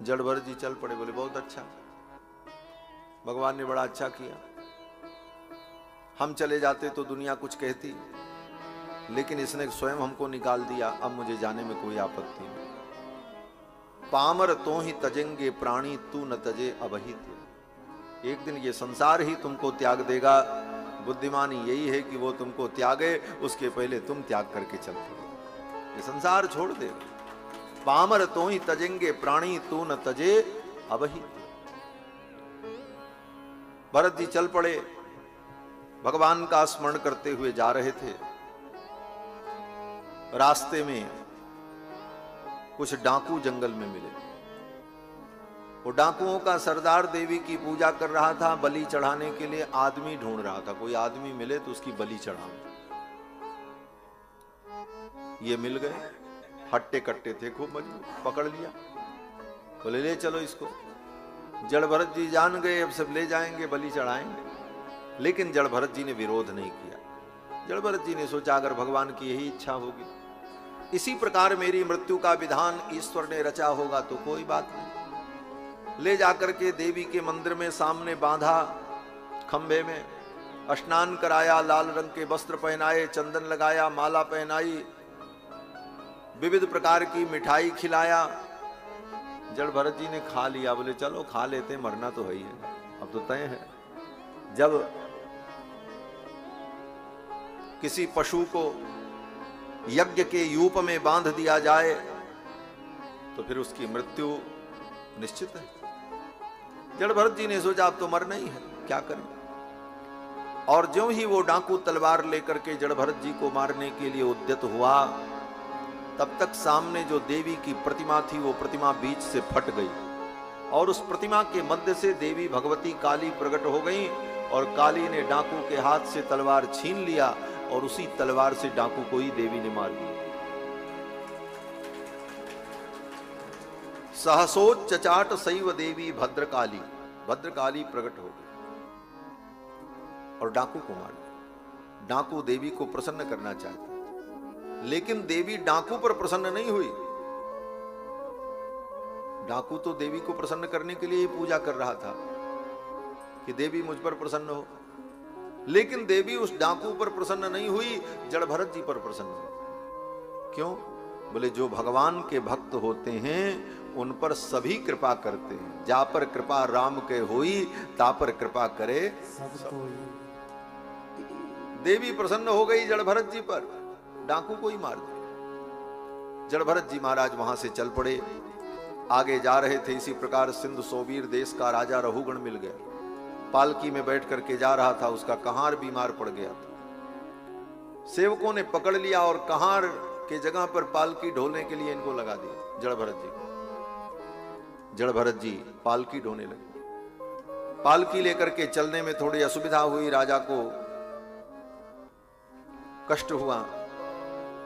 जड़ भरत जी चल पड़े, बोले बहुत अच्छा, भगवान ने बड़ा अच्छा किया, हम चले जाते तो दुनिया कुछ कहती, लेकिन इसने स्वयं हमको निकाल दिया, अब मुझे जाने में कोई आपत्ति नहीं। पामर तो ही तजेंगे प्राणी, तू न तजे अबहित। एक दिन ये संसार ही तुमको त्याग देगा, बुद्धिमानी यही है कि वो तुमको त्यागे, उसके पहले तुम त्याग करके चलते, ये संसार छोड़ दे। पामर तो ही तजेंगे प्राणी, तू न तजे अबहित। भरत जी चल पड़े, भगवान का स्मरण करते हुए जा रहे थे। रास्ते में कुछ डाकू जंगल में मिले। वो डाकुओं का सरदार देवी की पूजा कर रहा था, बलि चढ़ाने के लिए आदमी ढूंढ रहा था, कोई आदमी मिले तो उसकी बलि चढ़ाओ। ये मिल गए, हट्टे कट्टे थे, खूब मजबूत, पकड़ लिया, बोले ले चलो इसको। जड़ भरत जी जान गए, अब सब ले जाएंगे, बलि चढ़ाएंगे। लेकिन जड़ भरत जी ने विरोध नहीं किया। जड़ भरत जी ने सोचा अगर भगवान की यही इच्छा होगी, इसी प्रकार मेरी मृत्यु का विधान ईश्वर ने रचा होगा तो कोई बात नहीं। ले जाकर के देवी के मंदिर में सामने बांधा, खंभे में स्नान कराया, लाल रंग के वस्त्र पहनाए, चंदन लगाया, माला पहनाई, विविध प्रकार की मिठाई खिलाया। जड़ भरत जी ने खा लिया, बोले चलो खा लेते, मरना तो है ही है, अब तो तय है। जब किसी पशु को यज्ञ के यूप में बांध दिया जाए तो फिर उसकी मृत्यु निश्चित है। जड़ भरत जी ने सोचा अब तो मरना ही है, क्या करें। और ज्यों ही वो डाकू तलवार लेकर के जड़ भरत जी को मारने के लिए उद्यत हुआ, तब तक सामने जो देवी की प्रतिमा थी वो प्रतिमा बीच से फट गई और उस प्रतिमा के मध्य से देवी भगवती काली प्रकट हो गई और काली ने डाकू के हाथ से तलवार छीन लिया और उसी तलवार से डाकू को ही देवी ने मार दिया। सहसोच चचाट सैव देवी भद्रकाली, भद्रकाली प्रकट हो गई और डाकू को मार दिया। डाकू देवी को प्रसन्न करना चाहता, लेकिन देवी डाकू पर प्रसन्न नहीं हुई। डाकू तो देवी को प्रसन्न करने के लिए ही पूजा कर रहा था कि देवी मुझ पर प्रसन्न हो, लेकिन देवी उस डाकू पर प्रसन्न नहीं हुई, जड़ भरत जी पर प्रसन्न हुई। क्यों? बोले जो भगवान के भक्त होते हैं उन पर सभी कृपा करते हैं, जा पर कृपा राम के होई, ता पर कृपा करे सब कोई। देवी प्रसन्न हो गई जड़ भरत जी पर, डाकू को ही मार दिया। जड़ भरत जी महाराज वहां से चल पड़े, आगे जा रहे थे। इसी प्रकार सिंधु सोबीर देश का राजा रहुगण मिल गया, पालकी में बैठ करके जा रहा था, उसका कहार बीमार पड़ गया था। सेवकों ने पकड़ लिया और कहार के जगह पर पालकी ढोने के लिए इनको लगा दिया जड़ भरत जी को। जड़ भरत जी पालकी ढोने लगे। पालकी लेकर के चलने में थोड़ी असुविधा हुई, राजा को कष्ट हुआ,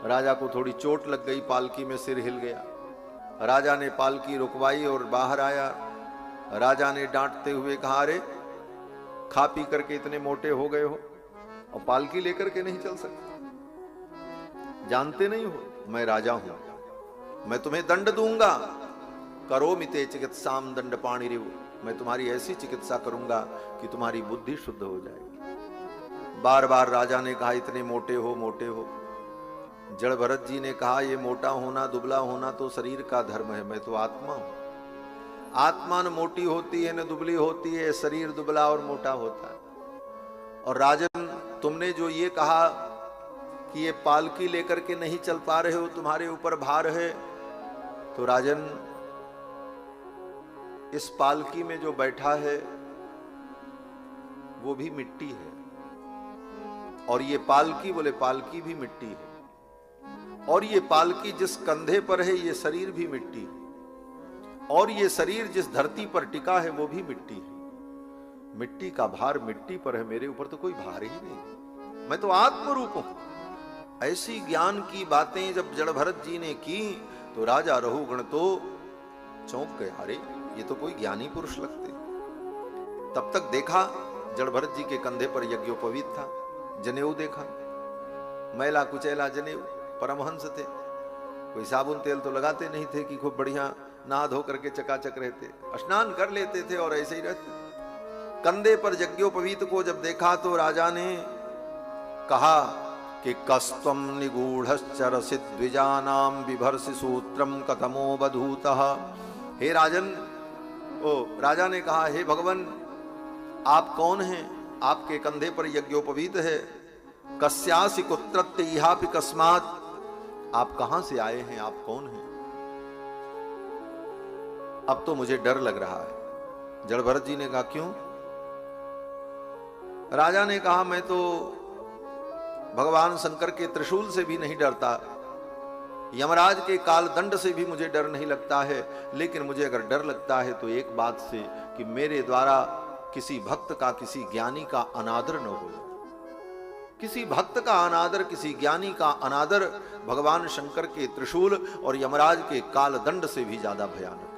राजा को थोड़ी चोट लग गई, पालकी में सिर हिल गया। राजा ने पालकी रुकवाई और बाहर आया। राजा ने डांटते हुए कहा, अरे खा पी करके इतने मोटे हो गए हो और पालकी लेकर के नहीं चल सकते, जानते नहीं हो मैं राजा हूं, मैं तुम्हें दंड दूंगा। करो मिते चिकित्साम दंड पाणी रिव, मैं तुम्हारी ऐसी चिकित्सा करूंगा कि तुम्हारी बुद्धि शुद्ध हो जाएगी। बार बार राजा ने कहा इतने मोटे हो, मोटे हो। जड़ भरत जी ने कहा ये मोटा होना दुबला होना तो शरीर का धर्म है, मैं तो आत्मा हूं, आत्मा न मोटी होती है न दुबली होती है, शरीर दुबला और मोटा होता है। और राजन तुमने जो ये कहा कि ये पालकी लेकर के नहीं चल पा रहे हो, तुम्हारे ऊपर भार है, तो राजन इस पालकी में जो बैठा है वो भी मिट्टी है और ये पालकी, बोले पालकी भी मिट्टी है, और ये पालकी जिस कंधे पर है ये शरीर भी मिट्टी है, और ये शरीर जिस धरती पर टिका है वो भी मिट्टी है। मिट्टी का भार मिट्टी पर है, मेरे ऊपर तो कोई भार ही नहीं, मैं तो आत्मरूप हूं। ऐसी ज्ञान की बातें जब जड़ भरत जी ने की तो राजा रहुगण तो चौंक गए, अरे ये तो कोई ज्ञानी पुरुष लगते। तब तक देखा जड़ भरत जी के कंधे पर यज्ञोपवीत था, जनेऊ देखा, मैला कुचैला जनेऊ, परमहंस थे, कोई साबुन तेल तो लगाते नहीं थे कि खूब बढ़िया नहा धो करके चकाचक रहते, स्नान कर लेते थे और ऐसे ही रहते। कंधे पर यज्ञोपवीत को जब देखा तो राजा ने कहा कि कस्त्वं निगूढ़श्चरसि द्विजानां बिभर्षि सूत्रम कथमो बधूतः। हे राजन, राजा ने कहा, हे भगवान, आप कौन हैं? आपके कंधे पर यज्ञोपवीत है। कस्यासि कुत्रत्य इहापि कस्मात्, आप कहां से आए हैं, आप कौन हैं? अब तो मुझे डर लग रहा है। जड़ भरत जी ने कहा, क्यों? राजा ने कहा, मैं तो भगवान शंकर के त्रिशूल से भी नहीं डरता, यमराज के काल दंड से भी मुझे डर नहीं लगता है, लेकिन मुझे अगर डर लगता है तो एक बात से कि मेरे द्वारा किसी भक्त का, किसी ज्ञानी का अनादर न हो। किसी भक्त का अनादर, किसी ज्ञानी का अनादर भगवान शंकर के त्रिशूल और यमराज के काल दंड से भी ज्यादा भयानक है।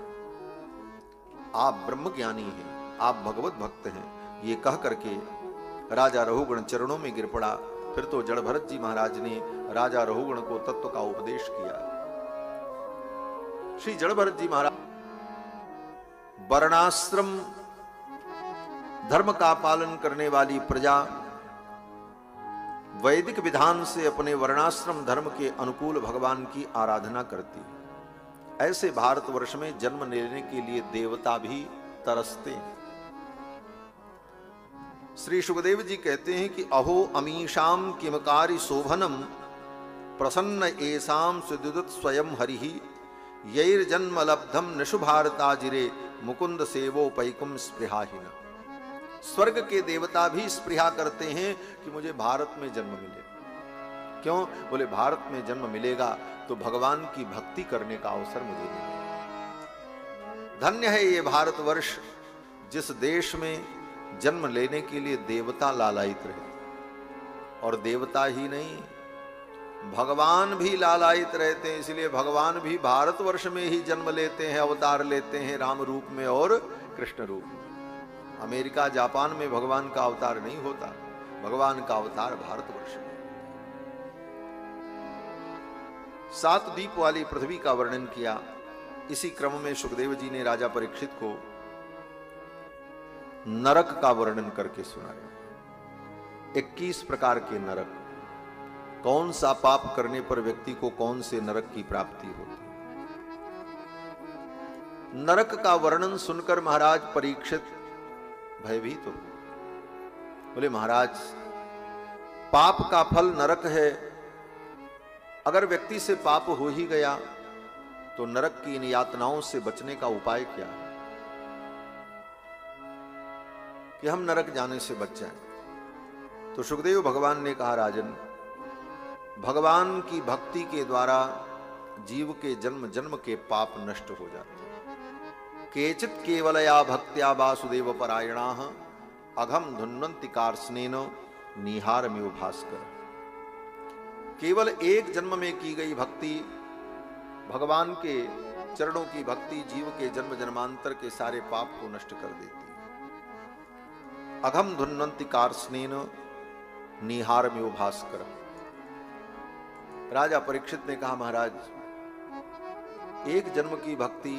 आप ब्रह्म ज्ञानी हैं, आप भगवत भक्त हैं, ये कह करके राजा रहुगण चरणों में गिर पड़ा। फिर तो जड़ भरत जी महाराज ने राजा रहुगण को तत्व का उपदेश किया। श्री जड़ भरत जी महाराज वर्णाश्रम धर्म का पालन करने वाली प्रजा वैदिक विधान से अपने वर्णाश्रम धर्म के अनुकूल भगवान की आराधना करती है। ऐसे भारतवर्ष में जन्म लेने के लिए देवता भी तरसते हैं। श्री सुखदेव जी कहते हैं कि अहो अमीशाम किमकारी शोभनम प्रसन्न एसाम सुदुदत स्वयं हरिहि यैर्जन्म लब्धम निशु भारताजिरे मुकुंद सेवो पैकुम स्पृहाहीन। स्वर्ग के देवता भी स्पृहा करते हैं कि मुझे भारत में जन्म मिले। क्यों? बोले भारत में जन्म मिलेगा तो भगवान की भक्ति करने का अवसर मुझे मिलेगा। धन्य है ये भारतवर्ष जिस देश में जन्म लेने के लिए देवता लालायित रहते, और देवता ही नहीं भगवान भी लालायित रहते हैं। इसलिए भगवान भी भारतवर्ष में ही जन्म लेते हैं, अवतार लेते हैं, राम रूप में और कृष्ण रूप में। अमेरिका जापान में भगवान का अवतार नहीं होता, भगवान का अवतार भारतवर्ष में। 7 द्वीप वाली पृथ्वी का वर्णन किया। इसी क्रम में सुखदेव जी ने राजा परीक्षित को नरक का वर्णन करके सुनाया। 21 प्रकार के नरक, कौन सा पाप करने पर व्यक्ति को कौन से नरक की प्राप्ति होती। नरक का वर्णन सुनकर महाराज परीक्षित भयभीत हो। बोले महाराज, पाप का फल नरक है, अगर व्यक्ति से पाप हो ही गया तो नरक की इन यातनाओं से बचने का उपाय क्या है कि हम नरक जाने से बच जाएं। तो सुखदेव भगवान ने कहा, राजन, भगवान की भक्ति के द्वारा जीव के जन्म जन्म के पाप नष्ट हो जाते हैं। केचित केवलया भक्त्या वासुदेव परायणाः अघम धुन्वन्ति कार्ष्णेन निहारमिव भास्कर। केवल एक जन्म में की गई भक्ति, भगवान के चरणों की भक्ति जीव के जन्म जन्मांतर के सारे पाप को नष्ट कर देती है। अघम धुन्वन्ति कार्ष्णेन निहारमिव भास्कर। राजा परीक्षित ने कहा, महाराज, एक जन्म की भक्ति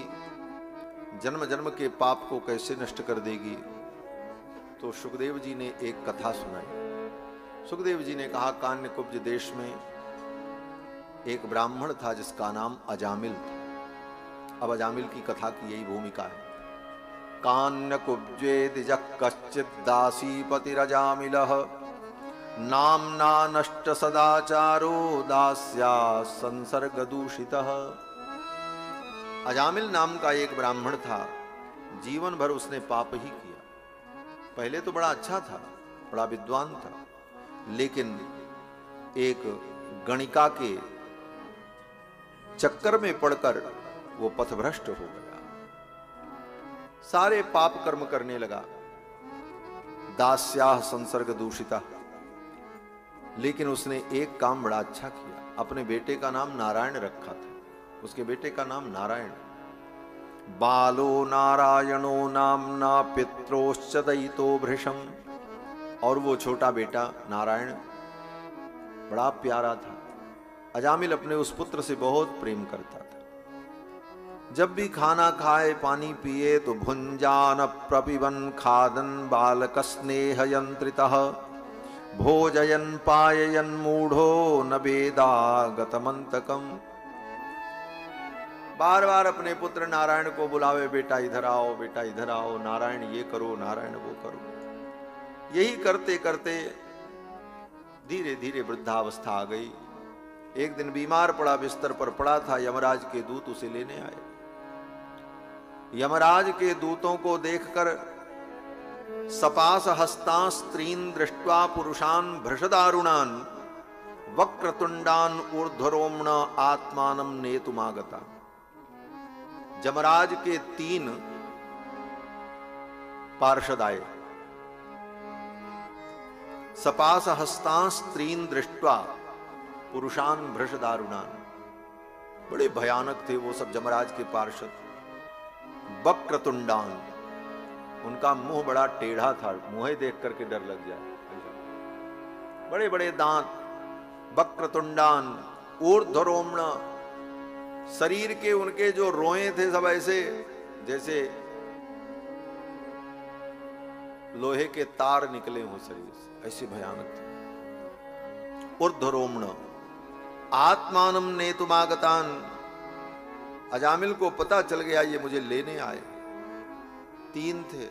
जन्म जन्म के पाप को कैसे नष्ट कर देगी? तो सुखदेव जी ने एक कथा सुनाई। सुखदेव जी ने कहा, कान्यकुब्ज देश में एक ब्राह्मण था जिसका नाम अजामिल था। अब अजामिल की कथा की यही भूमिका है। कान्यकुब्जे द्विज कश्चित् दासीपतिरजामिलः नाम्ना नष्ट सदाचारो दास्या संसर्ग दूषितः। अजामिल नाम का एक ब्राह्मण था, जीवन भर उसने पाप ही किया। पहले तो बड़ा अच्छा था, बड़ा विद्वान था, लेकिन एक गणिका के चक्कर में पड़कर वो पथभ्रष्ट हो गया, सारे पाप कर्म करने लगा। दास्याह संसर्ग दूषिता। लेकिन उसने एक काम बड़ा अच्छा किया, अपने बेटे का नाम नारायण रखा था। उसके बेटे का नाम नारायण। बालो नारायणो नामना पित्रोश्च दयितो भृशम। और वो छोटा बेटा नारायण बड़ा प्यारा था। अजामिल अपने उस पुत्र से बहुत प्रेम करता था। जब भी खाना खाए पानी पिए तो भुंजान प्रपिबन खादन बालक स्नेह यंत्रितः भोजयन पाययन मूढ़ो न वेदागतमंतकम। बार बार अपने पुत्र नारायण को बुलावे, बेटा इधर आओ, बेटा इधर आओ, नारायण ये करो, नारायण वो करो। यही करते करते धीरे धीरे वृद्धावस्था आ गई। एक दिन बीमार पड़ा, बिस्तर पर पड़ा था, यमराज के दूत उसे लेने आए। यमराज के दूतों को देखकर सपास हस्तां स्त्रीन दृष्ट्वा पुरुषान भृषदारुणान वक्रतुंडान ऊर्ध्वरोम्ण आत्मानं नेतुमागता। यमराज के 3 पार्षद आए। सपास हस्तां स्त्रीन दृष्ट्वा पुरुषान भृषदारुणान, बड़े भयानक थे वो सब यमराज के पार्षद। वक्रतुंडान, उनका मुंह बड़ा टेढ़ा था, मुंह देख करके डर लग जाए, बड़े बड़े दांत। वक्रतुंडान ऊर्ध्वरोम्ण, शरीर के उनके जो रोए थे सब ऐसे जैसे लोहे के तार निकले हों शरीर से, ऐसे भयानक थे। ऊर्ध्वरोम्ण आत्मानं नेतुमागतान, अजामिल को पता चल गया ये मुझे लेने आए। 3 थे।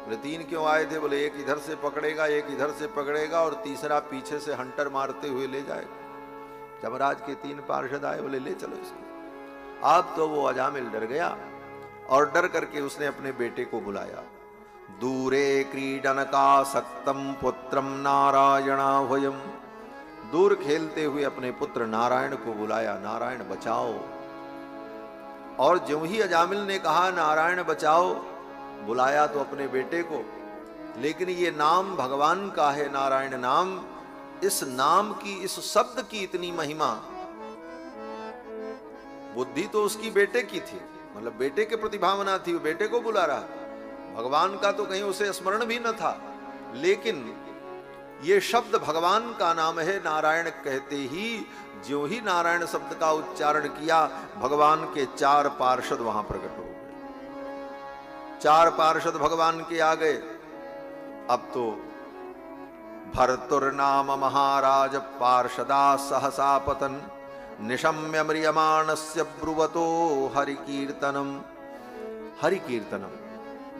बोले 3 क्यों आए थे? बोले एक इधर से पकड़ेगा, एक इधर से पकड़ेगा और तीसरा पीछे से हंटर मारते हुए ले जाएगा। यमराज के 3 पार्षद आए, बोले ले चलो इसको। अब तो वो अजामिल डर गया और डर करके उसने अपने बेटे को बुलाया। दूरे क्रीडन का सक्तम पुत्रम नारायणाह्वयम, दूर खेलते हुए अपने पुत्र नारायण को बुलाया, नारायण बचाओ। और ज्यों ही अजामिल ने कहा नारायण बचाओ, बुलाया तो अपने बेटे को, लेकिन ये नाम भगवान का है, नारायण नाम। इस नाम की, इस शब्द की इतनी महिमा, बुद्धि तो उसकी बेटे की थी, मतलब बेटे के प्रति भावना थी, वो बेटे को बुला रहा, भगवान का तो कहीं उसे स्मरण भी न था। लेकिन ये शब्द भगवान का नाम है, नारायण कहते ही ज्यों ही नारायण शब्द का उच्चारण किया, भगवान के 4 पार्षद वहां प्रकट हो गए। 4 पार्षद भगवान के आ गए। अब तो भर्तुर्नाम महाराज पार्षदा सहसा पतन निशम्य म्रियमाणस्य ब्रुवतो हरिकीर्तनम। हरिकीर्तनम,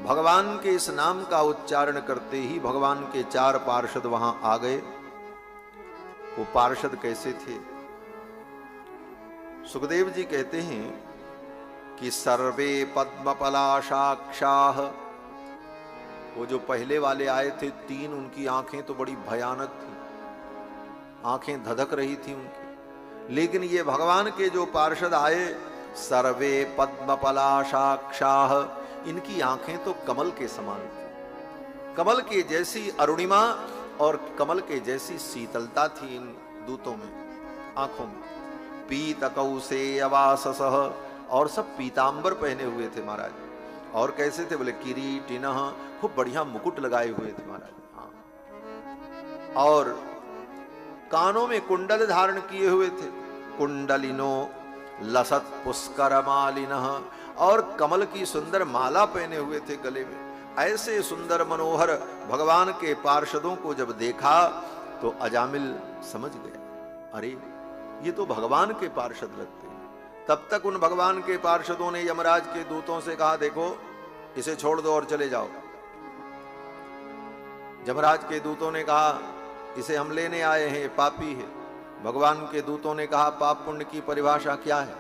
भगवान के इस नाम का उच्चारण करते ही भगवान के 4 पार्षद वहां आ गए। वो पार्षद कैसे थे? सुखदेव जी कहते हैं कि सर्वे पद्मपलाशाक्षाः, वो जो पहले वाले आए थे 3, उनकी आंखें तो बड़ी भयानक थी, आंखें धधक रही थी उनकी। लेकिन ये भगवान के जो पार्षद आए, सर्वे पद्मपलाशाक्षाः, इनकी आंखें तो कमल के समान थी, कमल के जैसी अरुणिमा और कमल के जैसी शीतलता थी इन दूतों में, आंखों में। पीतकौसेयवाससः, और सब पीतांबर पहने हुए थे महाराज। और कैसे थे? बोले किरीटिनः, खूब बढ़िया मुकुट लगाए हुए थे महाराज। हाँ। और कानों में कुंडल धारण किए हुए थे, कुंडलिनो लसत पुष्कर मालिनः, और कमल की सुंदर माला पहने हुए थे गले में। ऐसे सुंदर मनोहर भगवान के पार्षदों को जब देखा तो अजामिल समझ गया, अरे ये तो भगवान के पार्षद लगते हैं। तब तक उन भगवान के पार्षदों ने यमराज के दूतों से कहा, देखो इसे छोड़ दो और चले जाओ। यमराज के दूतों ने कहा, इसे हम लेने आए हैं, पापी है। भगवान के दूतों ने कहा, पाप पुण्य की परिभाषा क्या है?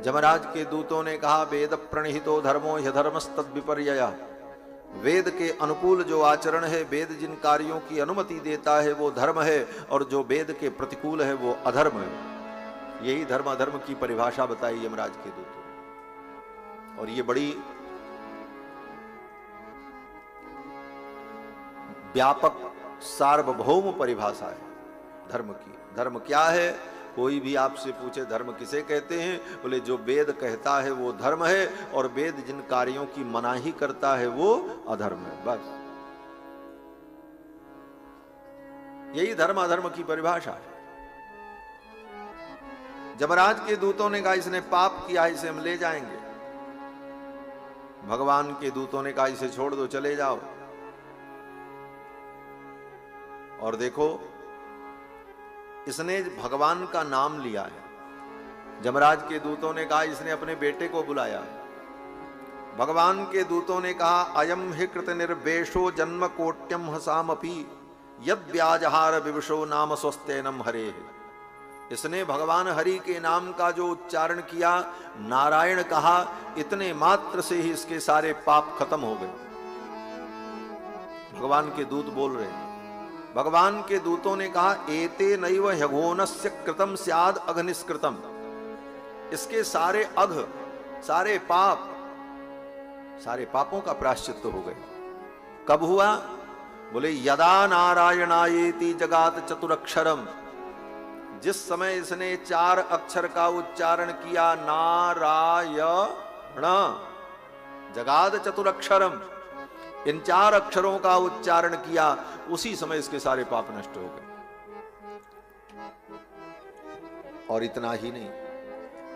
यमराज के दूतों ने कहा, वेद प्रणहितो धर्मो ह्यधर्मस्तद विपर्ययः, वेद के अनुकूल जो आचरण है, वेद जिन कार्यों की अनुमति देता है वो धर्म है, और जो वेद के प्रतिकूल है वो अधर्म है। यही धर्म अधर्म की परिभाषा बताई यमराज के दूतों। और ये बड़ी व्यापक सार्वभौम परिभाषा है धर्म की। धर्म क्या है? कोई भी आपसे पूछे धर्म किसे कहते हैं, बोले जो वेद कहता है वो धर्म है, और वेद जिन कार्यों की मनाही करता है वो अधर्म है। बस यही धर्म अधर्म की परिभाषा है। यमराज के दूतों ने कहा इसने पाप किया, इसे हम ले जाएंगे। भगवान के दूतों ने कहा इसे छोड़ दो, चले जाओ। और देखो इसने भगवान का नाम लिया है। यमराज के दूतों ने कहा इसने अपने बेटे को बुलाया। भगवान के दूतों ने कहा अयम हि कृत निर्वेशो जन्म कोट्यम हसामपि यद व्याजहार विवशो नाम स्वस्तेनम हरे। इसने भगवान हरि के नाम का जो उच्चारण किया, नारायण कहा, इतने मात्र से ही इसके सारे पाप खत्म हो गए। भगवान के दूत बोल रहे हैं। भगवान के दूतों ने कहा एते नैव ह्यघोनस्य कृतम स्याद अघनिष्कृतम। इसके सारे अघ, सारे पाप, सारे पापों का प्रायश्चित्त हो गए। कब हुआ? बोले यदा नारायणायेति जगात चतुरक्षरम। जिस समय इसने 4 अक्षर का उच्चारण किया, नारायण जगाद चतुरक्षरम, इन 4 अक्षरों का उच्चारण किया, उसी समय इसके सारे पाप नष्ट हो गए। और इतना ही नहीं,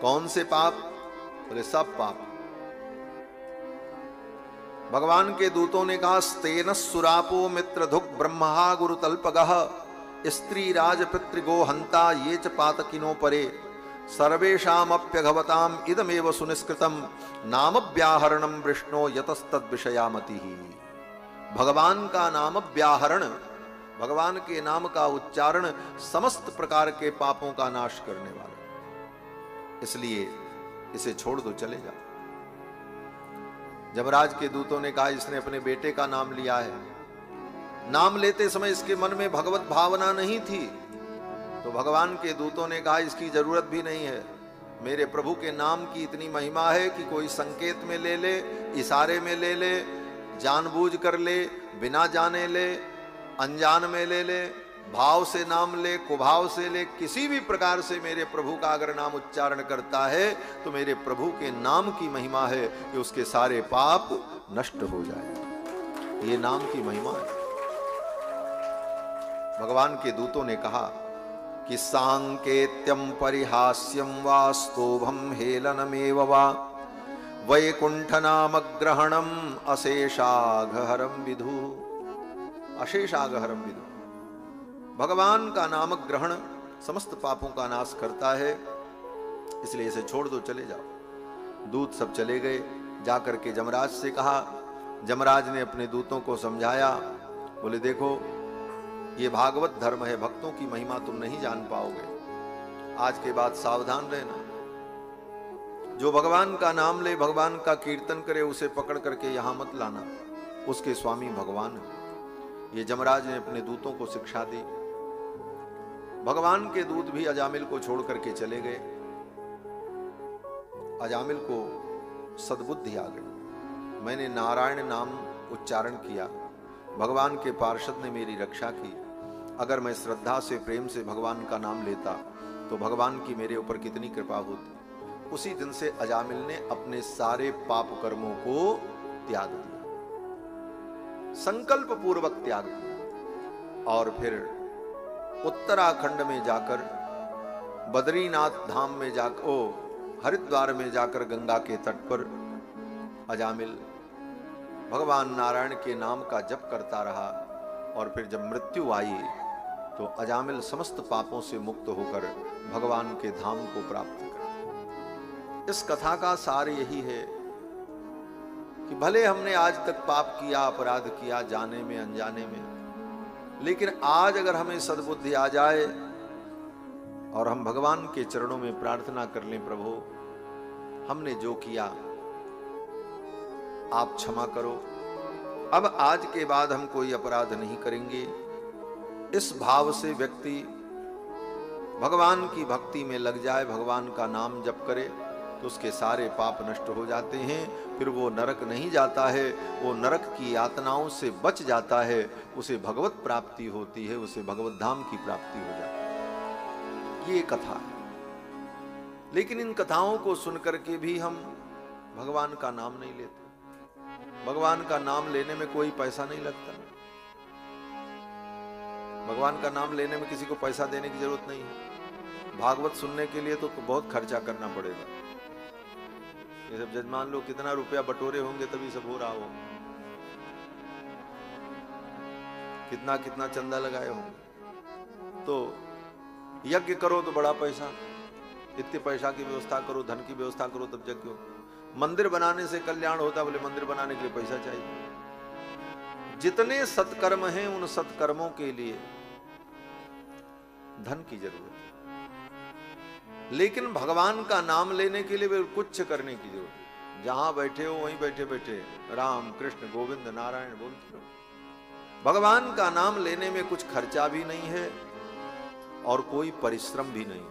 कौन से पाप? बोले सब पाप। भगवान के दूतों ने कहा स्तेन सुरापो मित्र धुक ब्रह्मा गुरुतल्पगः स्त्री राज पितृगो हंता ये च पातकिनो परे सर्वेषामप्यघवताम इदमेव सुनिष्कृतम नाम व्याहरणम विष्णो यतस्तद विषयामति। भगवान का नाम व्याहरण, भगवान के नाम का उच्चारण समस्त प्रकार के पापों का नाश करने वाला, इसलिए इसे छोड़ दो, चले जाओ। यमराज के दूतों ने कहा इसने अपने बेटे का नाम लिया है। नाम लेते समय इसके मन में भगवत भावना नहीं थी, तो भगवान के दूतों ने कहा इसकी जरूरत भी नहीं है। मेरे प्रभु के नाम की इतनी महिमा है कि कोई संकेत में ले ले, इशारे में ले ले, जानबूझ कर ले, बिना जाने ले, अनजान में ले ले, भाव से नाम ले, कुभाव से ले, किसी भी प्रकार से मेरे प्रभु का अगर नाम उच्चारण करता है तो मेरे प्रभु के नाम की महिमा है कि उसके सारे पाप नष्ट हो जाए। ये नाम की महिमा है। भगवान के दूतों ने कहा कि सांकेत्यम परिहास्यम वा स्तोभम हेलनमेव वा वैकुंठ नाम ग्रहणम अशेषाघहरम विधु। अशेषाघहरम विधु, भगवान का नाम ग्रहण समस्त पापों का नाश करता है, इसलिए इसे छोड़ दो, चले जाओ। दूत सब चले गए। जाकर के यमराज से कहा। यमराज ने अपने दूतों को समझाया। बोले देखो ये भागवत धर्म है, भक्तों की महिमा तुम नहीं जान पाओगे। आज के बाद सावधान रहना। जो भगवान का नाम ले, भगवान का कीर्तन करे, उसे पकड़ करके यहां मत लाना, उसके स्वामी भगवान है। ये यमराज ने अपने दूतों को शिक्षा दी। भगवान के दूत भी अजामिल को छोड़ करके चले गए। अजामिल को सद्बुद्धि आ गई। मैंने नारायण नाम उच्चारण किया, भगवान के पार्षद ने मेरी रक्षा की। अगर मैं श्रद्धा से, प्रेम से भगवान का नाम लेता तो भगवान की मेरे ऊपर कितनी कृपा होती। उसी दिन से अजामिल ने अपने सारे पाप कर्मों को त्याग दिया, संकल्प पूर्वक त्याग दिया। और फिर उत्तराखंड में जाकर, बद्रीनाथ धाम में जाकर, हरिद्वार में जाकर गंगा के तट पर अजामिल भगवान नारायण के नाम का जप करता रहा। और फिर जब मृत्यु आई तो अजामिल समस्त पापों से मुक्त होकर भगवान के धाम को प्राप्त कर। इस कथा का सार यही है कि भले हमने आज तक पाप किया, अपराध किया, जाने में अनजाने में, लेकिन आज अगर हमें सद्बुद्धि आ जाए और हम भगवान के चरणों में प्रार्थना कर लें, प्रभु हमने जो किया आप क्षमा करो, अब आज के बाद हम कोई अपराध नहीं करेंगे। इस भाव से व्यक्ति भगवान की भक्ति में लग जाए, भगवान का नाम जप करे, तो उसके सारे पाप नष्ट हो जाते हैं। फिर वो नरक नहीं जाता है, वो नरक की यातनाओं से बच जाता है, उसे भगवत प्राप्ति होती है, उसे भगवत धाम की प्राप्ति हो जाती है। ये कथा है। लेकिन इन कथाओं को सुनकर के भी हम भगवान का नाम नहीं लेते। भगवान का नाम लेने में कोई पैसा नहीं लगता। भगवान का नाम लेने में किसी को पैसा देने की जरूरत नहीं है। भागवत सुनने के लिए तो बहुत खर्चा करना पड़ेगा। ये सब जजमान लोग कितना रुपया बटोरे होंगे तभी सब हो रहा हो, कितना कितना चंदा लगाए होंगे। तो यज्ञ करो तो बड़ा पैसा, इतने पैसा की व्यवस्था करो, धन की व्यवस्था करो तब यज्ञ हो। मंदिर बनाने से कल्याण होता, बोले मंदिर बनाने के लिए पैसा चाहिए। जितने सत्कर्म हैं उन सत्कर्मों के लिए धन की जरूरत है, लेकिन भगवान का नाम लेने के लिए कुछ करने की जरूरत है। जहां बैठे हो वहीं बैठे बैठे राम कृष्ण गोविंद नारायण बोलते रहो। भगवान का नाम लेने में कुछ खर्चा भी नहीं है और कोई परिश्रम भी नहीं।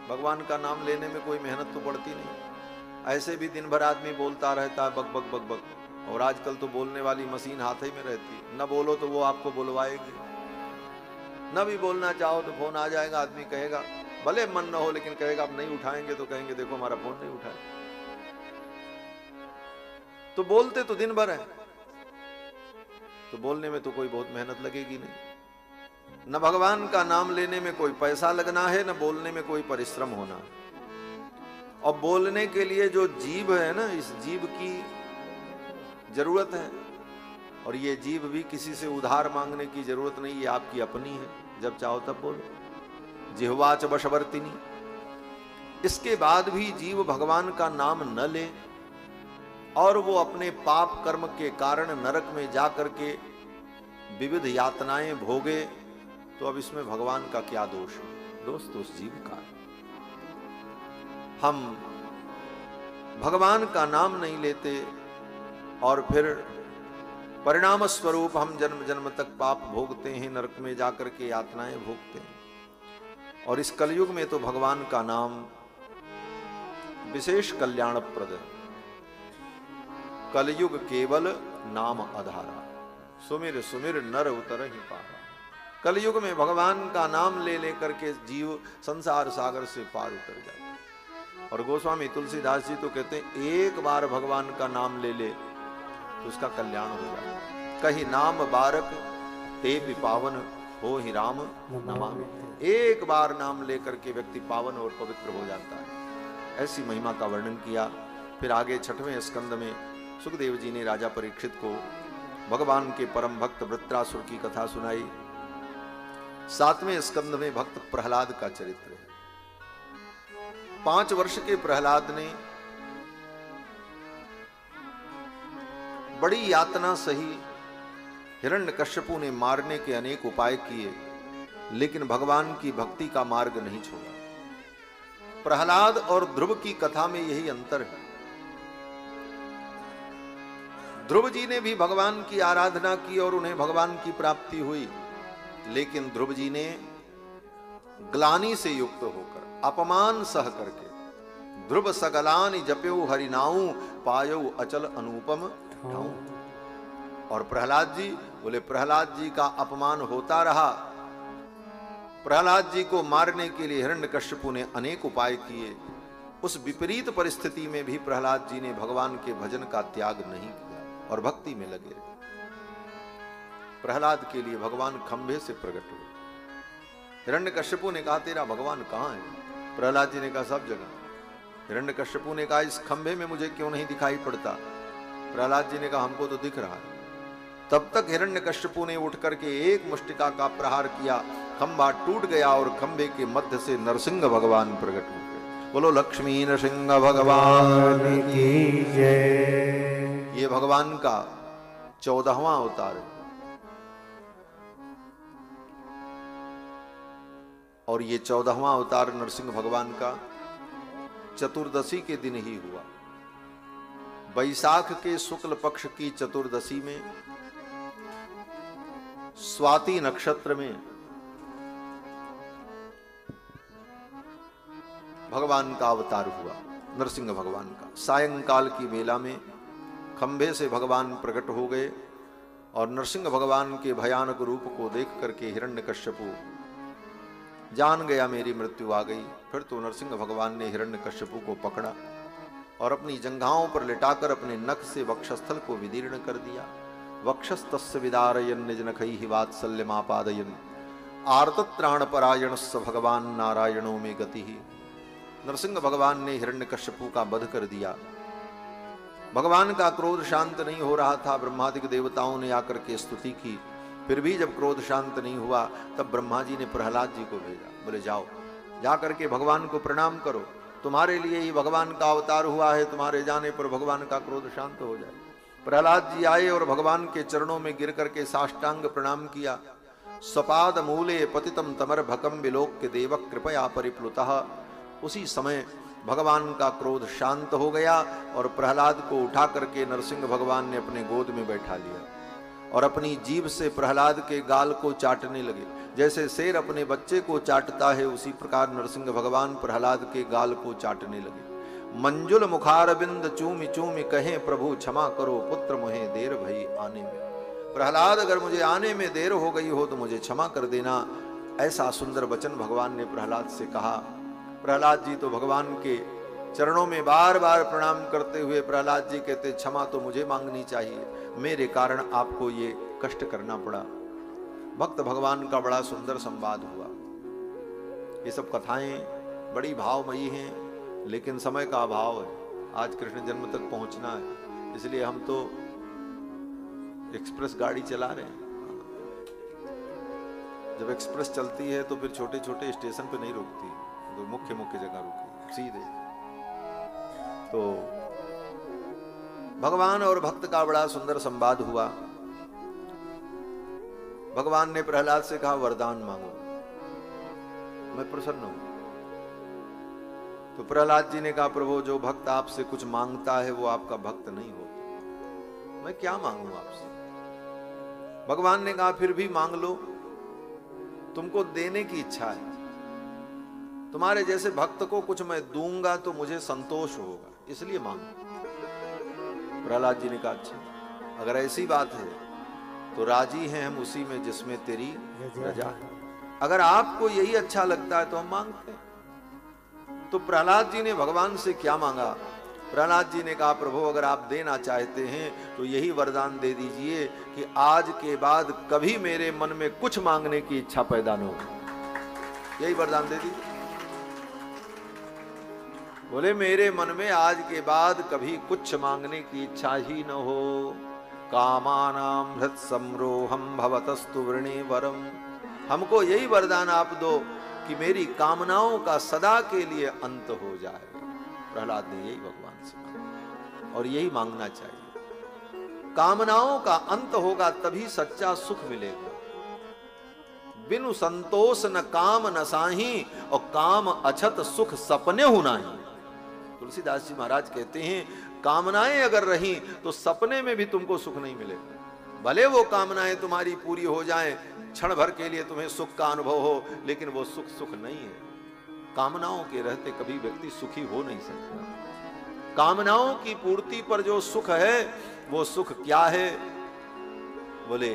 भगवान का नाम लेने में कोई मेहनत तो पड़ती नहीं। ऐसे भी दिन भर आदमी बोलता रहता है बक बक बक बक, और आजकल तो बोलने वाली मशीन हाथ ही में रहती, न बोलो तो वो आपको बुलवाएगी, न भी बोलना चाहो तो फोन आ जाएगा। आदमी कहेगा, भले मन न हो लेकिन कहेगा अब नहीं उठाएंगे तो कहेंगे देखो हमारा फोन नहीं उठाया। तो बोलते तो दिन भर है, तो बोलने में तो कोई बहुत मेहनत लगेगी नहीं। न भगवान का नाम लेने में कोई पैसा लगना है, न बोलने में कोई परिश्रम होना है। और बोलने के लिए जो जीभ है ना, इस जीभ की जरूरत है, और ये जीभ भी किसी से उधार मांगने की जरूरत नहीं, ये आपकी अपनी है, जब चाहो तब बोलो। जिह्वाच वशवर्तिनी। इसके बाद भी जीव भगवान का नाम न ले और वो अपने पाप कर्म के कारण नरक में जाकर के विविध यातनाएं भोगे, तो अब इसमें भगवान का क्या दोष है? दोष तो उस जीव का। हम भगवान का नाम नहीं लेते और फिर परिणाम स्वरूप हम जन्म जन्म तक पाप भोगते हैं, नरक में जाकर के यातनाएं भोगते हैं। और इस कलयुग में तो भगवान का नाम विशेष कल्याणप्रद है। कलयुग केवल नाम आधारा, सुमिर सुमिर नर उतर ही पारा। कलयुग में भगवान का नाम ले लेकर के जीव संसार सागर से पार उतर जाता है। और गोस्वामी तुलसीदास जी तो कहते हैं एक बार भगवान का नाम ले ले तो उसका कल्याण हो जाता है। कहीं नाम बारक ते भी पावन हो ही राम नमामि। एक बार नाम लेकर के व्यक्ति पावन और पवित्र हो जाता है। ऐसी महिमा का वर्णन किया। फिर आगे 6वें स्कंद में सुखदेव जी ने राजा परीक्षित को भगवान के परम भक्त वृत्रासुर की कथा सुनाई। 7वें स्कंद में भक्त प्रहलाद का चरित्र है। 5 वर्ष के प्रहलाद ने बड़ी यातना सही। हिरण्यकश्यपु ने मारने के अनेक उपाय किए, लेकिन भगवान की भक्ति का मार्ग नहीं छोड़ा। प्रहलाद और ध्रुव की कथा में यही अंतर है। ध्रुव जी ने भी भगवान की आराधना की और उन्हें भगवान की प्राप्ति हुई, लेकिन ध्रुव जी ने ग्लानि से युक्त होकर, अपमान सह करके, ध्रुव सगलानि जप्यो हरिनाऊ पायो अचल अनुपम ठाऊ। और प्रहलाद जी बोले, प्रहलाद जी का अपमान होता रहा। प्रहलाद जी को मारने के लिए हिरण्यकश्यपु ने अनेक उपाय किए। उस विपरीत परिस्थिति में भी प्रहलाद जी ने भगवान के भजन का त्याग नहीं किया और भक्ति में लगे रहे। प्रहलाद के लिए भगवान खंभे से प्रकट हुए। हिरण्यकश्यपु ने कहा तेरा भगवान कहां है? प्रहलाद जी ने कहा सब जगह। हिरण्यकश्यपु ने कहा इस खंभे में मुझे क्यों नहीं दिखाई पड़ता? प्रहलाद जी ने कहा हमको तो दिख रहा है। तब तक हिरण्यकश्यपु ने उठ करके एक मुष्टिका का प्रहार किया, खंभा टूट गया और खंभे के मध्य से नरसिंह भगवान प्रकट हो गए। बोलो लक्ष्मी नरसिंह भगवान की जय। ये भगवान का 14वां अवतार है और ये 14वां अवतार नरसिंह भगवान का चतुर्दशी के दिन ही हुआ। वैशाख के शुक्ल पक्ष की चतुर्दशी में स्वाति नक्षत्र में भगवान का अवतार हुआ, नरसिंह भगवान का। सायंकाल की बेला में खंभे से भगवान प्रकट हो गए और नरसिंह भगवान के भयानक रूप को देख करके हिरण्यकश्यपु जान गया मेरी मृत्यु आ गई। फिर तो नरसिंह भगवान ने हिरण्यकश्यपु को पकड़ा और अपनी जंघाओं पर लिटाकर अपने नख से वक्षस्थल को विदीर्ण कर दिया। वक्षस्तस्य विदारयन् निज नखैहि वात्सल्यमापादयन् आर्तत्राण परायण स भगवान नारायणों में गति ही। नरसिंह भगवान ने हिरण्यकश्यपु का वध कर दिया। भगवान का क्रोध शांत नहीं हो रहा था। ब्रह्मादि देवताओं ने आकर के स्तुति की, फिर भी जब क्रोध शांत नहीं हुआ तब ब्रह्मा जी ने प्रहलाद जी को भेजा। बोले जाओ, जा करके भगवान को प्रणाम करो, तुम्हारे लिए ही भगवान का अवतार हुआ है, तुम्हारे जाने पर भगवान का क्रोध शांत हो जाए। प्रहलाद जी आए और भगवान के चरणों में गिर करके साष्टांग प्रणाम किया। स्वपाद मूले पतितम तमर भकम विलोक्य देव कृपया परिप्लुतः। उसी समय भगवान का क्रोध शांत हो गया और प्रहलाद को उठा करके नरसिंह भगवान ने अपने गोद में बैठा लिया और अपनी जीभ से प्रहलाद के गाल को चाटने लगे। जैसे शेर अपने बच्चे को चाटता है, उसी प्रकार नरसिंह भगवान प्रहलाद के गाल को चाटने लगे। मंजुल मुखारबिंद चूमि चूमि कहें प्रभु क्षमा करो, पुत्र मुहे देर भई आने में। प्रहलाद, अगर मुझे आने में देर हो गई हो तो मुझे क्षमा कर देना। ऐसा सुंदर वचन भगवान ने प्रहलाद से कहा। प्रहलाद जी तो भगवान के चरणों में बार बार प्रणाम करते हुए प्रहलाद जी कहते, क्षमा तो मुझे मांगनी चाहिए, मेरे कारण आपको ये कष्ट करना पड़ा। भक्त भगवान का बड़ा सुंदर संवाद हुआ। ये सब कथाएं बड़ी भावमयी हैं, लेकिन समय का अभाव है। आज कृष्ण जन्म तक पहुंचना है, इसलिए हम तो एक्सप्रेस गाड़ी चला रहे हैं। जब एक्सप्रेस चलती है तो फिर छोटे छोटे स्टेशन पे नहीं रुकती, तो मुख्य मुख्य जगह रुकी सीधे। तो भगवान और भक्त का बड़ा सुंदर संवाद हुआ। भगवान ने प्रहलाद से कहा, वरदान मांगो, मैं प्रसन्न हूं। तो प्रहलाद जी ने कहा, प्रभु जो भक्त आपसे कुछ मांगता है वो आपका भक्त नहीं होता, मैं क्या मांगू आपसे। भगवान ने कहा, फिर भी मांग लो, तुमको देने की इच्छा है। तुम्हारे जैसे भक्त को कुछ मैं दूंगा तो मुझे संतोष होगा, इसलिए मांगो। प्रहलाद जी ने कहा, अच्छा अगर ऐसी बात है तो राजी हैं हम उसी में जिसमें तेरी रजा है। अगर आपको यही अच्छा लगता है तो हम मांगते हैं। तो प्रहलाद जी ने भगवान से क्या मांगा? प्रहलाद जी ने कहा, प्रभु अगर आप देना चाहते हैं तो यही वरदान दे दीजिए कि आज के बाद कभी मेरे मन में कुछ मांगने की इच्छा पैदा न हो। यही वरदान दे दीजिए। बोले, मेरे मन में आज के बाद कभी कुछ मांगने की इच्छा ही न हो। कामानाम हृत सम्रोहम भवतस्तु वृणे वरम। हमको यही वरदान आप दो कि मेरी कामनाओं का सदा के लिए अंत हो जाए। प्रहलाद ने यही भगवान से मांगा और यही मांगना चाहिए। कामनाओं का अंत होगा तभी सच्चा सुख मिलेगा। बिनु संतोष न काम न साही, और काम अछत सुख सपने होना ही। तुलसीदास जी महाराज कहते हैं, कामनाएं अगर रही तो सपने में भी तुमको सुख नहीं मिलेगा। भले वो कामनाएं तुम्हारी पूरी हो जाएं, क्षण भर के लिए तुम्हें सुख का अनुभव हो, लेकिन वो सुख सुख नहीं है। कामनाओं के रहते कभी व्यक्ति सुखी हो नहीं सकता। कामनाओं की पूर्ति पर जो सुख है वो सुख क्या है? बोले,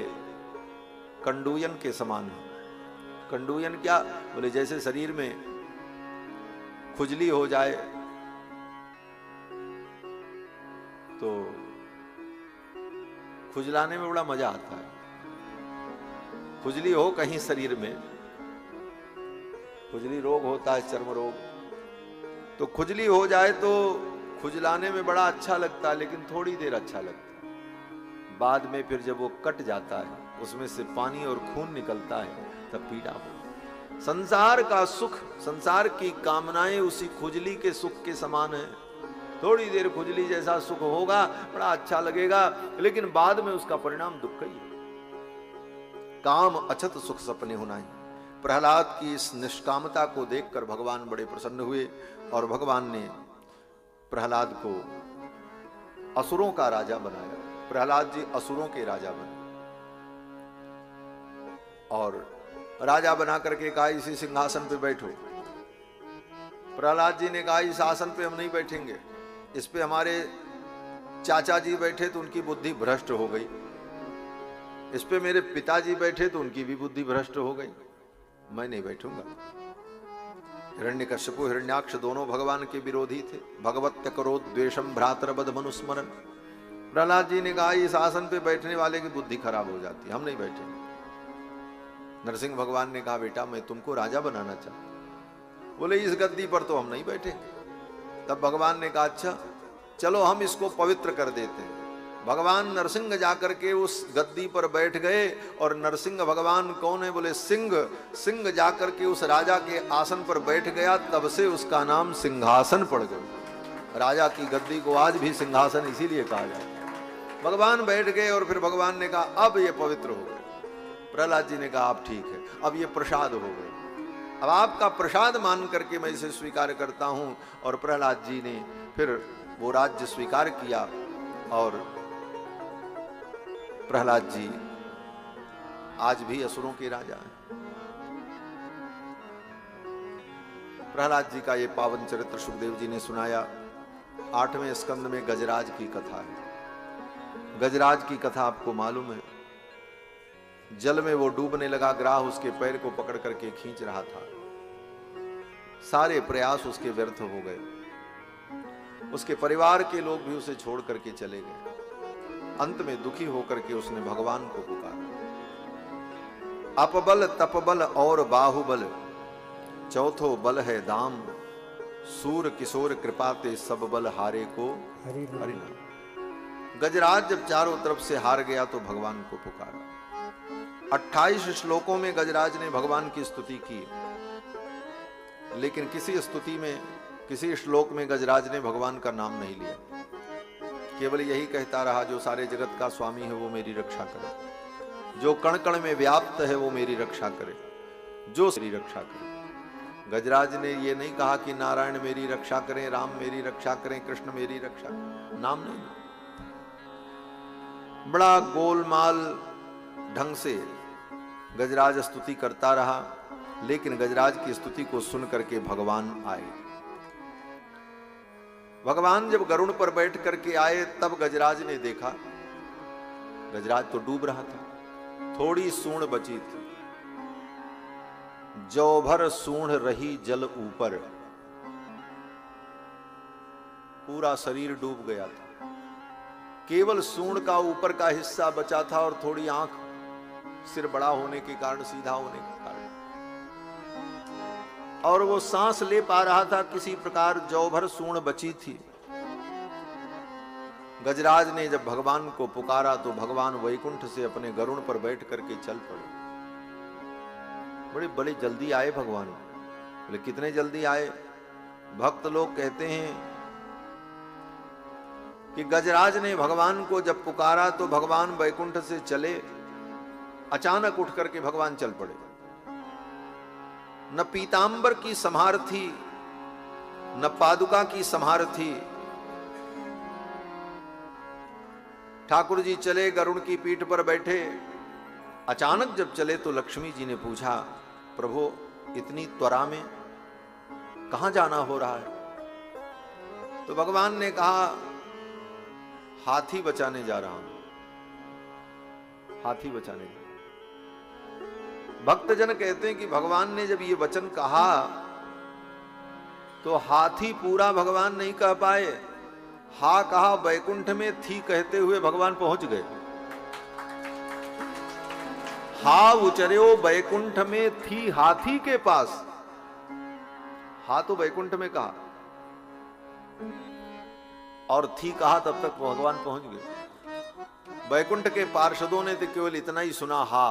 कंडूयन के समान है। कंडूयन क्या? बोले, जैसे शरीर में खुजली हो जाए तो खुजलाने में बड़ा मजा आता है। खुजली हो कहीं शरीर में, खुजली रोग होता है, चर्म रोग, तो खुजली हो जाए तो खुजलाने में बड़ा अच्छा लगता है, लेकिन थोड़ी देर अच्छा लगता है। बाद में फिर जब वो कट जाता है, उसमें से पानी और खून निकलता है, तब पीड़ा हो। संसार का सुख, संसार की कामनाएं उसी खुजली के सुख के समान है। थोड़ी देर खुजली जैसा सुख होगा, बड़ा अच्छा लगेगा, लेकिन बाद में उसका परिणाम दुख ही है। काम अछत सुख सपने होना ही। प्रहलाद की इस निष्कामता को देखकर भगवान बड़े प्रसन्न हुए और भगवान ने प्रहलाद को असुरों का राजा बनाया। प्रहलाद जी असुरों के राजा बने और राजा बना करके कहा, इसी सिंहासन पे बैठो। प्रहलाद जी ने कहा, इस आसन पे हम नहीं बैठेंगे, इस पे हमारे चाचा जी बैठे तो उनकी बुद्धि भ्रष्ट हो गई, इस पे मेरे पिताजी बैठे तो उनकी भी बुद्धि भ्रष्ट हो गई, मैं नहीं बैठूंगा। हिरण्यकश्यपु हिरण्याक्ष दोनों भगवान के विरोधी थे। भगवत्य करो द्वेषम भ्रातरवध मनुस्मरण। प्रहलाद जी ने कहा, इस आसन पे बैठने वाले की बुद्धि खराब हो जाती है, हम नहीं बैठेंगे। नरसिंह भगवान ने कहा बेटा मैं तुमको राजा बनाना चाहता हूं। बोले इस गद्दी पर तो हम नहीं बैठेंगे। तब भगवान ने कहा अच्छा चलो हम इसको पवित्र कर देते हैं। भगवान नरसिंह जाकर के उस गद्दी पर बैठ गए। और नरसिंह भगवान कौन है? बोले सिंह। सिंह जाकर के उस राजा के आसन पर बैठ गया, तब से उसका नाम सिंहासन पड़ गया। राजा की गद्दी को आज भी सिंहासन इसीलिए कहा जाता है। भगवान बैठ गए और फिर भगवान ने कहा अब ये पवित्र हो गए। प्रहलाद जी ने कहा आप ठीक है, अब ये प्रसाद हो गए, अब आपका प्रसाद मान करके मैं इसे स्वीकार करता हूं। और प्रहलाद जी ने फिर वो राज्य स्वीकार किया। और प्रहलाद जी आज भी असुरों के राजा हैं। प्रहलाद जी का ये पावन चरित्र सुखदेव जी ने सुनाया। 8वें स्कंद में गजराज की कथा है। गजराज की कथा आपको मालूम है। जल में वो डूबने लगा, ग्राह उसके पैर को पकड़ करके खींच रहा था। सारे प्रयास उसके व्यर्थ हो गए। उसके परिवार के लोग भी उसे छोड़ करके चले गए। अंत में दुखी होकर के उसने भगवान को पुकारा। अपबल तपबल और बाहुबल, चौथो बल है दाम, सूर किशोर कृपाते सब बल हारे को हरिनाम। गजराज जब चारों तरफ से हार गया तो भगवान को पुकारा। 28 श्लोकों में गजराज ने भगवान की स्तुति की, लेकिन किसी श्लोक में गजराज ने भगवान का नाम नहीं लिया। केवल यही कहता रहा जो सारे जगत का स्वामी है वो मेरी रक्षा करे, जो कण कण में व्याप्त है वो मेरी रक्षा करे, जो मेरी रक्षा करे। गजराज ने ये नहीं कहा कि नारायण मेरी रक्षा करें, राम मेरी रक्षा करें, कृष्ण मेरी रक्षा करें, नाम नहीं। बड़ा गोलमाल ढंग से गजराज स्तुति करता रहा, लेकिन गजराज की स्तुति को सुन करके भगवान आए। भगवान जब गरुड़ पर बैठ करके आए तब गजराज ने देखा, गजराज तो डूब रहा था, थोड़ी सूंड बची थी, जो भर सूंड रही जल ऊपर, पूरा शरीर डूब गया था, केवल सूंड का ऊपर का हिस्सा बचा था और थोड़ी आंख, सिर बड़ा होने के कारण, सीधा होने के कारण, और वो सांस ले पा रहा था किसी प्रकार, जौ भर सूंड बची थी। गजराज ने जब भगवान को पुकारा तो भगवान वैकुंठ से अपने गरुड़ पर बैठ करके चल पड़े। बड़ी जल्दी आए भगवान। बोले कितने जल्दी आए? भक्त लोग कहते हैं कि गजराज ने भगवान को जब पुकारा तो भगवान वैकुंठ से चले, अचानक उठ करके भगवान चल पड़े। न पीतांबर की संहार थी, न पादुका की संहार थी। ठाकुर जी चले, गरुड़ की पीठ पर बैठे। अचानक जब चले तो लक्ष्मी जी ने पूछा, प्रभु इतनी त्वरा में कहां जाना हो रहा है? तो भगवान ने कहा, हाथी बचाने जा रहा हूं, हाथी बचाने। भक्तजन कहते हैं कि भगवान ने जब ये वचन कहा तो हाथी पूरा भगवान नहीं कह पाए, हा कहा, वैकुंठ में थी कहते हुए भगवान पहुंच गए। हा उचर्यो वैकुंठ में थी हाथी के पास। हा तो वैकुंठ में कहा और थी कहा, तब तक भगवान पहुंच गए। वैकुंठ के पार्षदों ने तो केवल इतना ही सुना, हा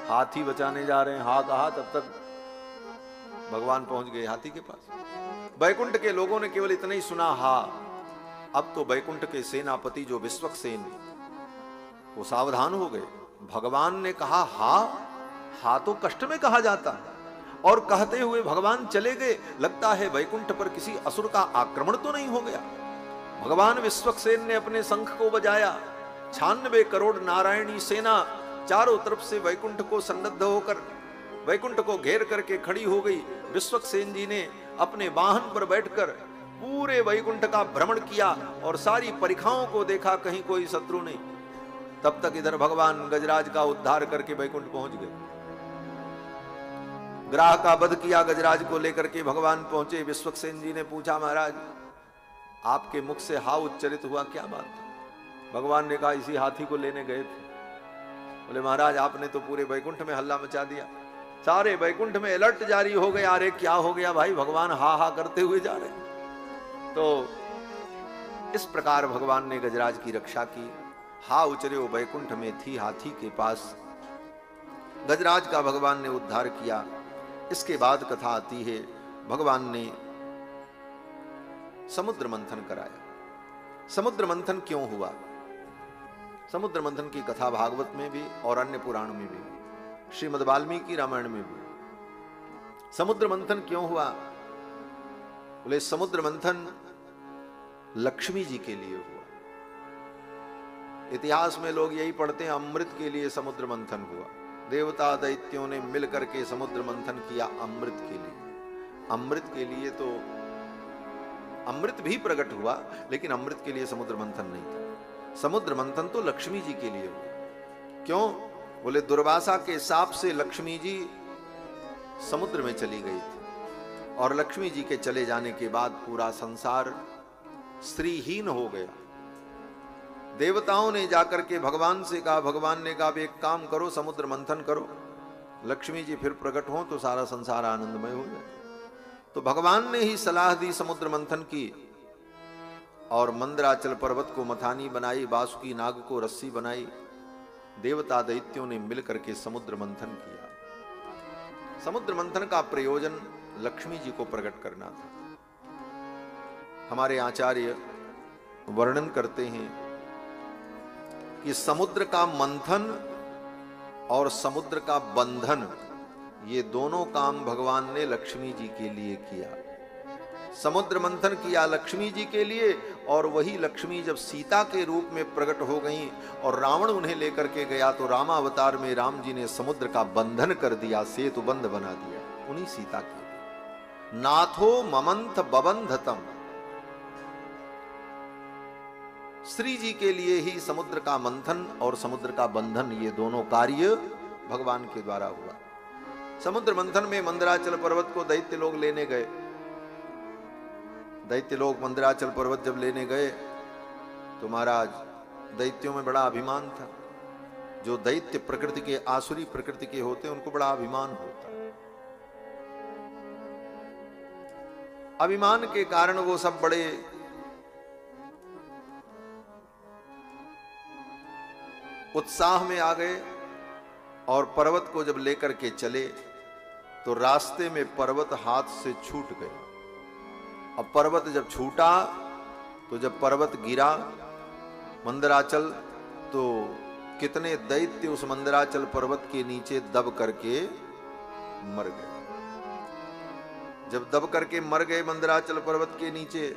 हाथी बचाने जा रहे हैं, हा कहा, तब तक भगवान पहुंच गए हाथी के पास। वैकुंठ के लोगों ने केवल इतना ही सुना, हा। अब तो वैकुंठ के सेनापति जो विश्वक्सेन, वो सावधान हो गए। भगवान ने कहा हा तो कष्ट में कहा जाता है, और कहते हुए भगवान चले गए। लगता है वैकुंठ पर किसी असुर का आक्रमण तो नहीं हो गया। भगवान विश्वक्सेन ने अपने शंख को बजाया। 96 करोड़ नारायणी सेना चारों तरफ से वैकुंठ को सन्नद्ध होकर वैकुंठ को घेर करके खड़ी हो गई। विश्वक्सेन जी ने अपने वाहन पर बैठकर पूरे वैकुंठ का भ्रमण किया और सारी परिखाओं को देखा, कहीं कोई शत्रु नहीं। तब तक इधर भगवान गजराज का उद्धार करके वैकुंठ पहुंच गए। ग्राह का वध किया, गजराज को लेकर के भगवान पहुंचे। विश्वक्सेन जी ने पूछा, महाराज आपके मुख से हा उच्चरित हुआ, क्या बात था? भगवान ने कहा, इसी हाथी को लेने गए थे। बोले महाराज आपने तो पूरे वैकुंठ में हल्ला मचा दिया, सारे वैकुंठ में अलर्ट जारी हो गया, अरे क्या हो गया भाई, भगवान हा हा करते हुए जा रहे हैं। तो इस प्रकार भगवान ने गजराज की रक्षा की। हा उचरे वैकुंठ में थी हाथी के पास, गजराज का भगवान ने उद्धार किया। इसके बाद कथा आती है, भगवान ने समुद्र मंथन कराया। समुद्र मंथन क्यों हुआ? समुद्र मंथन की कथा भागवत में भी और अन्य पुराण में भी, श्रीमद् वाल्मीकि रामायण में भी। समुद्र मंथन क्यों हुआ? बोले समुद्र मंथन लक्ष्मी जी के लिए हुआ। इतिहास में लोग यही पढ़ते हैं, अमृत के लिए समुद्र मंथन हुआ। देवता दैत्यों ने मिलकर के समुद्र मंथन किया अमृत के लिए। अमृत के लिए तो अमृत भी प्रकट हुआ, लेकिन अमृत के लिए समुद्र मंथन नहीं था। समुद्र मंथन तो लक्ष्मी जी के लिए हुआ। क्यों? बोले दुर्वासा के शाप से लक्ष्मी जी समुद्र में चली गई थी, और लक्ष्मी जी के चले जाने के बाद पूरा संसार स्त्रीहीन हो गया। देवताओं ने जाकर के भगवान से कहा, भगवान ने कहा एक काम करो, समुद्र मंथन करो, लक्ष्मी जी फिर प्रकट हो तो सारा संसार आनंदमय हो जाए। तो भगवान ने ही सलाह दी, समुद्र मंथन की, और मंदराचल पर्वत को मथानी बनाई, वासुकी नाग को रस्सी बनाई। देवता दैत्यों ने मिलकर के समुद्र मंथन किया। समुद्र मंथन का प्रयोजन लक्ष्मी जी को प्रकट करना था। हमारे आचार्य वर्णन करते हैं कि समुद्र का मंथन और समुद्र का बंधन, ये दोनों काम भगवान ने लक्ष्मी जी के लिए किया। समुद्र मंथन किया लक्ष्मी जी के लिए, और वही लक्ष्मी जब सीता के रूप में प्रकट हो गई और रावण उन्हें लेकर के गया, तो रामावतार में राम जी ने समुद्र का बंधन कर दिया, सेतु बंध बना दिया उन्हीं सीता के। नाथो ममंथ बबंधतम, श्री जी के लिए ही समुद्र का मंथन और समुद्र का बंधन, ये दोनों कार्य भगवान के द्वारा हुआ। समुद्र मंथन में मंदराचल पर्वत को दैत्य लोग लेने गए। दैत्य लोग मंदराचल पर्वत जब लेने गए तो महाराज दैत्यों में बड़ा अभिमान था। जो दैत्य प्रकृति के, आसुरी प्रकृति के होते हैं, उनको बड़ा अभिमान होता है। अभिमान के कारण वो सब बड़े उत्साह में आ गए, और पर्वत को जब लेकर के चले तो रास्ते में पर्वत हाथ से छूट गया। अब पर्वत जब छूटा, तो जब पर्वत गिरा मंदराचल, तो कितने दैत्य उस मंदराचल पर्वत के नीचे दब करके मर गए। जब दब करके मर गए मंदराचल पर्वत के नीचे,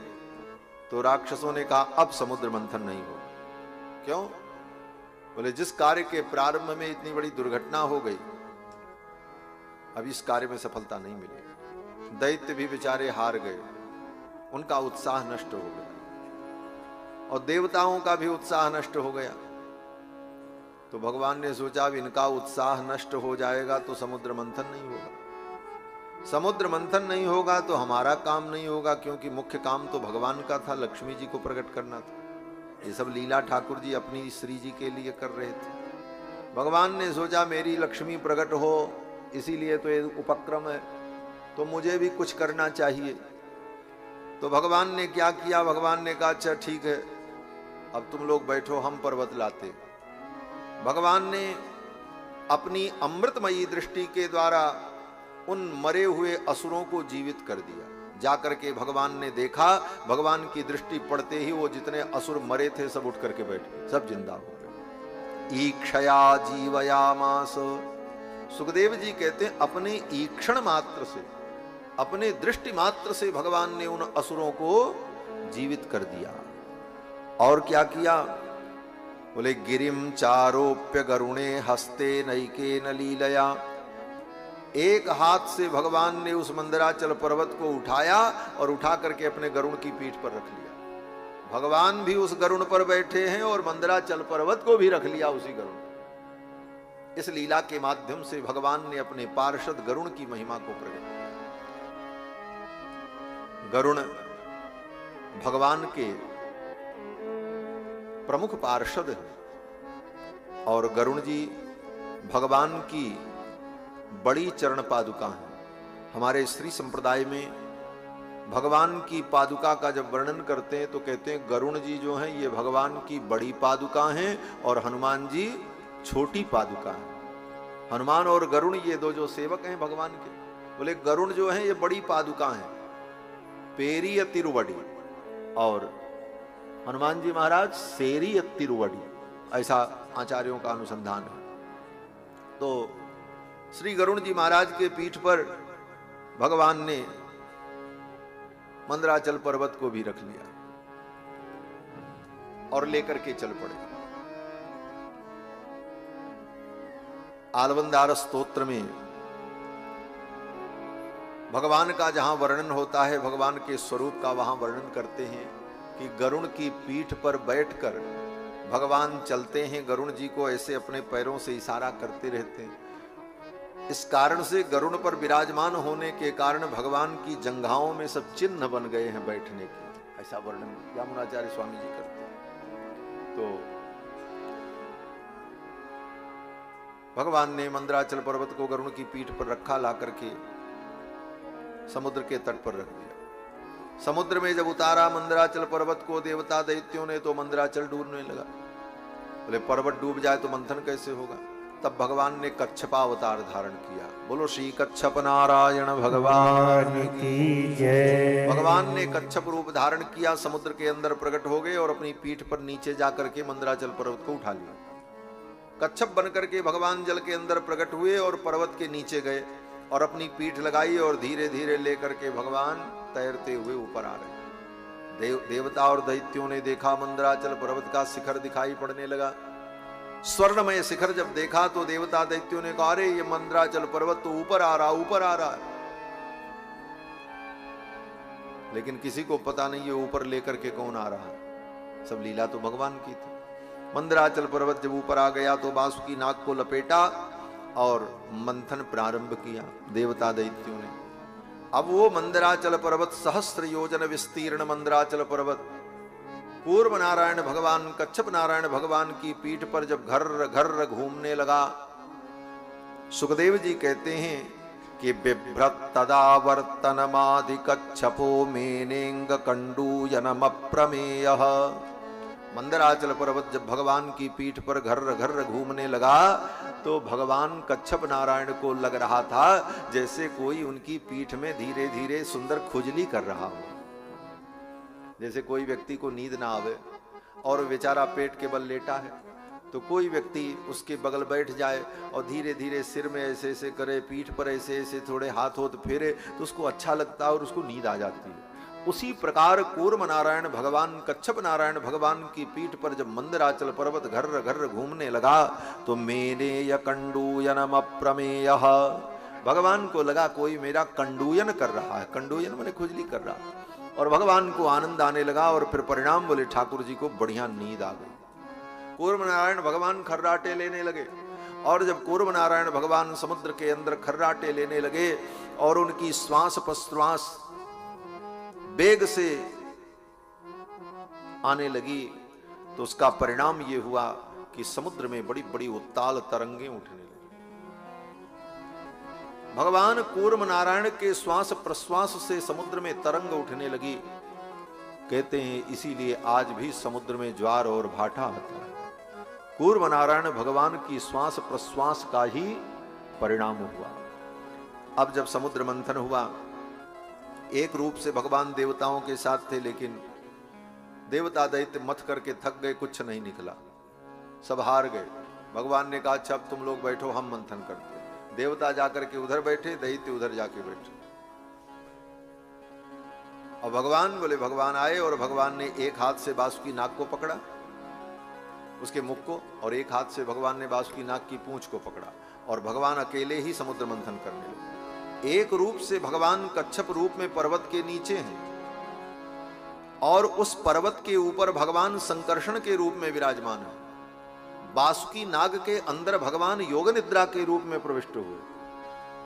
तो राक्षसों ने कहा अब समुद्र मंथन नहीं हो। क्यों? बोले जिस कार्य के प्रारंभ में इतनी बड़ी दुर्घटना हो गई, अब इस कार्य में सफलता नहीं मिली। दैत्य भी बेचारे हार गए, उनका उत्साह नष्ट हो गया, और देवताओं का भी उत्साह नष्ट हो गया। तो भगवान ने सोचा अब इनका उत्साह नष्ट हो जाएगा तो समुद्र मंथन नहीं होगा। समुद्र मंथन नहीं होगा तो हमारा काम नहीं होगा, क्योंकि मुख्य काम तो भगवान का था, लक्ष्मी जी को प्रकट करना था। ये सब लीला ठाकुर जी अपनी श्री जी के लिए कर रहे थे। भगवान ने सोचा मेरी लक्ष्मी प्रकट हो, इसीलिए तो ये उपक्रम है, तो मुझे भी कुछ करना चाहिए। तो भगवान ने क्या किया? भगवान ने कहा अच्छा ठीक है, अब तुम लोग बैठो, हम पर्वत लाते। भगवान ने अपनी अमृतमयी दृष्टि के द्वारा उन मरे हुए असुरों को जीवित कर दिया। जाकर के भगवान ने देखा, भगवान की दृष्टि पड़ते ही वो जितने असुर मरे थे सब उठ करके बैठ गए, सब जिंदा हो गए। ईक्षया जीवयामास, सुखदेव जी कहते हैं अपने ईक्षण मात्र से, अपने दृष्टि मात्र से भगवान ने उन असुरों को जीवित कर दिया। और क्या किया? बोले गिरिम चारोप्य गरुणे हस्ते नैके न लीलया, एक हाथ से भगवान ने उस मंदराचल पर्वत को उठाया और उठा करके अपने गरुड़ की पीठ पर रख लिया। भगवान भी उस गरुड़ पर बैठे हैं और मंदराचल पर्वत को भी रख लिया उसी गरुड़। इस लीला के माध्यम से भगवान ने अपने पार्षद गरुड़ की महिमा को प्रकट किया। गरुड़ भगवान के प्रमुख पार्षद हैं, और गरुड़ जी भगवान की बड़ी चरण पादुका है। हमारे श्री संप्रदाय में भगवान की पादुका का जब वर्णन करते हैं तो कहते हैं गरुण जी जो हैं ये भगवान की बड़ी पादुका हैं और हनुमान जी छोटी पादुका हैं। हनुमान और गरुण ये दो जो सेवक हैं भगवान के, बोले गरुण जो हैं ये बड़ी पादुका हैं, पेरी तिरुवड़ी, और हनुमान जी महाराज सेरी तिरुवड़ी, ऐसा आचार्यों का अनुसंधान है। तो श्री गरुण जी महाराज के पीठ पर भगवान ने मंदराचल पर्वत को भी रख लिया और लेकर के चल पड़े। आलवंदार स्तोत्र में भगवान का जहां वर्णन होता है, भगवान के स्वरूप का वहां वर्णन करते हैं कि गरुण की पीठ पर बैठकर भगवान चलते हैं। गरुण जी को ऐसे अपने पैरों से इशारा करते रहते हैं। इस कारण से गरुण पर विराजमान होने के कारण भगवान की जंघाओं में सब चिन्ह बन गए हैं बैठने के, ऐसा वर्णन यामुनाचार्य स्वामी जी करते हैं। तो भगवान ने मंदराचल पर्वत को गरुण की पीठ पर रखा, ला करके समुद्र के तट पर रख दिया। समुद्र में जब उतारा मंदराचल पर्वत को देवता दैत्यों ने, तो मंदराचल डूबने लगा। बोले पर्वत डूब जाए तो मंथन कैसे होगा? तब भगवान ने कच्छपावतार धारण किया। बोलो श्री कच्छप नारायण भगवान की जय। भगवान ने कच्छप रूप धारण किया, समुद्र के अंदर प्रकट हो गए और अपनी पीठ पर नीचे जाकर के मंदराचल पर्वत को उठा लिया। कच्छप बनकर के भगवान जल के अंदर प्रकट हुए और पर्वत के नीचे गए और अपनी पीठ लगाई और धीरे धीरे लेकर के भगवान तैरते हुए ऊपर आ रहे। देवता और दैत्यों ने देखा, मंदराचल पर्वत का शिखर दिखाई पड़ने लगा। स्वर्णमय शिखर जब देखा तो देवता दैत्यों ने कहा, अरे ये मंदराचल पर्वत तो ऊपर आ रहा, ऊपर आ रहा है। लेकिन किसी को पता नहीं ये ऊपर लेकर के कौन आ रहा है, सब लीला तो भगवान की थी। मंदराचल पर्वत जब ऊपर आ गया तो बासुकी नाग को लपेटा और मंथन प्रारंभ किया देवता दैत्यों ने। अब वो मंदराचल पर्वत, सहस्त्र योजन विस्तीर्ण मंदराचल पर्वत, पूर्व नारायण भगवान कच्छप नारायण भगवान की पीठ पर जब घर घर घूमने लगा, सुखदेव जी कहते हैं कि बिभ्रत तदावर्तनमादि कच्छपो मेनेंग कंडूयनम अप्रमेयः। मंदराचल पर्वत जब भगवान की पीठ पर घर घर घूमने लगा तो भगवान कच्छप नारायण को लग रहा था जैसे कोई उनकी पीठ में धीरे धीरे सुंदर खुजली कर रहा हो। जैसे कोई व्यक्ति को नींद ना आवे और बेचारा पेट के बल लेटा है, तो कोई व्यक्ति उसके बगल बैठ जाए और धीरे धीरे सिर में ऐसे ऐसे करे, पीठ पर ऐसे ऐसे थोड़े हाथ होत फेरे, तो उसको अच्छा लगता है और उसको नींद आ जाती है। उसी प्रकार कूर्म नारायण भगवान कच्छप नारायण भगवान की पीठ पर जब मंदराचल पर्वत घर घर घूमने लगा तो मेने कंडूयनम अप्रमेयः, भगवान को लगा कोई मेरा कंडूयन कर रहा है। कंडूयन माने खुजली कर रहा, और भगवान को आनंद आने लगा और फिर परिणाम बोले ठाकुर जी को बढ़िया नींद आ गई। कूर्म नारायण भगवान खर्राटे लेने लगे, और जब कूर्म नारायण भगवान समुद्र के अंदर खर्राटे लेने लगे और उनकी श्वास प्रश्वास वेग से आने लगी, तो उसका परिणाम यह हुआ कि समुद्र में बड़ी बड़ी उत्ताल तरंगें उठने लगी। भगवान कूर्म नारायण के श्वास प्रश्वास से समुद्र में तरंग उठने लगी। कहते हैं इसीलिए आज भी समुद्र में ज्वार और भाटा आता है। कूर्म नारायण भगवान की श्वास प्रश्वास का ही परिणाम हुआ। अब जब समुद्र मंथन हुआ, एक रूप से भगवान देवताओं के साथ थे, लेकिन देवता दैत्य मथ करके थक गए, कुछ नहीं निकला, सब हार गए। भगवान ने कहा अच्छा अब तुम लोग बैठो, हम मंथन करते। देवता जाकर के उधर बैठे, दैत्य उधर जाके बैठे। और भगवान बोले, भगवान आए और भगवान ने एक हाथ से बासुकी नाग को पकड़ा, उसके मुख को, और एक हाथ से भगवान ने बासुकी नाग की पूंछ को पकड़ा, और भगवान अकेले ही समुद्र मंथन करने लगे। एक रूप से भगवान कच्छप रूप में पर्वत के नीचे हैं, और उस पर्वत के ऊपर भगवान संकर्षण के रूप में विराजमान है। बासुकी नाग के अंदर भगवान योग निद्रा के रूप में प्रविष्ट हुए,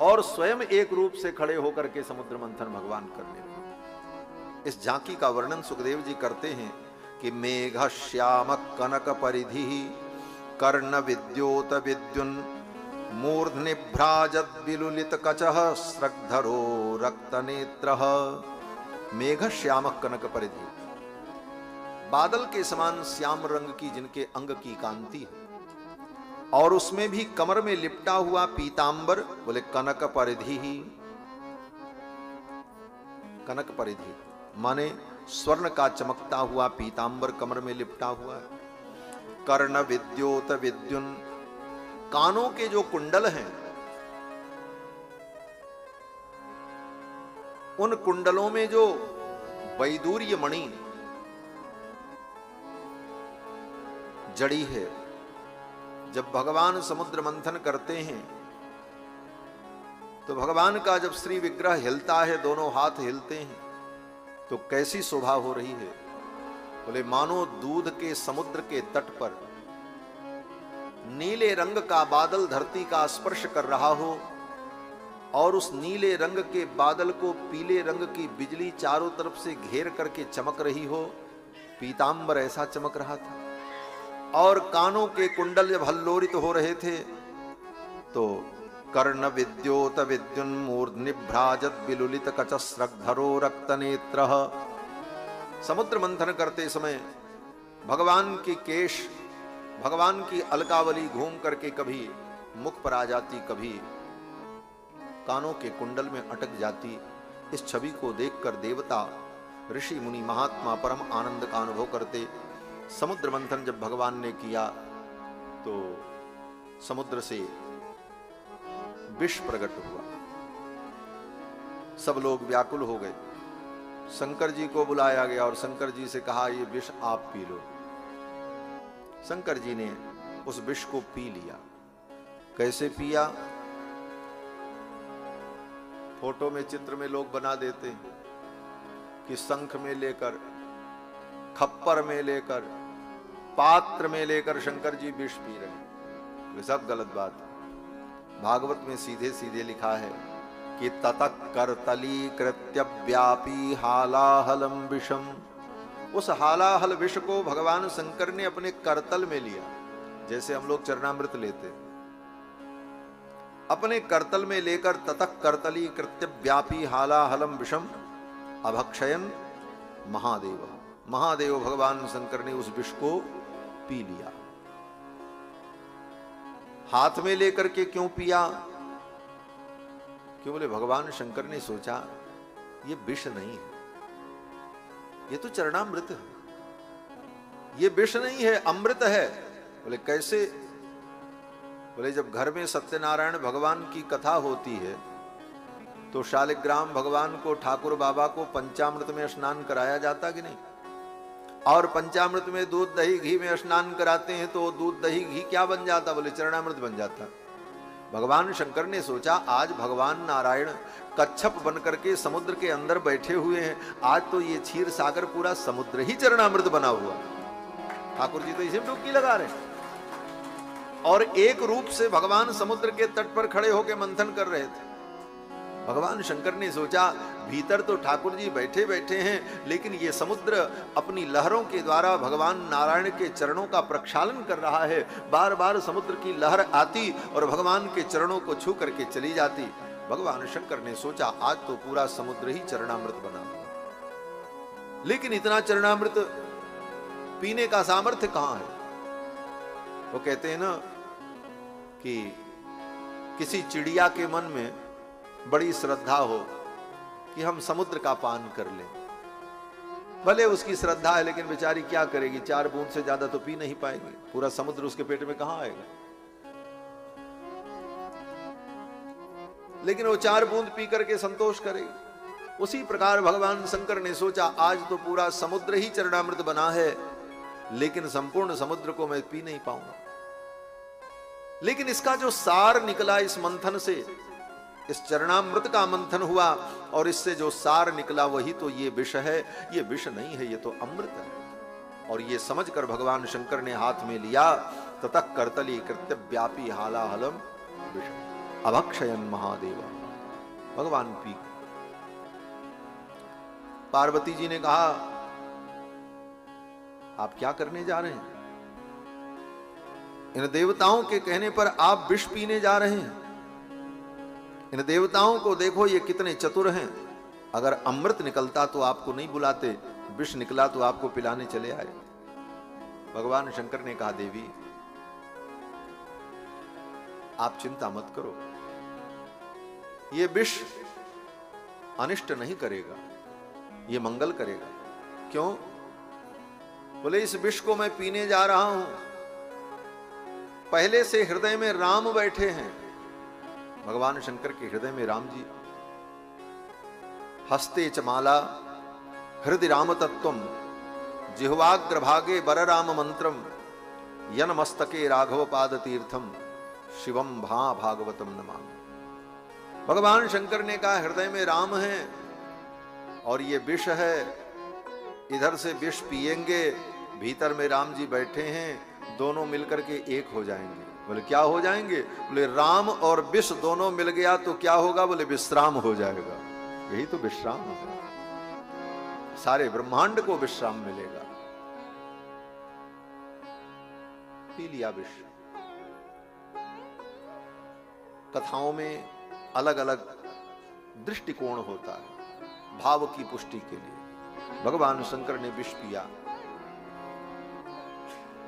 और स्वयं एक रूप से खड़े होकर के समुद्र मंथन भगवान करने लगे। इस झांकी का वर्णन सुखदेव जी करते हैं कि मेघ श्याम कनक परिधि कर्ण विद्योत विद्युन मूर्धनि भ्राजत विलुलित कचः स्रग्धरो रक्तनेत्रः मेघ श्याम कनक परिधि। बादल के समान श्याम रंग की जिनके अंग की कांति है और उसमें भी कमर में लिपटा हुआ पीतांबर, बोले कनक परिधि ही। कनक परिधि माने स्वर्ण का चमकता हुआ पीतांबर कमर में लिपटा हुआ है। कर्ण विद्योत विद्युन, कानों के जो कुंडल हैं उन कुंडलों में जो वैदूर्य मणि जड़ी है। जब भगवान समुद्र मंथन करते हैं तो भगवान का जब श्री विग्रह हिलता है, दोनों हाथ हिलते हैं, तो कैसी शोभा हो रही है। बोले मानो दूध के समुद्र के तट पर नीले रंग का बादल धरती का स्पर्श कर रहा हो और उस नीले रंग के बादल को पीले रंग की बिजली चारों तरफ से घेर करके चमक रही हो। पीतांबर ऐसा चमक रहा था और कानों के कुंडल जब हल्लोरित हो रहे थे तो कर्ण विद्योत विद्युन मूर्धनि भ्राजत विलुलित कचस्रग्धरो रक्तनेत्रः। समुद्र मंथन करते समय भगवान के केश, भगवान की अलकावली घूम करके कभी मुख पर आ जाती, कभी कानों के कुंडल में अटक जाती। इस छवि को देखकर देवता, ऋषि, मुनि, महात्मा परम आनंद का अनुभव करते। समुद्र मंथन जब भगवान ने किया तो समुद्र से विष प्रकट हुआ। सब लोग व्याकुल हो गए। शंकर जी को बुलाया गया और शंकर जी से कहा, ये विष आप पी लो। शंकर जी ने उस विष को पी लिया। कैसे पिया? फोटो में, चित्र में लोग बना देते हैं कि शंख में लेकर, खप्पर में लेकर, पात्र में लेकर शंकर जी विष पी रहे हैं। ये सब गलत बात है। भागवत में सीधे सीधे लिखा है कि ततः करतली कृत्य व्यापी हालाहलम विषम। उस हालाहल विष को भगवान शंकर ने अपने करतल में लिया। जैसे हम लोग चरणामृत लेते हैं, अपने करतल में लेकर ततः करतली कृत्य व्यापी हालाहलम विषम अभक्षयन महादेव। महादेव भगवान शंकर ने उस विष को पी लिया। हाथ में लेकर के क्यों पिया? क्यों? बोले भगवान शंकर ने सोचा ये विष नहीं है, ये तो चरणामृत है, ये विष नहीं है, अमृत है। बोले कैसे? बोले जब घर में सत्यनारायण भगवान की कथा होती है तो शालिग्राम भगवान को, ठाकुर बाबा को पंचामृत में स्नान कराया जाता कि नहीं? और पंचामृत में दूध दही घी में स्नान कराते हैं तो दूध दही घी क्या बन जाता? बोले चरणामृत बन जाता। भगवान शंकर ने सोचा आज भगवान नारायण कच्छप बन करके समुद्र के अंदर बैठे हुए हैं, आज तो ये क्षीर सागर पूरा समुद्र ही चरणामृत बना हुआ। ठाकुर जी तो इसी में डुबकी लगा रहे हैं और एक रूप से भगवान समुद्र के तट पर खड़े होकर मंथन कर रहे थे। भगवान शंकर ने सोचा भीतर तो ठाकुर जी बैठे बैठे हैं, लेकिन ये समुद्र अपनी लहरों के द्वारा भगवान नारायण के चरणों का प्रक्षालन कर रहा है। बार बार समुद्र की लहर आती और भगवान के चरणों को छू करके चली जाती। भगवान शंकर ने सोचा आज तो पूरा समुद्र ही चरणामृत बना। लेकिन इतना चरणामृत पीने का सामर्थ्य कहां है? वो कहते हैं ना कि किसी चिड़िया के मन में बड़ी श्रद्धा हो कि हम समुद्र का पान कर लें। भले उसकी श्रद्धा है लेकिन बेचारी क्या करेगी, 4 बूंद से ज्यादा तो पी नहीं पाएगी। पूरा समुद्र उसके पेट में कहां आएगा? लेकिन वो 4 बूंद पी करके संतोष करेगी। उसी प्रकार भगवान शंकर ने सोचा आज तो पूरा समुद्र ही चरणामृत बना है, लेकिन संपूर्ण समुद्र को मैं पी नहीं पाऊंगा। लेकिन इसका जो सार निकला इस मंथन से, इस चरणामृत का मंथन हुआ और इससे जो सार निकला वही तो ये विष है। ये विष नहीं है, ये तो अमृत है। और ये समझकर भगवान शंकर ने हाथ में लिया। ततः करतली कृत्य व्यापी हालाहलम विष अभक्षयन महादेव। भगवान पी। पार्वती जी ने कहा आप क्या करने जा रहे हैं? इन देवताओं के कहने पर आप विष पीने जा रहे हैं? इन देवताओं को देखो, ये कितने चतुर हैं। अगर अमृत निकलता तो आपको नहीं बुलाते, विष निकला तो आपको पिलाने चले आए। भगवान शंकर ने कहा, देवी आप चिंता मत करो, ये विष अनिष्ट नहीं करेगा, ये मंगल करेगा। क्यों? बोले इस विष को मैं पीने जा रहा हूं, पहले से हृदय में राम बैठे हैं। भगवान शंकर के हृदय में राम जी। हस्ते च माला हृदय राम तत्वम, जिह्वाग्र भागे बर राम मंत्रम, यन मस्तके राघव पाद तीर्थम, शिवम भा भागवतम नमामि। भगवान शंकर ने कहा, हृदय में राम है और ये विष है, इधर से विष पिएंगे, भीतर में राम जी बैठे हैं, दोनों मिलकर के एक हो जाएंगे। बोले क्या हो जाएंगे? बोले राम और विष दोनों मिल गया तो क्या होगा? बोले विश्राम हो जाएगा। यही तो विश्राम होगा, सारे ब्रह्मांड को विश्राम मिलेगा। पी लिया विष। कथाओं में अलग अलग दृष्टिकोण होता है भाव की पुष्टि के लिए। भगवान शंकर ने विष पिया,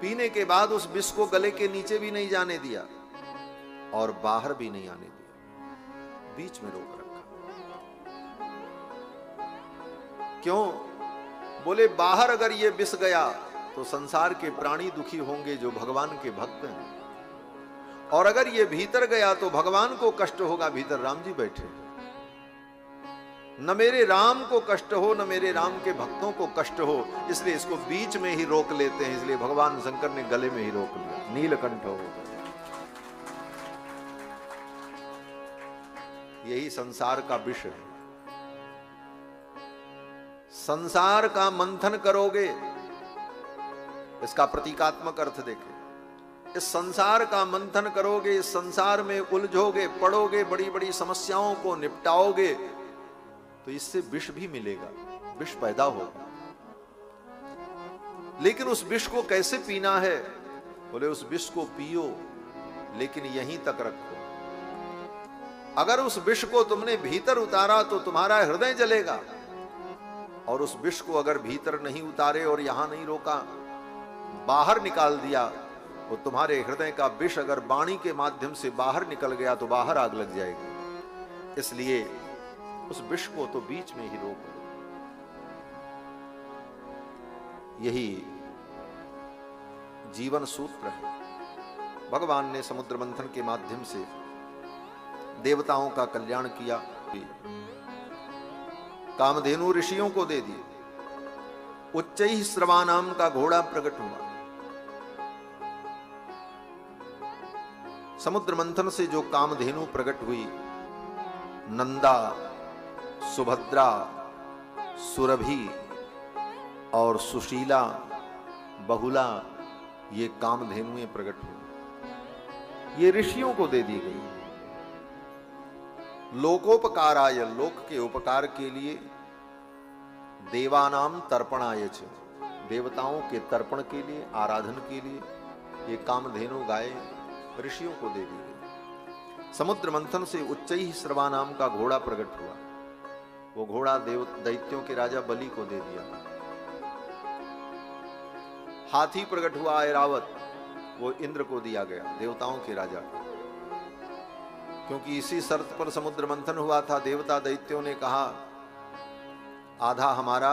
पीने के बाद उस विष को गले के नीचे भी नहीं जाने दिया और बाहर भी नहीं आने दिया, बीच में रोक रखा। क्यों? बोले बाहर अगर ये विष गया तो संसार के प्राणी दुखी होंगे जो भगवान के भक्त हैं, और अगर ये भीतर गया तो भगवान को कष्ट होगा, भीतर राम जी बैठे। न मेरे राम को कष्ट हो, न मेरे राम के भक्तों को कष्ट हो, इसलिए इसको बीच में ही रोक लेते हैं। इसलिए भगवान शंकर ने गले में ही रोक लिया, नीलकंठ हो गया। यही संसार का विष है। संसार का मंथन करोगे, इसका प्रतीकात्मक अर्थ देखें। इस संसार का मंथन करोगे, इस संसार में उलझोगे, पड़ोगे, बड़ी बड़ी समस्याओं को निपटाओगे, तो इससे विष भी मिलेगा, विष पैदा होगा। लेकिन उस विष को कैसे पीना है? बोले उस विष को पियो, लेकिन यहीं तक रखो। अगर उस विष को तुमने भीतर उतारा तो तुम्हारा हृदय जलेगा, और उस विष को अगर भीतर नहीं उतारे और यहां नहीं रोका, बाहर निकाल दिया, वो तुम्हारे हृदय का विष अगर वाणी के माध्यम से बाहर निकल गया तो बाहर आग लग जाएगी। इसलिए उस विष को तो बीच में ही रोको। यही जीवन सूत्र है। भगवान ने समुद्र मंथन के माध्यम से देवताओं का कल्याण किया, कामधेनु ऋषियों को दे दिए, उच्चैः श्रवानाम का घोड़ा प्रकट हुआ। समुद्र मंथन से जो कामधेनु प्रकट हुई, नंदा, सुभद्रा, सुरभि और सुशीला, बहुला, ये कामधेनुएं प्रकट हुई। ये ऋषियों को दे दी गई। लोकोपकाराय, लोक के उपकार के लिए, देवानाम तर्पणाय च, देवताओं के तर्पण के लिए, आराधन के लिए ये कामधेनु गाय ऋषियों को दे दी गई। समुद्र मंथन से उच्चैः श्रवानाम का घोड़ा प्रकट हुआ। वो घोड़ा दैत्यों के राजा बलि को दे दिया। हाथी प्रकट हुआ ऐरावत, वो इंद्र को दिया गया, देवताओं के राजा को। क्योंकि इसी शर्त पर समुद्र मंथन हुआ था। देवता दैत्यों ने कहा आधा हमारा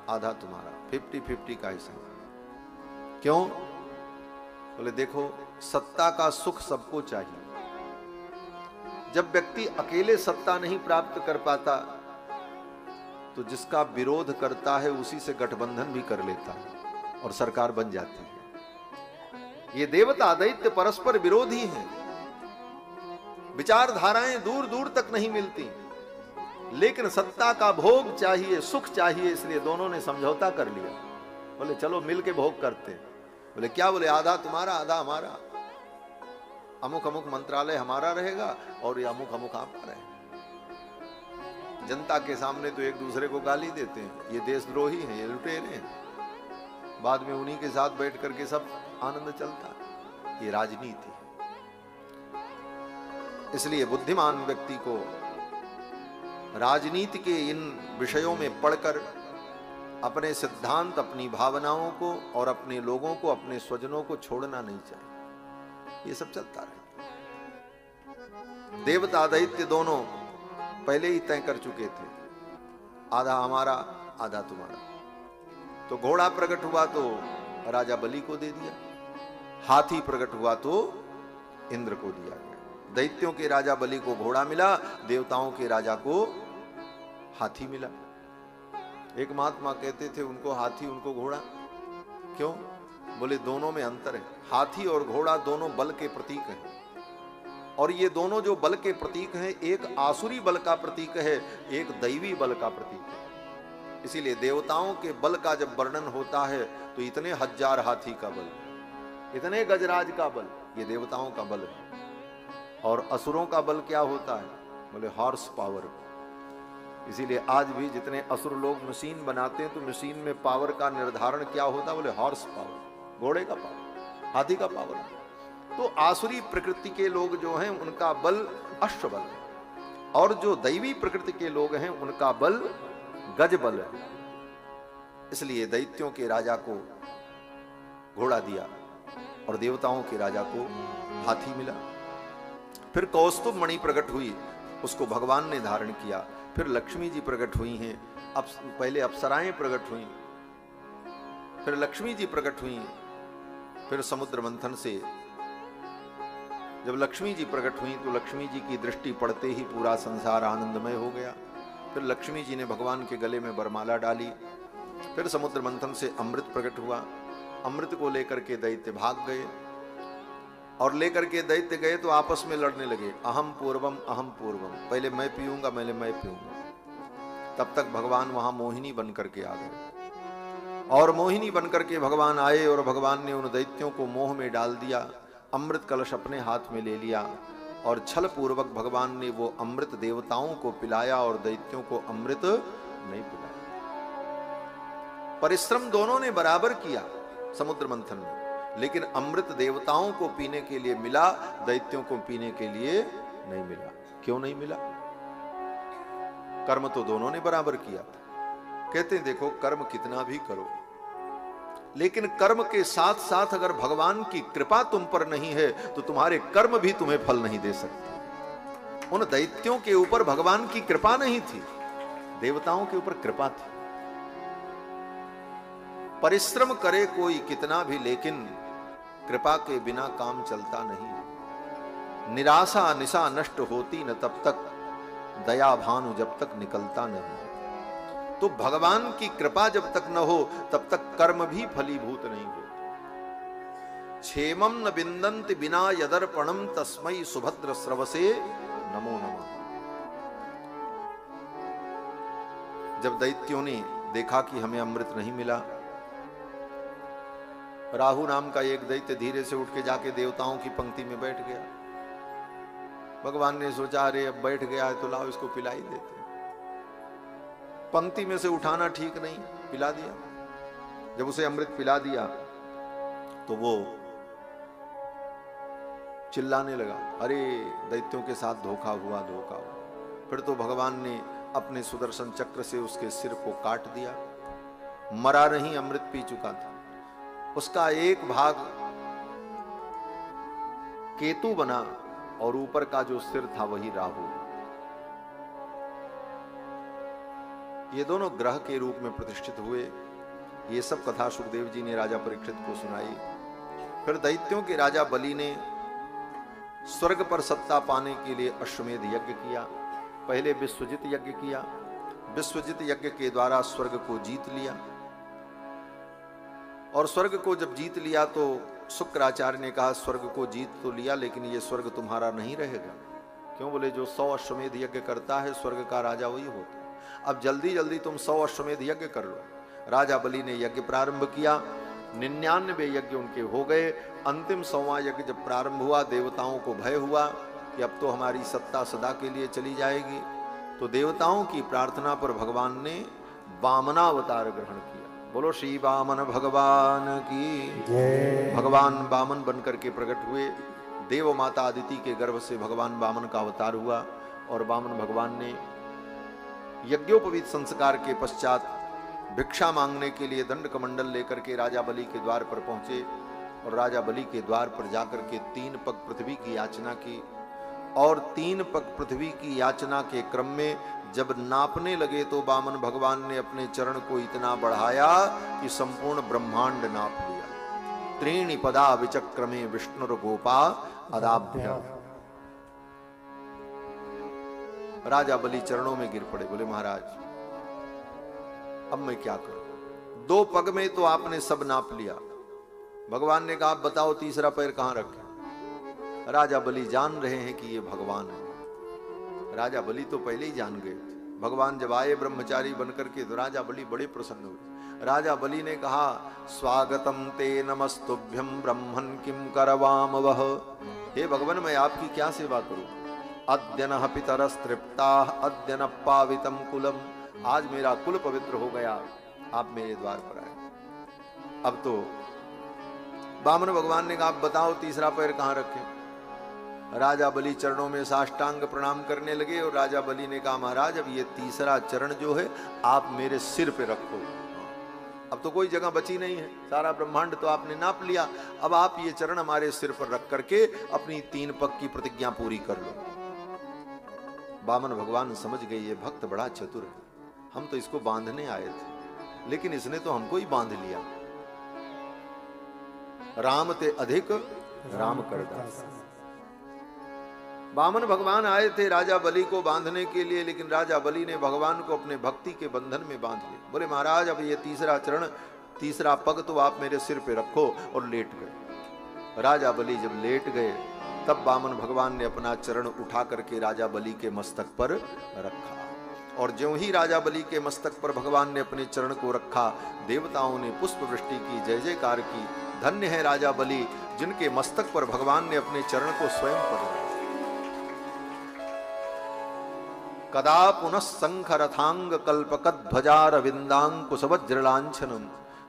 आधा तुम्हारा, 50-50 का हिस्सा। क्यों? बोले देखो, सत्ता का सुख सबको चाहिए। जब व्यक्ति अकेले सत्ता नहीं प्राप्त कर पाता तो जिसका विरोध करता है उसी से गठबंधन भी कर लेता है और सरकार बन जाती है। ये देवता दैत्य परस्पर विरोधी हैं, विचारधाराएं दूर दूर तक नहीं मिलती, लेकिन सत्ता का भोग चाहिए, सुख चाहिए, इसलिए दोनों ने समझौता कर लिया। बोले चलो मिल के भोग करते। बोले क्या? बोले आधा तुम्हारा आधा हमारा, अमुक अमुक मंत्रालय हमारा रहेगा और ये अमुक अमुक आपका रहेगा। जनता के सामने तो एक दूसरे को गाली देते हैं, ये देशद्रोही हैं, ये लुटेरे हैं। बाद में उन्हीं के साथ बैठ करके सब आनंद चलता है। ये राजनीति है। इसलिए बुद्धिमान व्यक्ति को राजनीति के इन विषयों में पढ़कर अपने सिद्धांत, अपनी भावनाओं को और अपने लोगों को, अपने स्वजनों को छोड़ना नहीं चाहिए। ये सब चलता रहे। देवता दैत्य दोनों पहले ही तय कर चुके थे, आधा हमारा आधा तुम्हारा। तो घोड़ा प्रकट हुआ तो राजा बलि को दे दिया, हाथी प्रकट हुआ तो इंद्र को दिया गया। दैत्यों के राजा बलि को घोड़ा मिला, देवताओं के राजा को हाथी मिला। एक महात्मा कहते थे उनको हाथी उनको घोड़ा, क्यों? बोले दोनों में अंतर है। हाथी और घोड़ा दोनों बल के प्रतीक हैं, और ये दोनों जो बल के प्रतीक हैं, एक आसुरी बल का प्रतीक है, एक दैवी बल का प्रतीक है। इसीलिए देवताओं के बल का जब वर्णन होता है तो इतने हजार हाथी का बल, इतने गजराज का बल, ये देवताओं का बल है। और असुरों का बल क्या होता है? बोले हॉर्स पावर। इसीलिए आज भी जितने असुर लोग मशीन बनाते हैं तो मशीन में पावर का निर्धारण क्या होता है? बोले हॉर्स पावर, घोड़े का पावर, हाथी का पावर। तो आसुरी प्रकृति के लोग जो हैं उनका बल अश्व बल है, और जो दैवी प्रकृति के लोग हैं उनका बल गज बल है। इसलिए दैत्यों के राजा को घोड़ा दिया और देवताओं के राजा को हाथी मिला। फिर कौस्तुभ मणि प्रकट हुई, उसको भगवान ने धारण किया। फिर लक्ष्मी जी प्रकट हुई हैं, अब पहले अप्सराएं प्रकट हुई, फिर लक्ष्मी जी प्रकट हुई। फिर समुद्र मंथन से जब लक्ष्मी जी प्रकट हुई तो लक्ष्मी जी की दृष्टि पड़ते ही पूरा संसार आनंदमय हो गया। फिर लक्ष्मी जी ने भगवान के गले में वरमाला डाली। फिर समुद्र मंथन से अमृत प्रकट हुआ, अमृत को लेकर के दैत्य भाग गए, और लेकर के दैत्य गए तो आपस में लड़ने लगे, अहम पूर्वम अहम पूर्वम, पहले मैं पीऊंगा, पहले मैं पीऊंगा। तब तक भगवान वहां मोहिनी बन करके आ गए, और मोहिनी बन करके भगवान आए और भगवान ने उन दैत्यों को मोह में डाल दिया। अमृत कलश अपने हाथ में ले लिया और छल पूर्वक भगवान ने वो अमृत देवताओं को पिलाया और दैत्यों को अमृत नहीं पिलाया। परिश्रम दोनों ने बराबर किया समुद्र मंथन में, लेकिन अमृत देवताओं को पीने के लिए मिला, दैत्यों को पीने के लिए नहीं मिला। क्यों नहीं मिला? कर्म तो दोनों ने बराबर किया था। कहते हैं देखो, कर्म कितना भी करो, लेकिन कर्म के साथ साथ अगर भगवान की कृपा तुम पर नहीं है तो तुम्हारे कर्म भी तुम्हें फल नहीं दे सकते। उन दैत्यों के ऊपर भगवान की कृपा नहीं थी, देवताओं के ऊपर कृपा थी। परिश्रम करे कोई कितना भी, लेकिन कृपा के बिना काम चलता नहीं। निराशा निशा नष्ट होती न तब तक, दया भानु जब तक निकलता नहीं। तो भगवान की कृपा जब तक न हो तब तक कर्म भी फलीभूत नहीं हो। क्षेमम न बिंदन्ति बिना यदर्पणम तस्मै सुभद्र स्रवसे नमो नमः। जब दैत्यों ने देखा कि हमें अमृत नहीं मिला, राहु नाम का एक दैत्य धीरे से उठ के जाके देवताओं की पंक्ति में बैठ गया। भगवान ने सोचा अरे अब बैठ गया है तो लाओ इसको पिला ही देते। पंक्ति में से उठाना ठीक नहीं, पिला दिया। जब उसे अमृत पिला दिया तो वो चिल्लाने लगा, अरे दैत्यों के साथ धोखा हुआ, धोखा हुआ। फिर तो भगवान ने अपने सुदर्शन चक्र से उसके सिर को काट दिया। मरा नहीं, अमृत पी चुका था। उसका एक भाग केतु बना और ऊपर का जो सिर था वही राहु। ये दोनों ग्रह के रूप में प्रतिष्ठित हुए। ये सब कथा सुखदेव जी ने राजा परीक्षित को सुनाई। फिर दैत्यों के राजा बलि ने स्वर्ग पर सत्ता पाने के लिए अश्वमेध यज्ञ किया। पहले विश्वजित यज्ञ किया, विश्वजित यज्ञ के द्वारा स्वर्ग को जीत लिया। और स्वर्ग को जब जीत लिया तो शुक्राचार्य ने कहा स्वर्ग को जीत तो लिया, लेकिन ये स्वर्ग तुम्हारा नहीं रहेगा। क्यों? बोले जो 100 अश्वमेध यज्ञ करता है स्वर्ग का राजा वही होता है। अब जल्दी जल्दी तुम 100 अश्वमेध यज्ञ कर लो। राजा बलि ने यज्ञ प्रारंभ किया। 99 यज्ञ उनके हो गए। अंतिम 100वां यज्ञ जब प्रारंभ हुआ, देवताओं को भय हुआ कि अब तो हमारी सत्ता सदा के लिए चली जाएगी। तो देवताओं की प्रार्थना पर भगवान ने वामनावतार ग्रहण किया। बोलो श्री वामन भगवान की जय। भगवान वामन बनकर के प्रकट हुए। देव माता अदिति के गर्भ से भगवान वामन का अवतार हुआ और वामन भगवान ने यज्ञोपवीत संस्कार के पश्चात भिक्षा मांगने के लिए दंड कमंडल लेकर के राजा बलि के द्वार पर पहुंचे और राजा बलि के द्वार पर जाकर के 3 पग पृथ्वी की याचना की। और 3 पग पृथ्वी की याचना के क्रम में जब नापने लगे तो वामन भगवान ने अपने चरण को इतना बढ़ाया कि संपूर्ण ब्रह्मांड नाप लिया। 3 पदा विचक्रमे विष्णुर गोपा अदाभ्य। राजा बलि चरणों में गिर पड़े, बोले महाराज अब मैं क्या करूं? 2 पग में तो आपने सब नाप लिया। भगवान ने कहा आप बताओ तीसरा पैर कहां रखे? राजा बलि जान रहे हैं कि ये भगवान है। राजा बलि तो पहले ही जान गए थे। भगवान जब आए ब्रह्मचारी बनकर के तो राजा बलि बड़े प्रसन्न हुए। राजा बलि ने कहा स्वागतम ते नमस्तुभ्यम ब्रह्मन् किम करवाम वह। हे भगवान मैं आपकी क्या सेवा करूं? अद्य नः पितरस्तृप्ताः अद्य नः पावितम कुलम। आज मेरा कुल पवित्र हो गया, आप मेरे द्वार पर आए। अब तो वामन भगवान ने कहा आप बताओ तीसरा पैर कहां रखें? राजा बलि चरणों में साष्टांग प्रणाम करने लगे और राजा बलि ने कहा महाराज अब ये तीसरा चरण जो है आप मेरे सिर पे रखो। अब तो कोई जगह बची नहीं है, सारा ब्रह्मांड तो आपने नाप लिया। अब आप ये चरण हमारे सिर पर रख करके अपनी 3 पग की प्रतिज्ञा पूरी कर लो। वामन भगवान समझ गए ये भक्त बड़ा चतुर है, हम तो इसको बांधने आए थे लेकिन इसने तो हमको ही बांध लिया। राम ते अधिक राम कर दास। वामन भगवान आए थे राजा बलि को बांधने के लिए, लेकिन राजा बलि ने भगवान को अपने भक्ति के बंधन में बांध लिया। बोले महाराज अब ये तीसरा चरण तीसरा पग तो आप मेरे सिर पे रखो, और लेट गए। राजा बलि जब लेट गए तब वामन भगवान ने अपना चरण उठा करके राजा बलि के मस्तक पर रखा, और ज्यों ही राजा बलि के मस्तक पर भगवान ने अपने चरण को रखा देवताओं ने पुष्प वृष्टि की, जय जयकार की। धन्य है राजा बलि जिनके मस्तक पर भगवान ने अपने चरण को स्वयं पकड़ा। कदा पुनः शंख रथांग कल्पकद ध्वजार विंदांकुश वज्रलांछनम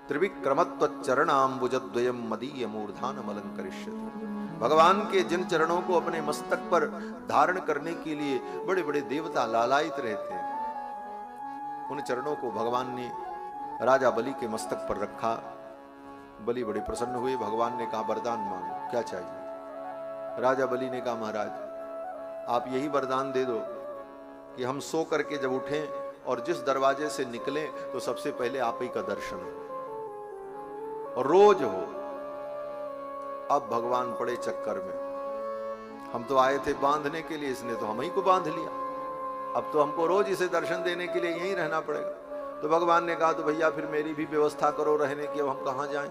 त्रिविक्रमत्व चरणाम्बुजद्वयम मदीय मूर्धानम अलंकरिष्यति। भगवान के जिन चरणों को अपने मस्तक पर धारण करने के लिए बड़े बड़े देवता लालायित रहते हैं, उन चरणों को भगवान ने राजा बलि के मस्तक पर रखा। बलि बड़े प्रसन्न हुए। भगवान ने कहा वरदान मांगो, क्या चाहिए? राजा बलि ने कहा महाराज आप यही वरदान दे दो कि हम सो करके जब उठें और जिस दरवाजे से निकलें तो सबसे पहले आप ही का दर्शन हो और रोज हो। अब भगवान पड़े चक्कर में, हम तो आए थे बांधने के लिए, इसने तो हम ही को बांध लिया, अब तो हमको रोज इसे दर्शन देने के लिए यहीं रहना पड़ेगा। तो भगवान ने कहा तो भैया फिर मेरी भी व्यवस्था करो रहने की, अब हम कहाँ जाएं?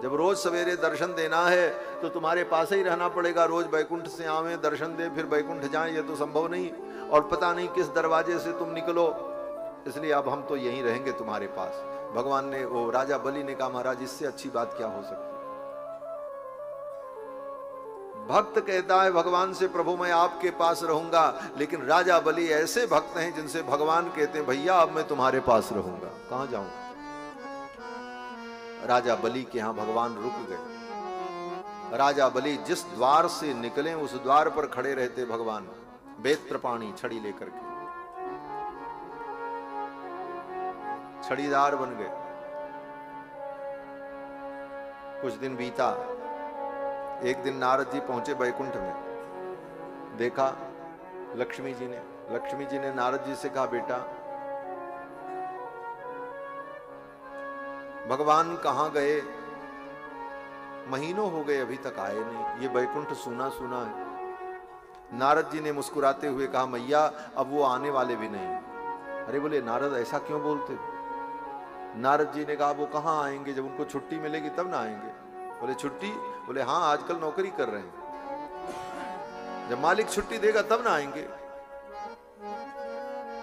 जब रोज सवेरे दर्शन देना है तो तुम्हारे पास ही रहना पड़ेगा। रोज बैकुंठ से आवे दर्शन दे फिर बैकुंठ जाएं, ये तो संभव नहीं, और पता नहीं किस दरवाजे से तुम निकलो, इसलिए अब हम तो यहीं रहेंगे तुम्हारे पास। भगवान ने वो राजा बलि ने कहा महाराज इससे अच्छी बात क्या हो सकती? भक्त कहता है भगवान से प्रभु मैं आपके पास रहूंगा, लेकिन राजा बलि ऐसे भक्त हैं जिनसे भगवान कहते हैं भैया अब मैं तुम्हारे पास रहूंगा, कहां जाऊं? राजा बलि के यहां भगवान रुक गए। राजा बलि जिस द्वार से निकले उस द्वार पर खड़े रहते भगवान, बेत्रपाणी छड़ी लेकर के, छड़ीदार बन गए। कुछ दिन बीता, एक दिन नारद जी पहुंचे बैकुंठ में, देखा लक्ष्मी जी ने नारद जी से कहा बेटा भगवान कहां गए? महीनों हो गए अभी तक आए नहीं, ये बैकुंठ सूना सूना है। नारद जी ने मुस्कुराते हुए कहा मैया अब वो आने वाले भी नहीं। अरे बोले नारद ऐसा क्यों बोलते हो? नारद जी ने कहा वो कहां आएंगे, जब उनको छुट्टी मिलेगी तब ना आएंगे। बोले छुट्टी? बोले हाँ आजकल नौकरी कर रहे हैं, जब मालिक छुट्टी देगा तब ना आएंगे।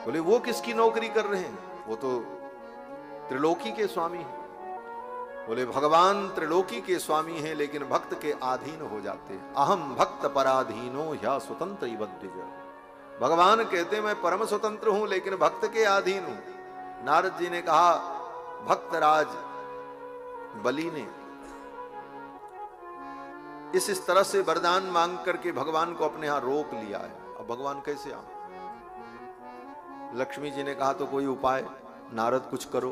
बोले वो किसकी नौकरी कर रहे हैं? वो तो त्रिलोकी के स्वामी हैं। बोले भगवान त्रिलोकी के स्वामी हैं लेकिन भक्त के अधीन हो जाते हैं। अहम भक्त पराधीनो या स्वतंत्र द्विज। भगवान कहते मैं परम स्वतंत्र हूं लेकिन भक्त के अधीन हूं। नारद जी ने कहा भक्तराज बलि ने इस तरह से वरदान मांग करके भगवान को अपने यहां रोक लिया है। अब भगवान कैसे आए? लक्ष्मी जी ने कहा तो कोई उपाय, नारद कुछ करो,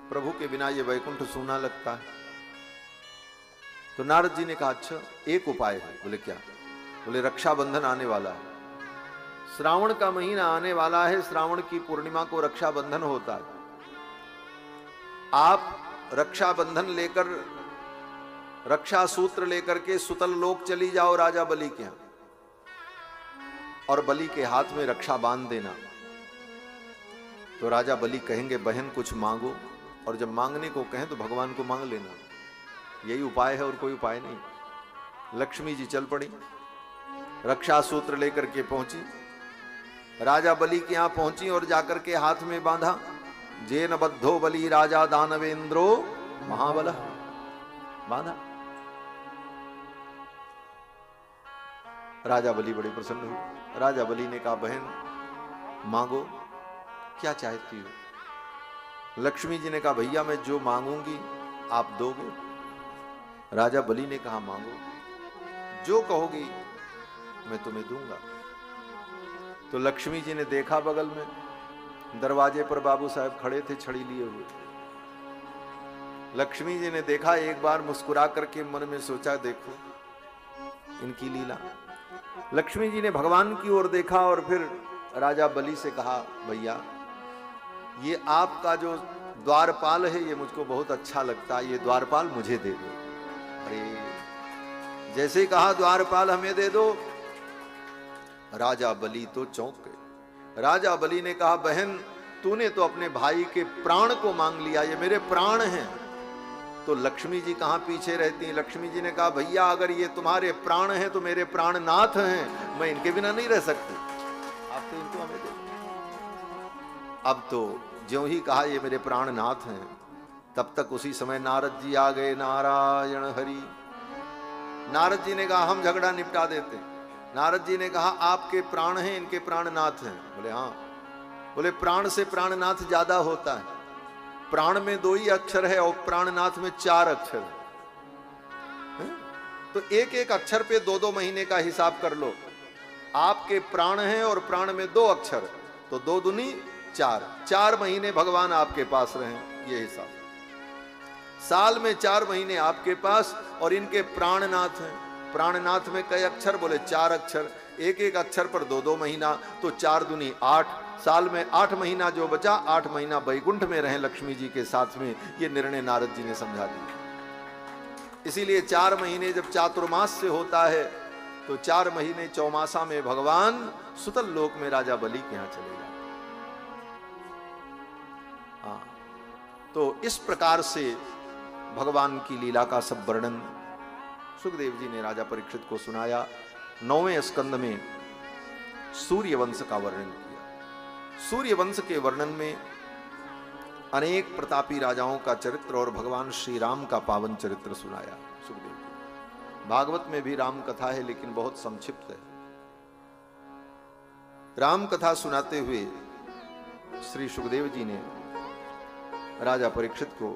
प्रभु के बिना ये वैकुंठ सूना लगता है। तो नारद जी ने कहा अच्छा एक उपाय है। बोले क्या? बोले रक्षाबंधन आने वाला है, श्रावण का महीना आने वाला है, श्रावण की पूर्णिमा को रक्षाबंधन होता है। आप रक्षाबंधन लेकर, रक्षा सूत्र लेकर के सुतल लोक चली जाओ राजा बलि के यहां, और बलि के हाथ में रक्षा बांध देना। तो राजा बलि कहेंगे बहन कुछ मांगो, और जब मांगने को कहें तो भगवान को मांग लेना। यही उपाय है और कोई उपाय नहीं। लक्ष्मी जी चल पड़ी, रक्षा सूत्र लेकर के पहुंची, राजा बलि के यहां पहुंची और जाकर के हाथ में बांधा। जेन बद्धो बलि राजा दानवेंद्रो महाबल, बांधा। राजा बलि बड़े प्रसन्न हुए। राजा बलि ने कहा बहन मांगो, क्या चाहती हो? लक्ष्मी जी ने कहा भैया मैं जो मांगूंगी आप दोगे। राजा बलि ने कहा मांगो, जो कहोगी मैं तुम्हें दूंगा। तो लक्ष्मी जी ने देखा बगल में दरवाजे पर बाबू साहब खड़े थे छड़ी लिए हुए। लक्ष्मी जी ने देखा, एक बार मुस्कुरा करके मन में सोचा देखो इनकी लीला। लक्ष्मी जी ने भगवान की ओर देखा और फिर राजा बलि से कहा भैया ये आपका जो द्वारपाल है ये मुझको बहुत अच्छा लगता है, ये द्वारपाल मुझे दे दो। अरे जैसे ही कहा द्वारपाल हमें दे दो, राजा बलि तो चौंक गए। राजा बलि ने कहा बहन तूने तो अपने भाई के प्राण को मांग लिया, ये मेरे प्राण हैं। तो लक्ष्मी जी कहां पीछे रहती हैं? लक्ष्मी जी ने कहा भैया अगर ये तुम्हारे प्राण हैं तो मेरे प्राणनाथ हैं, मैं इनके बिना नहीं रह सकती, आप तो इनको हमें दे। अब तो ज्यों ही कहा ये मेरे प्राणनाथ हैं, तब तक उसी समय नारद जी आ गए। नारायण हरि। नारद जी ने कहा हम झगड़ा निपटा देते। नारद जी ने कहा आपके प्राण हैं, इनके प्राणनाथ हैं। बोले हाँ। बोले प्राण से प्राणनाथ ज्यादा होता है, प्राण में 2 ही अक्षर है और प्राणनाथ में 4 अक्षर है। तो एक एक अक्षर पे 2-2 महीने का हिसाब कर लो। आपके प्राण हैं और प्राण में 2 अक्षर, तो 2 दूनी 4, 4 महीने भगवान आपके पास रहे, ये हिसाब। साल में 4 महीने आपके पास, और इनके प्राणनाथ हैं। प्राणनाथ में कई अक्षर? बोले 4 अक्षर, एक एक अक्षर पर 2-2 महीना, तो 4 दूनी 8, साल में 8 महीना जो बचा, 8 महीना वैकुंठ में रहे लक्ष्मी जी के साथ में। ये निर्णय नारद जी ने समझा दिया। इसीलिए 4 महीने जब चातुर्मास से होता है तो 4 महीने चौमासा में भगवान सुतल लोक में राजा बलि के यहां चले गए। हाँ, तो इस प्रकार से भगवान की लीला का सब वर्णन सुखदेव जी ने राजा परीक्षित को सुनाया। 9वें स्कंद में सूर्य वंश का वर्णन किया। सूर्य वंश के वर्णन में अनेक प्रतापी राजाओं का चरित्र और भगवान श्री राम का पावन चरित्र सुनाया सुखदेव जी। भागवत में भी राम कथा है लेकिन बहुत संक्षिप्त है। राम कथा सुनाते हुए श्री सुखदेव जी ने राजा परीक्षित को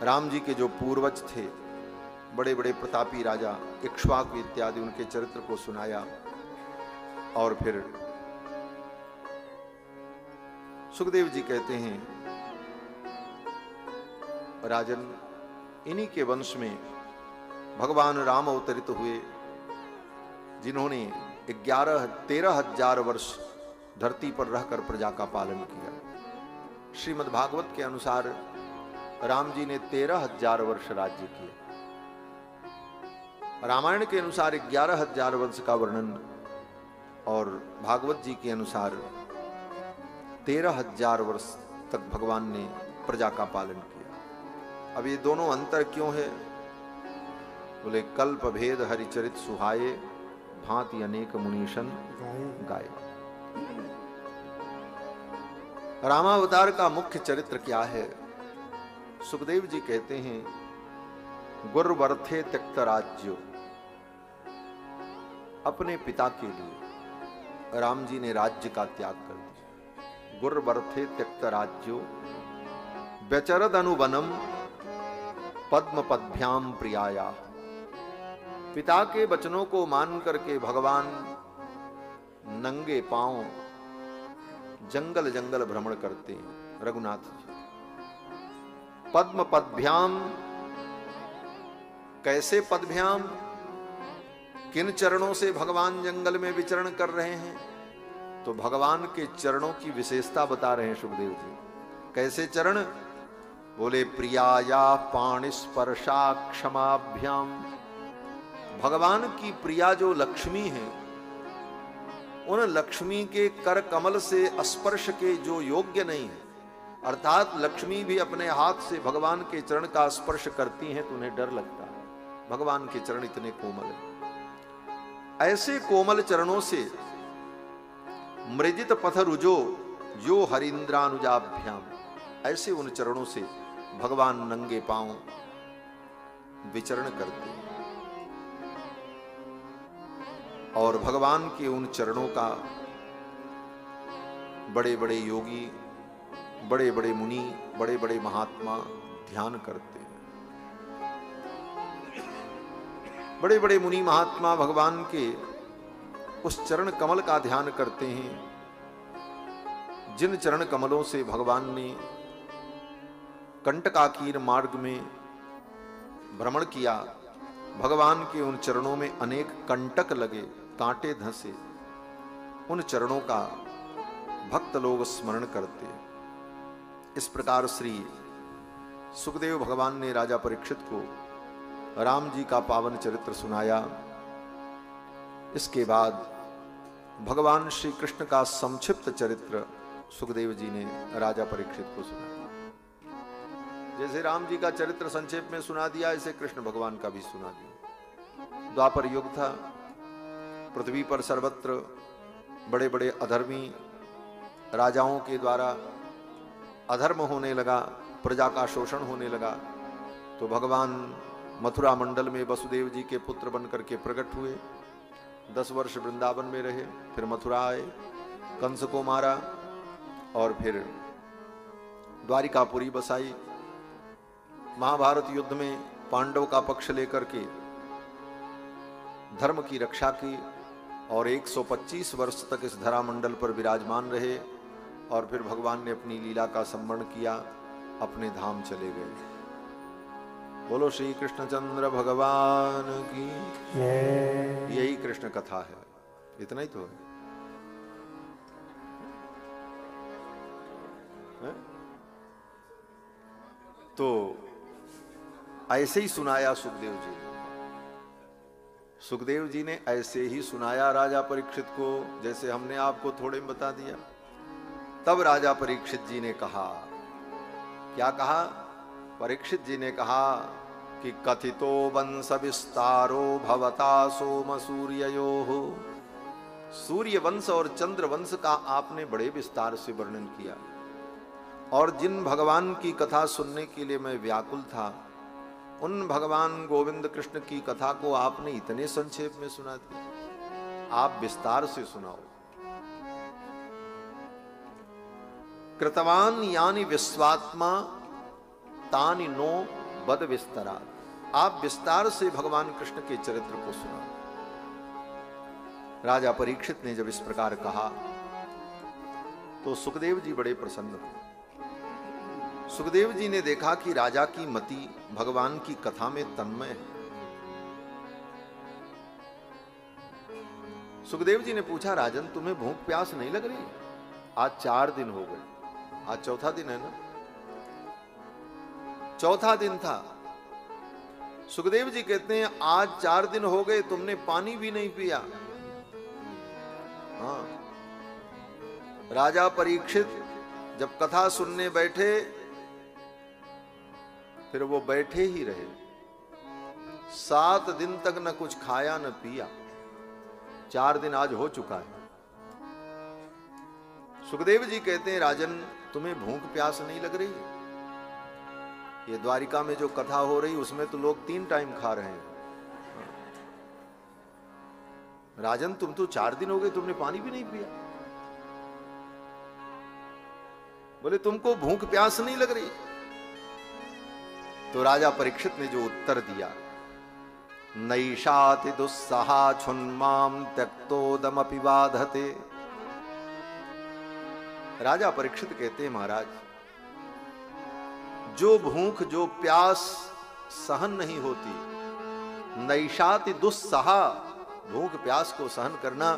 राम जी के जो पूर्वज थे, बड़े बड़े प्रतापी राजा इक्ष्वाकु इत्यादि, उनके चरित्र को सुनाया। और फिर सुखदेव जी कहते हैं राजन इन्हीं के वंश में भगवान राम अवतरित हुए, जिन्होंने 13,000 वर्ष धरती पर रहकर प्रजा का पालन किया। श्रीमद् भागवत के अनुसार राम जी ने 13,000 वर्ष राज्य किया। रामायण के अनुसार 11,000 वर्ष का वर्णन और भागवत जी के अनुसार 13,000 वर्ष तक भगवान ने प्रजा का पालन किया। अब ये दोनों अंतर क्यों है? बोले कल्प भेद हरिचरित सुहाये, भांति अनेक मुनीशन गाए। रामावतार का मुख्य चरित्र क्या है? सुखदेव जी कहते हैं गुरवर्थे त्यक्त राज्यो। अपने पिता के लिए राम जी ने राज्य का त्याग कर दिया। गुरवर्थे त्यक्त राज्यो व्यचरद अनुवनम पद्म पद्भ्याम प्रियाया। पिता के वचनों को मान करके भगवान नंगे पांव जंगल जंगल भ्रमण करते हैं रघुनाथ जी। पद्म पद्भ्याम, कैसे पद्भ्याम, किन चरणों से भगवान जंगल में विचरण कर रहे हैं? तो भगवान के चरणों की विशेषता बता रहे हैं सुखदेव जी। कैसे चरण? बोले प्रियाया पाणिस्पर्शा क्षमाभ्याम। भगवान की प्रिया जो लक्ष्मी है, उन लक्ष्मी के कर कमल से स्पर्श के जो योग्य नहीं है, अर्थात लक्ष्मी भी अपने हाथ से भगवान के चरण का स्पर्श करती हैं तो उन्हें डर लगता है। भगवान के चरण इतने कोमल हैं। ऐसे कोमल चरणों से मृजित पथ रुजो जो हरिंद्रानुजाभ्याम, ऐसे उन चरणों से भगवान नंगे पांव विचरण करते हैं। और भगवान के उन चरणों का बड़े बड़े योगी, बड़े बड़े मुनि, बड़े बड़े महात्मा ध्यान करते हैं। बड़े बड़े मुनि महात्मा भगवान के उस चरण कमल का ध्यान करते हैं, जिन चरण कमलों से भगवान ने कंटकाकीर मार्ग में भ्रमण किया। भगवान के उन चरणों में अनेक कंटक लगे, कांटे धंसे। उन चरणों का भक्त लोग स्मरण करते। इस प्रकार श्री सुखदेव भगवान ने राजा परीक्षित को राम जी का पावन चरित्र सुनाया। इसके बाद भगवान श्री कृष्ण का संक्षिप्त चरित्र सुखदेव जी ने राजा परीक्षित को सुनाया। जैसे राम जी का चरित्र संक्षेप में सुना दिया, ऐसे कृष्ण भगवान का भी सुना दिया। द्वापर युग था, पृथ्वी पर सर्वत्र बड़े बड़े अधर्मी राजाओं के द्वारा अधर्म होने लगा, प्रजा का शोषण होने लगा। तो भगवान मथुरा मंडल में वसुदेव जी के पुत्र बनकर के प्रकट हुए। 10 वर्ष वृंदावन में रहे, फिर मथुरा आए, कंस को मारा और फिर द्वारिकापुरी बसाई। महाभारत युद्ध में पांडव का पक्ष लेकर के धर्म की रक्षा की और 125 वर्ष तक इस धरा मंडल पर विराजमान रहे। और फिर भगवान ने अपनी लीला का स्मरण किया, अपने धाम चले गए। बोलो श्री कृष्णचंद्र भगवान की। यही कृष्ण कथा है, इतना ही तो है। तो ऐसे ही सुनाया सुखदेव जी। सुखदेव जी ने ऐसे ही सुनाया राजा परीक्षित को, जैसे हमने आपको थोड़े में बता दिया। तब राजा परीक्षित जी ने कहा, क्या कहा? परीक्षित जी ने कहा कि कथितो वंश विस्तारो भवता सोम सूर्ययोः। सूर्य वंश और चंद्र वंश का आपने बड़े विस्तार से वर्णन किया, और जिन भगवान की कथा सुनने के लिए मैं व्याकुल था, उन भगवान गोविंद कृष्ण की कथा को आपने इतने संक्षेप में सुना दिया। आप विस्तार से सुनाओ। कृतवान यानी विश्वात्मा तानि नो बद विस्तरा। आप विस्तार से भगवान कृष्ण के चरित्र को सुनाओ। राजा परीक्षित ने जब इस प्रकार कहा तो सुखदेव जी बड़े प्रसन्न हुए। सुखदेव जी ने देखा कि राजा की मति भगवान की कथा में तन्मय है। सुखदेव जी ने पूछा, राजन तुम्हें भूख प्यास नहीं लग रही? आज 4 दिन हो गए, आज चौथा दिन है ना? चौथा दिन था। सुखदेव जी कहते हैं आज 4 दिन हो गए, तुमने पानी भी नहीं पिया। हाँ, राजा परीक्षित जब कथा सुनने बैठे फिर वो बैठे ही रहे। 7 दिन तक न कुछ खाया न पिया। 4 दिन आज हो चुका है। सुखदेव जी कहते हैं राजन तुम्हें भूख प्यास नहीं लग रही? ये द्वारिका में जो कथा हो रही उसमें तो लोग 3 टाइम खा रहे हैं। राजन तुम तो 4 दिन हो गए, तुमने पानी भी नहीं पिया। बोले तुमको भूख प्यास नहीं लग रही? तो राजा परीक्षित ने जो उत्तर दिया, नैषाति दुस्सहा छुन्माम त्यक्तोदमपि बाधते। राजा परीक्षित कहते हैं, महाराज, जो भूख जो प्यास सहन नहीं होती, नैषाति दुस्सहा, भूख प्यास को सहन करना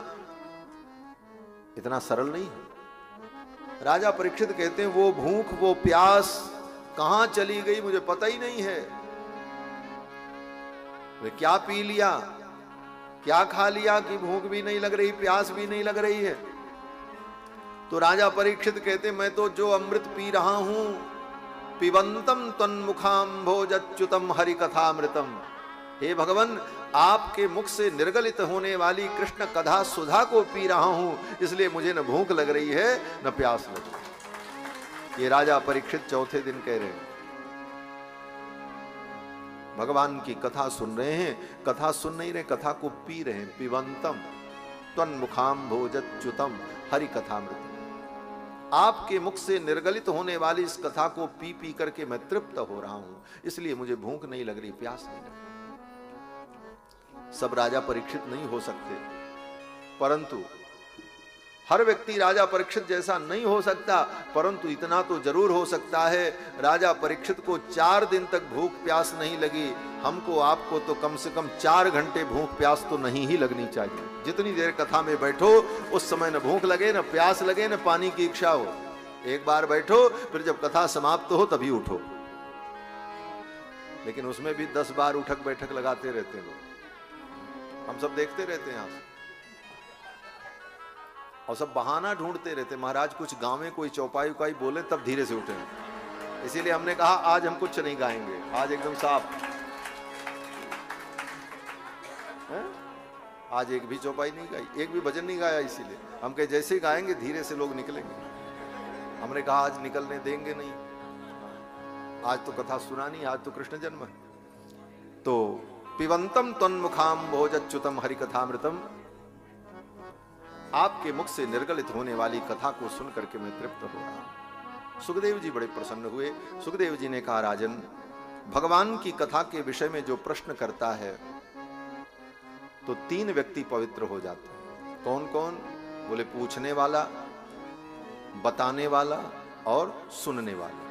इतना सरल नहीं है। राजा परीक्षित कहते हैं, वो भूख वो प्यास कहां चली गई मुझे पता ही नहीं है। वे क्या पी लिया, क्या खा लिया कि भूख भी नहीं लग रही, प्यास भी नहीं लग रही है। तो राजा परीक्षित कहते, मैं तो जो अमृत पी रहा हूं, पिबंतम तन्मुखाम्भोजच्युतम हरि कथामृतम, हे भगवान, आपके मुख से निर्गलित होने वाली कृष्ण कथा सुधा को पी रहा हूं, इसलिए मुझे न भूख लग रही है न प्यास लग रही है। ये राजा परीक्षित चौथे दिन कह रहे हैं, भगवान की कथा सुन रहे हैं, कथा सुन नहीं रहे, कथा को पी रहे हैं। पिबंतम त्वन्मुखाम्भोजच्युतम हरि कथामृतम, आपके मुख से निर्गलित होने वाली इस कथा को पी पी करके मैं तृप्त हो रहा हूं, इसलिए मुझे भूख नहीं लग रही, प्यास नहीं लग रही। सब राजा परीक्षित नहीं हो सकते, परंतु हर व्यक्ति राजा परीक्षित जैसा नहीं हो सकता, परंतु इतना तो जरूर हो सकता है, राजा परीक्षित को 4 दिन तक भूख प्यास नहीं लगी, हमको आपको तो कम से कम 4 घंटे भूख प्यास तो नहीं ही लगनी चाहिए। जितनी देर कथा में बैठो उस समय न भूख लगे, न प्यास लगे, न पानी की इच्छा हो। एक बार बैठो, फिर जब कथा समाप्त हो तभी उठो। लेकिन उसमें भी 10 बार उठक बैठक लगाते रहते हैं लोग, हम सब देखते रहते हैं यहां से, और सब बहाना ढूंढते रहते, महाराज कुछ गावें, कोई चौपाई उपाई बोले तब धीरे से उठे। इसीलिए हमने कहा आज हम कुछ नहीं गाएंगे, आज एकदम साफ है? आज एक भी चौपाई नहीं गाई, एक भी भजन नहीं गाया, इसीलिए हम कहे जैसे ही गाएंगे धीरे से लोग निकलेंगे। हमने कहा आज निकलने देंगे नहीं, आज तो कथा सुना नहीं, आज तो कृष्ण जन्म है। तो पिबंतम त्वन्मुखाम्भोजच्युतम हरि कथामृतम, आपके मुख से निर्गलित होने वाली कथा को सुन करके मैं तृप्त हो रहा हूं। सुखदेव जी बड़े प्रसन्न हुए। सुखदेव जी ने कहा, राजन, भगवान की कथा के विषय में जो प्रश्न करता है तो 3 व्यक्ति पवित्र हो जाते हैं। कौन कौन? बोले पूछने वाला, बताने वाला और सुनने वाला।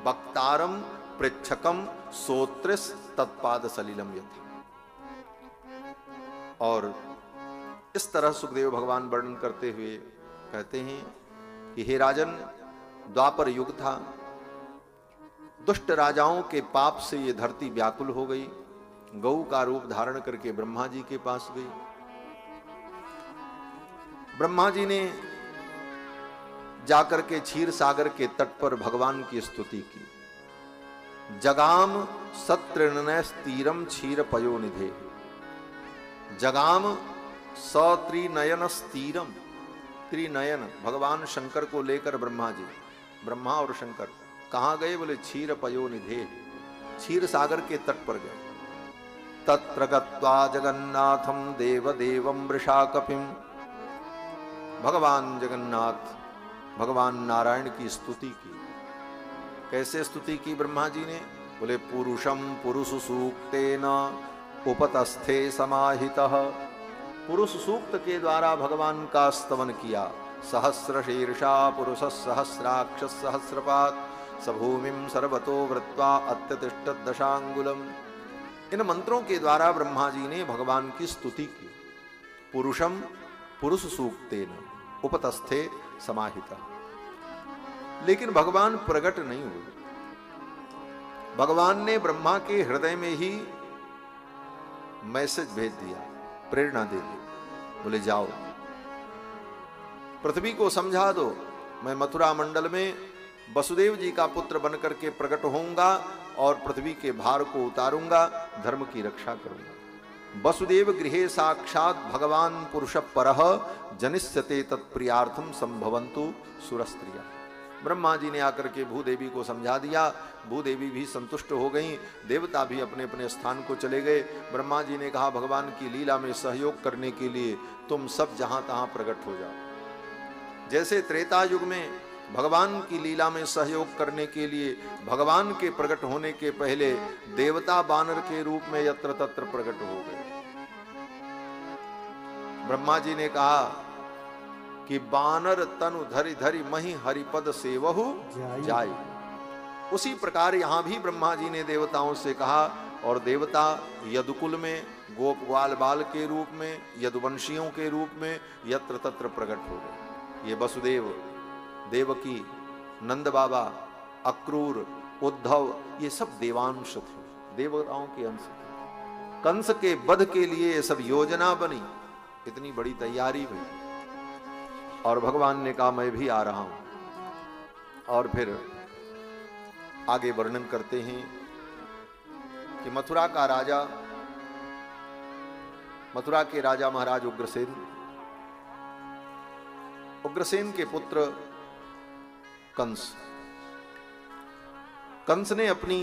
वक्तारम पृच्छकम सोत्रिस तत्पाद सलिलम यथा। और इस तरह सुखदेव भगवान वर्णन करते हुए कहते हैं कि हे राजन, द्वापर युग था, दुष्ट राजाओं के पाप से ये धरती व्याकुल हो गई, गऊ का रूप धारण करके ब्रह्मा जी के पास गई। ब्रह्मा जी ने जाकर के क्षीर सागर के तट पर भगवान की स्तुति की। जगाम सत्रिनयस्तीरम क्षीर पयोनिधे, जगाम सत्रिनयन स्तीरम, त्रिनयन भगवान शंकर को लेकर ब्रह्मा और शंकर कहां गए? बोले क्षीर पयोनिधे, क्षीर सागर के तट पर गए। तत्र गत्वा जगन्नाथम देवदेवम वृषाकपिम, भगवान जगन्नाथ भगवान नारायण की स्तुति की। कैसे स्तुति की ब्रह्मा जी ने? बोले पुरुषम पुरुष सूक्तेन उपतस्थे समाहितः, पुरुष सूक्त के द्वारा भगवान का स्तवन किया। सहस्र शीर्षा पुरुष सहस्राक्ष सहस्रपात सभूमिम सर्वतो वृत्वा अत्यतिष्ठत दशांगुलम। इन मंत्रों के द्वारा ब्रह्मा जी ने भगवान की स्तुति की। पुरुषम पुरुष सूक्तेन उपतस्थे समाहिता। लेकिन भगवान प्रकट नहीं हुए। भगवान ने ब्रह्मा के हृदय में ही मैसेज भेज दिया, प्रेरणा दे दी। बोले जाओ पृथ्वी को समझा दो, मैं मथुरा मंडल में वसुदेव जी का पुत्र बनकर के प्रकट होऊंगा और पृथ्वी के भार को उतारूंगा, धर्म की रक्षा करूंगा। वसुदेव गृहे साक्षात भगवान पुरुष परः जनिष्यते तत्प्रियार्थम संभवन्तु सुरस्त्रिया। ब्रह्मा जी ने आकर के भूदेवी को समझा दिया, भूदेवी भी संतुष्ट हो गईं, देवता भी अपने अपने स्थान को चले गए। ब्रह्मा जी ने कहा भगवान की लीला में सहयोग करने के लिए तुम सब जहां तहां प्रकट हो जाओ। जैसे त्रेता युग में भगवान की लीला में सहयोग करने के लिए भगवान के प्रकट होने के पहले देवता बानर के रूप में यत्र तत्र प्रकट हो गए। ब्रह्मा जी ने कहा कि बानर तनु धरि धरि मही हरिपद सेवहु जाई। उसी प्रकार यहां भी ब्रह्मा जी ने देवताओं से कहा, और देवता यदुकुल में गोप ग्वाल बाल के रूप में, यदुवंशियों के रूप में यत्र तत्र प्रकट हो गए। ये वसुदेव, देवकी, नंद बाबा, अक्रूर, उद्धव, ये सब देवांश थे, देवताओं के अंश थे। कंस के वध के लिए ये सब योजना बनी, इतनी बड़ी तैयारी हुई, और भगवान ने कहा मैं भी आ रहा हूं। और फिर आगे वर्णन करते हैं कि मथुरा का राजा, मथुरा के राजा महाराज उग्रसेन, उग्रसेन के पुत्र कंस, कंस ने अपनी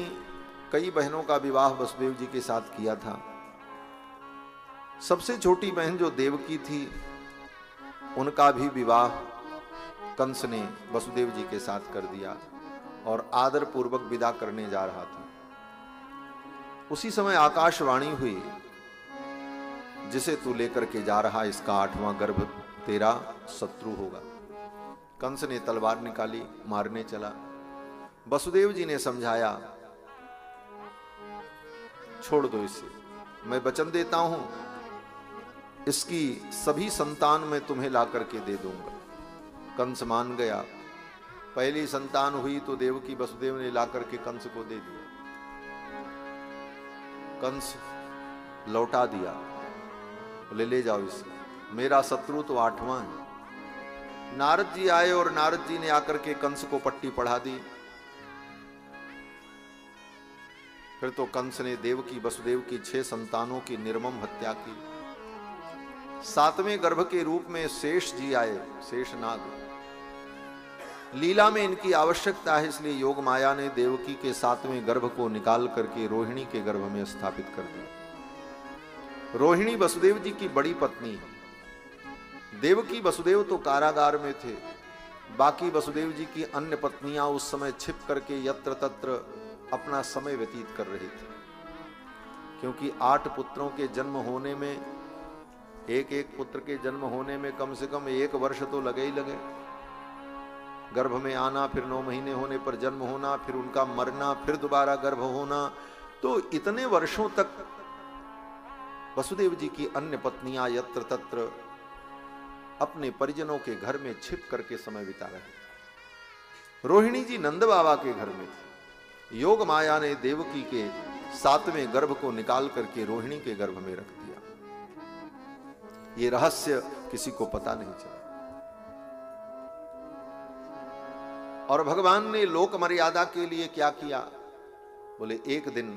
कई बहनों का विवाह वसुदेव जी के साथ किया था। सबसे छोटी बहन जो देवकी थी, उनका भी विवाह कंस ने वसुदेव जी के साथ कर दिया और आदर पूर्वक विदा करने जा रहा था। उसी समय आकाशवाणी हुई, जिसे तू लेकर के जा रहा इसका 8वां गर्भ तेरा शत्रु होगा। कंस ने तलवार निकाली, मारने चला। वसुदेव जी ने समझाया, छोड़ दो इसे, मैं वचन देता हूं इसकी सभी संतान मैं तुम्हें ला करके दे दूंगा। कंस मान गया। पहली संतान हुई तो देवकी वसुदेव ने ला करके कंस को दे दिया। कंस लौटा दिया, ले जाओ इसे, मेरा शत्रु तो 8वां है। नारद जी आए और नारद जी ने आकर के कंस को पट्टी पढ़ा दी। फिर तो कंस ने देवकी वसुदेव की 6 संतानों की निर्मम हत्या की। 7वें गर्भ के रूप में शेष जी आए, शेषनाग। लीला में इनकी आवश्यकता है, इसलिए योग माया ने देवकी के 7वें गर्भ को निकाल करके रोहिणी के गर्भ में स्थापित कर दिया। रोहिणी वसुदेव जी की बड़ी पत्नी है। देवकी वसुदेव तो कारागार में थे, बाकी वसुदेव जी की अन्य पत्नियां उस समय छिप करके यत्र तत्र अपना समय व्यतीत कर रही थी, क्योंकि 8 पुत्रों के जन्म होने में, एक एक पुत्र के जन्म होने में कम से कम 1 वर्ष तो लगे ही लगे। गर्भ में आना, फिर 9 महीने होने पर जन्म होना, फिर उनका मरना, फिर दोबारा गर्भ होना, तो इतने वर्षों तक वसुदेव जी की अन्य पत्नियां यत्र तत्र अपने परिजनों के घर में छिप करके समय बिता रहे थे। रोहिणी जी नंद बाबा के घर में थी। योग माया ने देवकी के 7वें गर्भ को निकाल करके रोहिणी के गर्भ में रख दिया। ये रहस्य किसी को पता नहीं चला। और भगवान ने लोक मर्यादा के लिए क्या किया? बोले एक दिन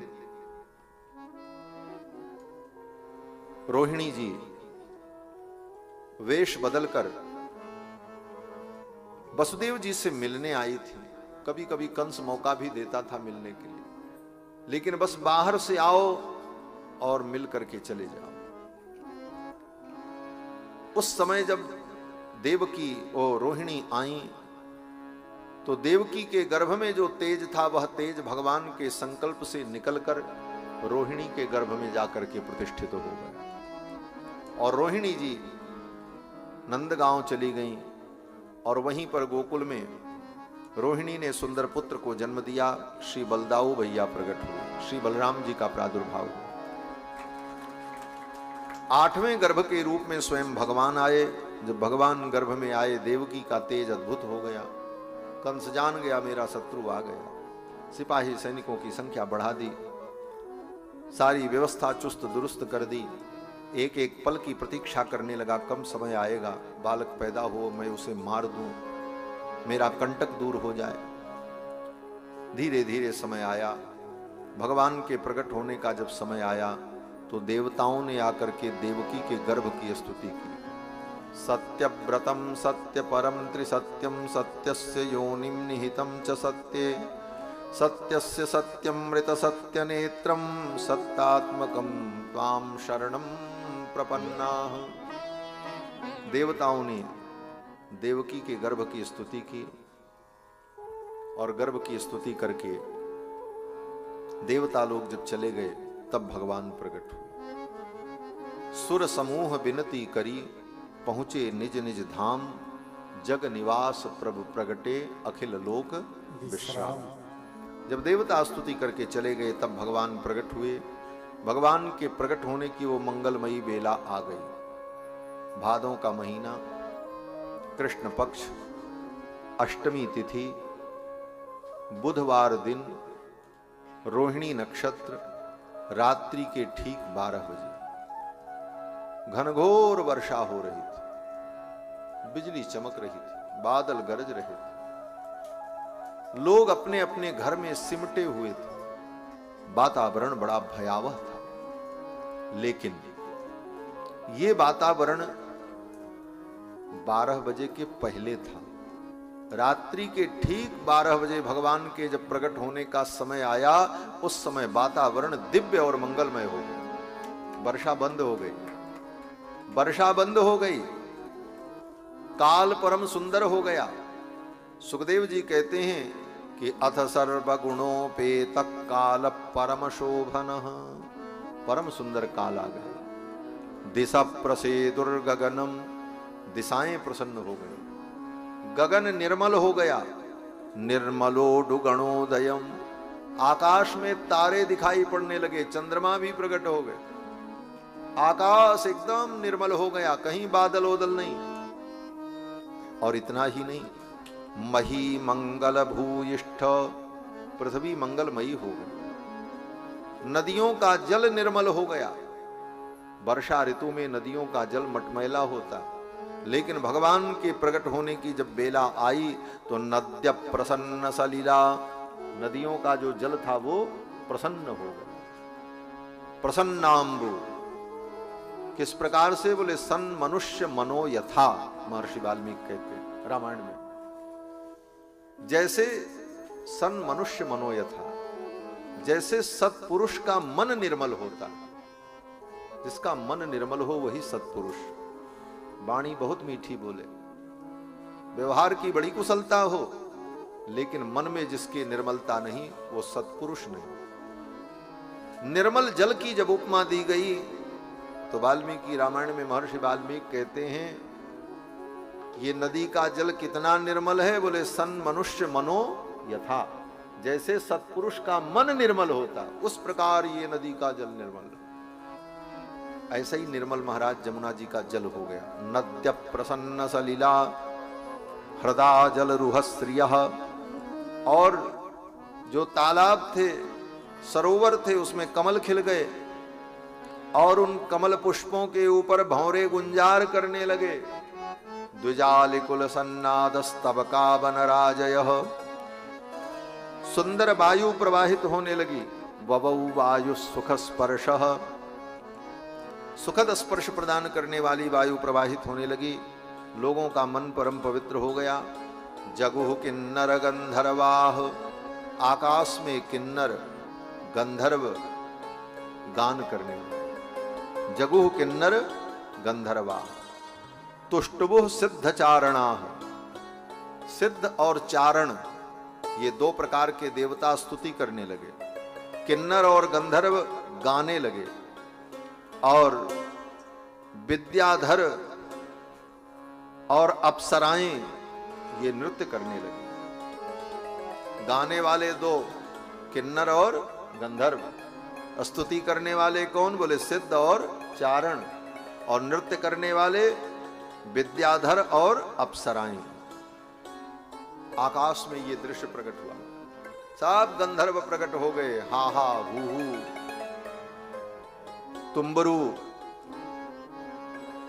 रोहिणी जी वेश बदलकर वसुदेव जी से मिलने आई थी। कभी कभी कंस मौका भी देता था मिलने के लिए, लेकिन बस बाहर से आओ और मिल करके चले जाओ। उस समय जब देवकी और रोहिणी आई तो देवकी के गर्भ में जो तेज था वह तेज भगवान के संकल्प से निकलकर रोहिणी के गर्भ में जाकर के प्रतिष्ठित हो गया। और रोहिणी जी नंदगांव चली गईं और वहीं पर गोकुल में रोहिणी ने सुंदर पुत्र को जन्म दिया। श्री बलदाऊ भैया प्रकट हुए, श्री बलराम जी का प्रादुर्भाव हुआ। 8वें गर्भ के रूप में स्वयं भगवान आए। जब भगवान गर्भ में आए, देवकी का तेज अद्भुत हो गया। कंस जान गया मेरा शत्रु आ गया। सिपाही सैनिकों की संख्या बढ़ा दी, सारी व्यवस्था चुस्त दुरुस्त कर दी। एक एक पल की प्रतीक्षा करने लगा, कम समय आएगा, बालक पैदा हो, मैं उसे मार दूं, मेरा कंटक दूर हो जाए। धीरे धीरे समय आया। भगवान के प्रकट होने का जब समय आया तो देवताओं ने आकर के देवकी के गर्भ की स्तुति की। सत्यव्रतम सत्य परम त्रिसत्यम सत्यस्य योनिम निहितम च सत्ये सत्यस्य सत्यमृत सत्य नेत्रम सत्तात्मकम त्वाम शरणम प्रपन्नाः। देवताओं ने देवकी के गर्भ की स्तुति की। और गर्भ की स्तुति करके देवता लोग जब चले गए तब भगवान प्रकट हुए। सुर समूह विनती करी पहुंचे निज निज धाम, जग निवास प्रभु प्रगटे अखिल लोक विश्राम। जब देवता स्तुति करके चले गए तब भगवान प्रकट हुए। भगवान के प्रकट होने की वो मंगलमयी बेला आ गई। भादों का महीना, कृष्ण पक्ष, अष्टमी तिथि, बुधवार दिन, रोहिणी नक्षत्र, रात्रि के ठीक 12 बजे घनघोर वर्षा हो रही थी, बिजली चमक रही थी, बादल गरज रहे थे, लोग अपने अपने घर में सिमटे हुए थे, वातावरण बड़ा भयावह था। लेकिन ये वातावरण 12 बजे के पहले था। रात्रि के ठीक 12 बजे भगवान के जब प्रकट होने का समय आया, उस समय वातावरण दिव्य और मंगलमय हो गया। वर्षा बंद हो गई, वर्षा बंद हो गई, काल परम सुंदर हो गया। सुखदेव जी कहते हैं कि अथ सर्वगुणोपेत काल परम शोभन, परम सुंदर काल आ गया। दिशा प्रसेदुर्गगनम, दिशाएं प्रसन्न हो गई, गगन निर्मल हो गया। निर्मलो डुगणोदयम, आकाश में तारे दिखाई पड़ने लगे, चंद्रमा भी प्रकट हो गए, आकाश एकदम निर्मल हो गया, कहीं बादल ओदल नहीं। और इतना ही नहीं, मही मंगल भूयिष्ठ, पृथ्वी मंगलमयी हो गई, नदियों का जल निर्मल हो गया। वर्षा ऋतु में नदियों का जल मटमैला होता, लेकिन भगवान के प्रकट होने की जब बेला आई तो नद्य प्रसन्न सलीला, नदियों का जो जल था वो प्रसन्न हो गया। प्रसन्नाम्बु किस प्रकार से? बोले सन मनुष्य मनो यथा, महर्षि वाल्मीकि कहते हैं रामायण में, जैसे सन मनुष्य मनो यथा, जैसे सत्पुरुष का मन निर्मल होता, जिसका मन निर्मल हो वही सत्पुरुष। वाणी बहुत मीठी बोले, व्यवहार की बड़ी कुशलता हो, लेकिन मन में जिसकी निर्मलता नहीं वो सत्पुरुष नहीं। निर्मल जल की जब उपमा दी गई तो वाल्मीकि रामायण में महर्षि वाल्मीकि कहते हैं ये नदी का जल कितना निर्मल है? बोले सन मनुष्य मनो यथा, जैसे सत्पुरुष का मन निर्मल होता उस प्रकार ये नदी का जल निर्मल। ऐसा ही निर्मल महाराज जमुना जी का जल हो गया। नद्य प्रसन्न सलीला हृदा जल रुहस्त्रिय, और जो तालाब थे, सरोवर थे, उसमें कमल खिल गए और उन कमल पुष्पों के ऊपर भंवरे गुंजार करने लगे। द्विजालिकुल सन्नादस्तबका वनराजयः, सुंदर वायु प्रवाहित होने लगी। ववौ वायु सुख स्पर्शः, सुखद स्पर्श प्रदान करने वाली वायु प्रवाहित होने लगी। लोगों का मन परम पवित्र हो गया। जगुः किन्नर गंधर्वाः, आकाश में किन्नर गंधर्व गान करने लगे। जगुः किन्नर गंधर्वाः। तुष्टुभुः सिद्धचारणाः, सिद्ध और चारण ये 2 प्रकार के देवता स्तुति करने लगे। किन्नर और गंधर्व गाने लगे और विद्याधर और अप्सराएं ये नृत्य करने लगे। गाने वाले 2 किन्नर और गंधर्व, स्तुति करने वाले कौन? बोले सिद्ध और चारण, और नृत्य करने वाले विद्याधर और अप्सराएं। आकाश में ये दृश्य प्रकट हुआ, सब गंधर्व प्रकट हो गए। हा हा हू हू, तुम्बरू,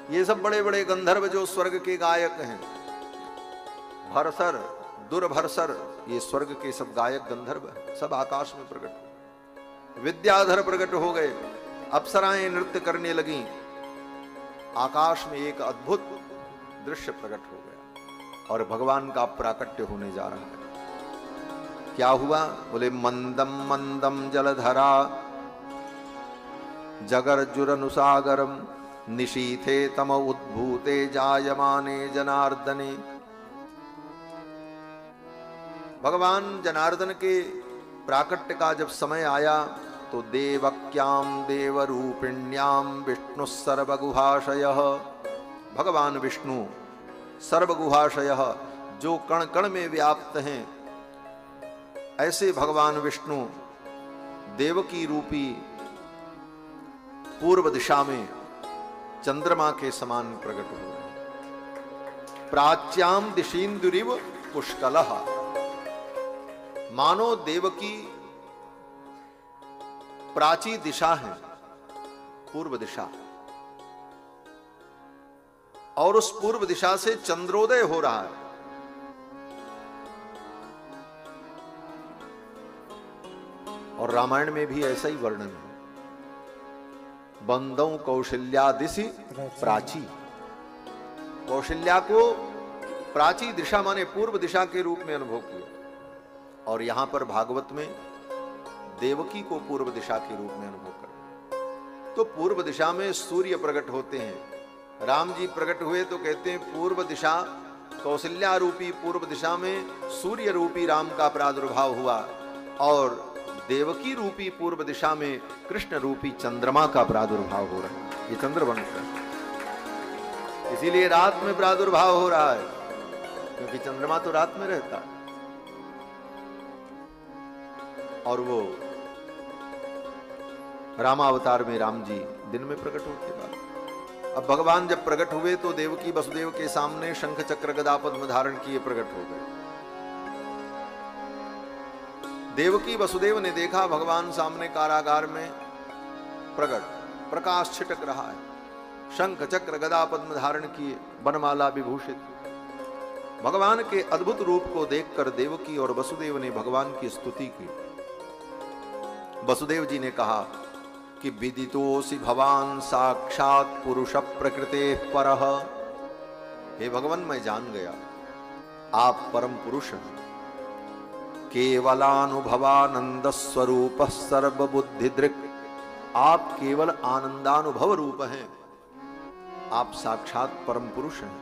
ये सब बड़े बड़े गंधर्व जो स्वर्ग के गायक हैं। भरसर, दुर्भरसर, ये स्वर्ग के सब गायक गंधर्व हैं, सब आकाश में प्रकट हुए। विद्याधर प्रकट हो गए, अप्सराएं नृत्य करने लगी। आकाश में एक अद्भुत दृश्य प्रकट हो गया और भगवान का प्राकट्य होने जा रहा है। क्या हुआ? बोले मंदम मंदम जलधरा जगर्जुरनुसागरम निशीथे तम उद्भूते जायमाने जनार्दने। भगवान जनार्दन के प्राकट्य का जब समय आया तो देवक्याम देवरूपिण्याम विष्णु सर्वगुहाशयः, भगवान विष्णु सर्वगुहाशयः, जो कण कण में व्याप्त हैं, ऐसे भगवान विष्णु देवकी रूपी पूर्व दिशा में चंद्रमा के समान प्रकट हुए। प्राच्याम दिशींदुरिव पुष्कलः, मानो देवकी प्राची दिशा है, पूर्व दिशा, और उस पूर्व दिशा से चंद्रोदय हो रहा है। और रामायण में भी ऐसा ही वर्णन है, बंदौ कौशल्या दिशि प्राची, कौशल्या को प्राची दिशा माने पूर्व दिशा के रूप में अनुभव किया, और यहां पर भागवत में देवकी को पूर्व दिशा के रूप में अनुभव कर। तो पूर्व दिशा में सूर्य प्रकट होते हैं, राम जी प्रकट हुए तो कहते हैं पूर्व दिशा, कौशल्या रूपी पूर्व दिशा में सूर्य रूपी राम का प्रादुर्भाव हुआ, और देवकी रूपी पूर्व दिशा में कृष्ण रूपी चंद्रमा का प्रादुर्भाव हो रहा है। ये चंद्रवंश है, इसीलिए रात में प्रादुर्भाव हो रहा है, क्योंकि चंद्रमा तो रात में रहता है, और वो रामावतार में राम जी दिन में प्रकट होते बाद। अब भगवान जब प्रकट हुए तो देवकी वसुदेव के सामने शंख चक्र गदा पद्म धारण किए प्रकट हो गए। देवकी वसुदेव ने देखा भगवान सामने कारागार में प्रकट, प्रकाश छिटक रहा है, शंख चक्र गदा पद्म धारण किए, बनमाला विभूषित। भगवान के अद्भुत रूप को देखकर देवकी और वसुदेव ने भगवान की स्तुति की। वसुदेव जी ने कहा कि विदितोसि भवान साक्षात पुरुष प्रकृते परः, हे भगवान मैं जान गया आप परम पुरुष हैं, केवलानुभवानंद स्वरूप सर्वबुद्धि दृक्, आप केवल आनंदानुभव रूप हैं, आप साक्षात परम पुरुष हैं।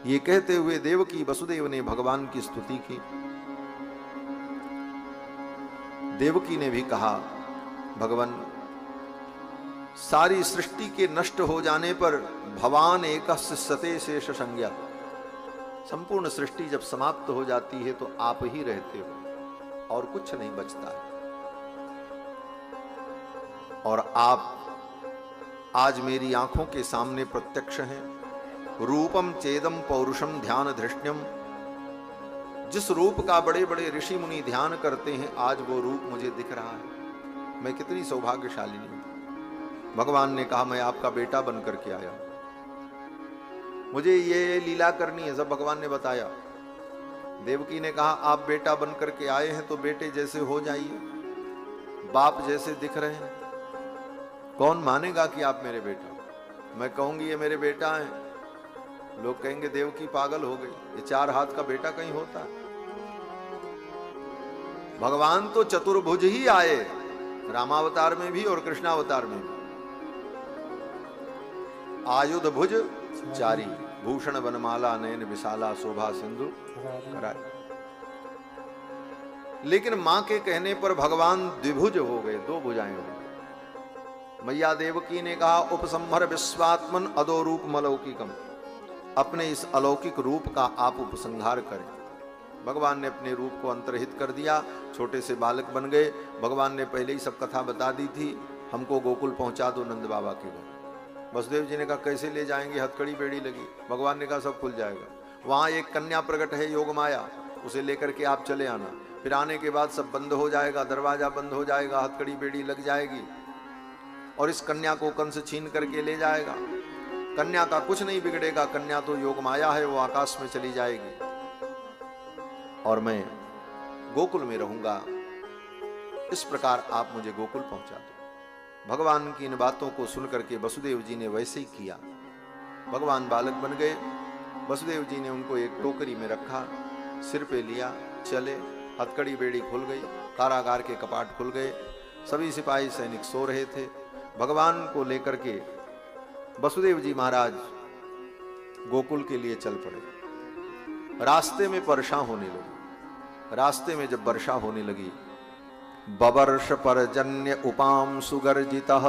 ये कहते हुए देवकी वसुदेव ने भगवान की स्तुति की। देवकी ने भी कहा भगवान सारी सृष्टि के नष्ट हो जाने पर भवान एकस्य सते शेष संज्ञा, संपूर्ण सृष्टि जब समाप्त हो जाती है तो आप ही रहते हो और कुछ नहीं बचता है, और आप आज मेरी आंखों के सामने प्रत्यक्ष हैं। रूपम चेदम पौरुषम ध्यान धृष्ण्यम, जिस रूप का बड़े बड़े ऋषि मुनि ध्यान करते हैं आज वो रूप मुझे दिख रहा है, मैं कितनी सौभाग्यशालिनी हूं। भगवान ने कहा मैं आपका बेटा बनकर के आया, मुझे ये लीला करनी है, सब भगवान ने बताया। देवकी ने कहा आप बेटा बनकर के आए हैं तो बेटे जैसे हो जाइए, बाप जैसे दिख रहे हैं, कौन मानेगा कि आप मेरे बेटा। मैं कहूंगी ये मेरे बेटा है, लोग कहेंगे देवकी पागल हो गई, ये 4 हाथ का बेटा कहीं होता है। भगवान तो चतुर्भुज ही आए, रामावतार में भी और कृष्णावतार में भी। आयुध भुज चारी, भूषण वनमाला नयन विशाला, शोभा सिंधु कराए। लेकिन मां के कहने पर भगवान द्विभुज हो गए, 2 भुजाएं हो गई। मैया देवकी ने कहा उपसंहर विश्वात्मन अदो रूप मलौकिकम, अपने इस अलौकिक रूप का आप उपसंहार करें। भगवान ने अपने रूप को अंतर्हित कर दिया, छोटे से बालक बन गए। भगवान ने पहले ही सब कथा बता दी थी, हमको गोकुल पहुंचा दो नंद बाबा के घर। वसुदेव जी ने कहा कैसे ले जाएंगे, हथकड़ी बेड़ी लगी। भगवान ने कहा सब खुल जाएगा, वहां एक कन्या प्रकट है योग माया, उसे लेकर के आप चले आना, फिर आने के बाद सब बंद हो जाएगा, दरवाजा बंद हो जाएगा, हथकड़ी बेड़ी लग जाएगी, और इस कन्या को कंस छीन करके ले जाएगा। कन्या का कुछ नहीं बिगड़ेगा, कन्या तो योग माया है, वो आकाश में चली जाएगी और मैं गोकुल में रहूंगा। इस प्रकार आप मुझे गोकुल पहुंचा दो। भगवान की इन बातों को सुनकर के वसुदेव जी ने वैसे ही किया। भगवान बालक बन गए। वसुदेव जी ने उनको एक टोकरी में रखा, सिर पे लिया, चले। हथकड़ी बेड़ी खुल गई, कारागार के कपाट खुल गए, सभी सिपाही सैनिक सो रहे थे। भगवान को लेकर के वसुदेव जी महाराज गोकुल के लिए चल पड़े। रास्ते में परेशान होने लगे, रास्ते में जब वर्षा होने लगी, बवर्ष परजन्य उपाम सुगर्जितः,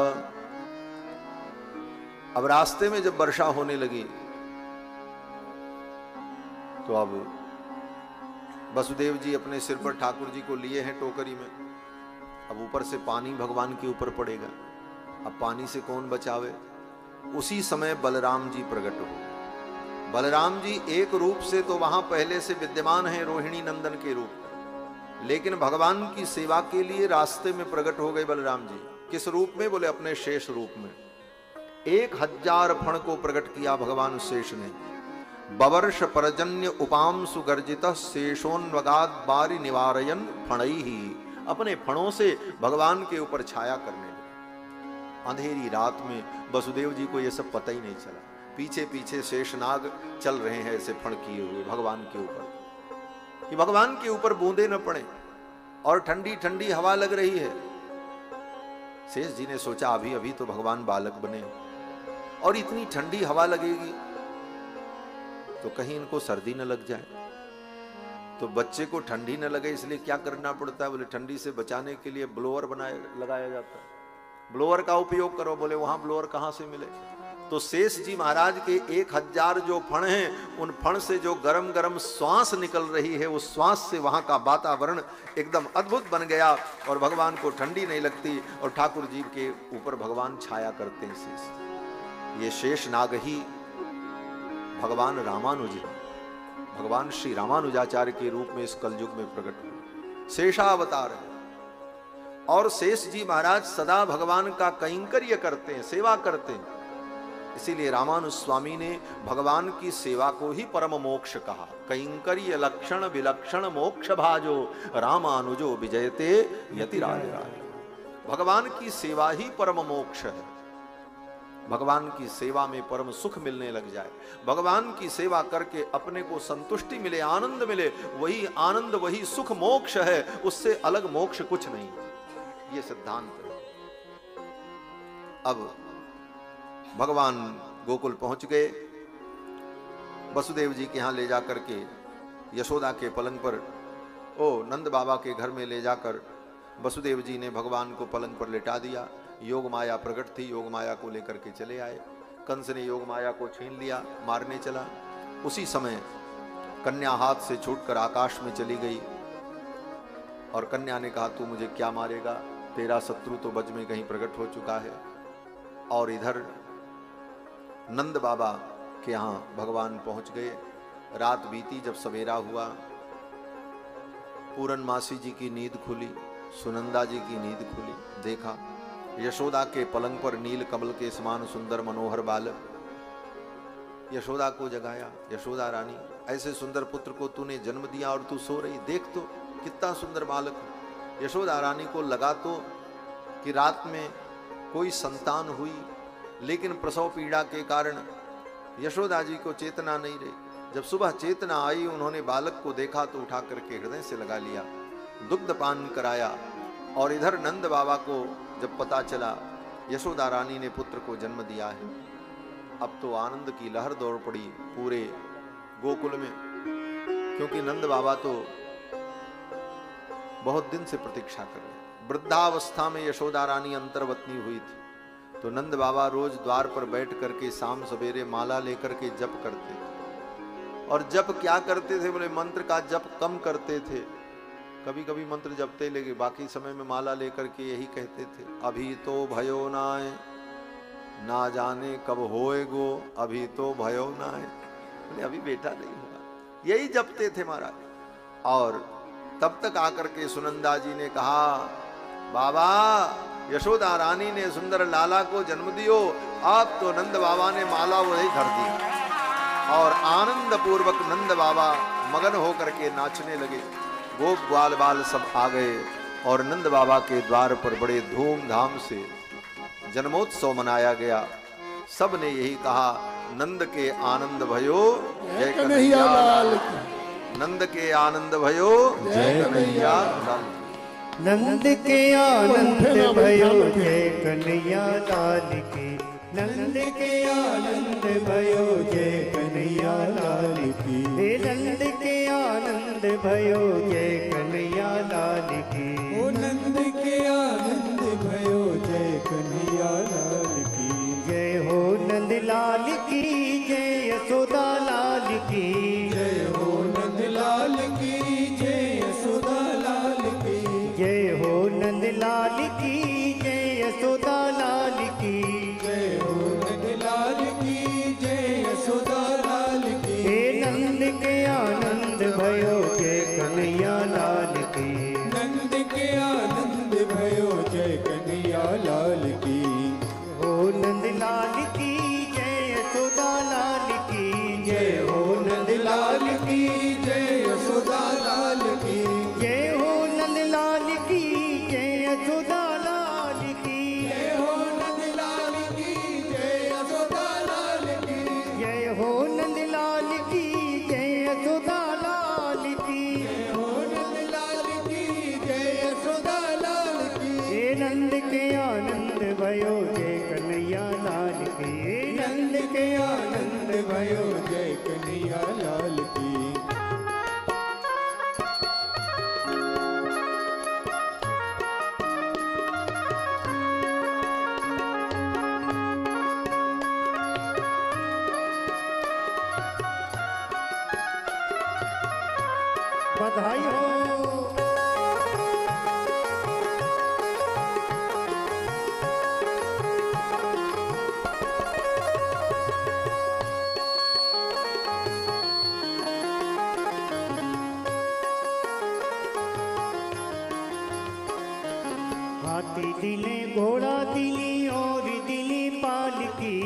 अब रास्ते में जब वर्षा होने लगी तो अब वसुदेव जी अपने सिर पर ठाकुर जी को लिए हैं टोकरी में, अब ऊपर से पानी भगवान के ऊपर पड़ेगा, अब पानी से कौन बचावे। उसी समय बलराम जी प्रकट हो। बलराम जी एक रूप से तो वहां पहले से विद्यमान है रोहिणी नंदन के रूप, लेकिन भगवान की सेवा के लिए रास्ते में प्रकट हो गए बलराम जी। किस रूप में? बोले अपने शेष रूप में। 1000 फण को प्रकट किया भगवान शेष ने। बवर्ष परजन्य उपाम सुगर्जित शेषोन्वगाद बारी निवारयन फणई ही, अपने फणों से भगवान के ऊपर छाया करने लगे। अंधेरी रात में वसुदेव जी को यह सब पता ही नहीं चला, पीछे पीछे शेषनाग चल रहे हैं ऐसे फण किए हुए भगवान के ऊपर, कि भगवान के ऊपर बूंदे न पड़े, और ठंडी ठंडी हवा लग रही है। शेष जी ने सोचा अभी अभी तो भगवान बालक बने और इतनी ठंडी हवा लगेगी तो कहीं इनको सर्दी न लग जाए। तो बच्चे को ठंडी न लगे इसलिए क्या करना पड़ता है? बोले ठंडी से बचाने के लिए ब्लोअर लगाया जाता है, ब्लोअर का उपयोग करो। बोले वहां ब्लोअर कहां से मिले? तो शेष जी महाराज के 1000 जो फण हैं, उन फण से जो गरम गरम श्वास निकल रही है, उस श्वास से वहां का वातावरण एकदम अद्भुत बन गया और भगवान को ठंडी नहीं लगती और ठाकुर जी के ऊपर भगवान छाया करते हैं। शेष, ये शेष नाग ही भगवान रामानुज है, भगवान श्री रामानुजाचार्य के रूप में इस कलयुग में प्रकट हुए, शेषावतार है। और शेष जी महाराज सदा भगवान का कैंकर्य करते हैं, सेवा करते हैं। इसीलिए रामानुज स्वामी ने भगवान की सेवा को ही परम मोक्ष कहा। कैंकर्य लक्षण विलक्षण मोक्ष भाजो रामानुजो विजयते यति राज राज। भगवान की सेवा ही परम मोक्ष है। भगवान की सेवा में परम सुख मिलने लग जाए, भगवान की सेवा करके अपने को संतुष्टि मिले, आनंद मिले, वही आनंद वही सुख मोक्ष है, उससे अलग मोक्ष कुछ नहीं। ये सिद्धांत है। अब भगवान गोकुल पहुंच गए, वसुदेव जी के यहां ले जाकर के यशोदा के पलंग पर, नंद बाबा के घर में ले जाकर वसुदेव जी ने भगवान को पलंग पर लेटा दिया। योग माया प्रकट थी, योग माया को लेकर के चले आए। कंस ने योग माया को छीन लिया, मारने चला। उसी समय कन्या हाथ से छूटकर आकाश में चली गई और कन्या ने कहा तू मुझे क्या मारेगा, तेरा शत्रु तो बज में कहीं प्रकट हो चुका है। और इधर नंद बाबा के यहाँ भगवान पहुंच गए। रात बीती, जब सवेरा हुआ, पूरनमासी जी की नींद खुली, सुनंदा जी की नींद खुली। देखा यशोदा के पलंग पर नील कमल के समान सुंदर मनोहर बालक। यशोदा को जगाया, यशोदा रानी ऐसे सुंदर पुत्र को तूने जन्म दिया और तू सो रही, देख तो कितना सुंदर बालक। यशोदा रानी को लगा तो कि रात में कोई संतान हुई, लेकिन प्रसव पीड़ा के कारण यशोदा जी को चेतना नहीं रही। जब सुबह चेतना आई, उन्होंने बालक को देखा तो उठा करके हृदय से लगा लिया, दुग्ध पान कराया। और इधर नंद बाबा को जब पता चला यशोदा रानी ने पुत्र को जन्म दिया है, अब तो आनंद की लहर दौड़ पड़ी पूरे गोकुल में, क्योंकि नंद बाबा तो बहुत दिन से प्रतीक्षा कर रहे। वृद्धावस्था में यशोदा रानी अंतर्वतनी हुई थी, तो नंद बाबा रोज द्वार पर बैठ करके शाम सवेरे माला लेकर के जप करते थे। और जप क्या करते थे? बोले मंत्र का जप कम करते थे, कभी कभी मंत्र जपते लगे, बाकी समय में माला लेकर के यही कहते थे, अभी तो भयो नाय, ना जाने कब होए गो, अभी तो भयो नाय। बोले अभी बेटा नहीं होगा, यही जपते थे महाराज। और तब तक आकर के सुनंदा जी ने कहा, बाबा यशोदा रानी ने सुंदर लाला को जन्म दियो। अब तो नंद बाबा ने माला वही धर दी और आनंद पूर्वक नंद बाबा मगन होकर के नाचने लगे। गोप ग्वाल बाल सब आ गए और नंद बाबा के द्वार पर बड़े धूमधाम से जन्मोत्सव मनाया गया। सब ने यही कहा, नंद के आनंद भयो जय कन्हैया लाल की, नंद के आनंद भयो जय कन्हैया लाल की, नंद के आनंद भयो जय कन्हैया लाल की, नंद के आनंद भयो जय कन्हैया लाल की। हे नंद के आनंद भयो जय कन्हैया लाल की। ओ नंद के आनंद भयो जय कन्हैया लाल की। जय हो नंद लाल की जय यशोदा लाल की। जय हो नंद लाल की जय यशोदा लाल की। जय हो नंद लाल की जय यशोदा लाल की। जय हो नंद लाल की जय यशोदा लाल की। हे नंद के आनंद भयो जय कन्हैया लाल की। नंद के आनंद भयो जय कन्हैया लाल की। हो नंद लाल की जय यशोदा लाल की। जय हो नंद लाल की जय यशोदा लाल की। जय हो नंद लाल की जय यशोदा लाल की। जय हो नंद लाल की जय यशोदा लाल की। जय हो नंद लाल की जय यशोदा लाल की। जय हो नंद लाल की जय यशोदा लाल की। हे नंद के आनंद भयो जय कन्हैया लाल की। नंद के आनंद भयो जय कन्हैया लाल की। बधाई हो। हाथी दिले घोड़ा दिली और दिली पालकी।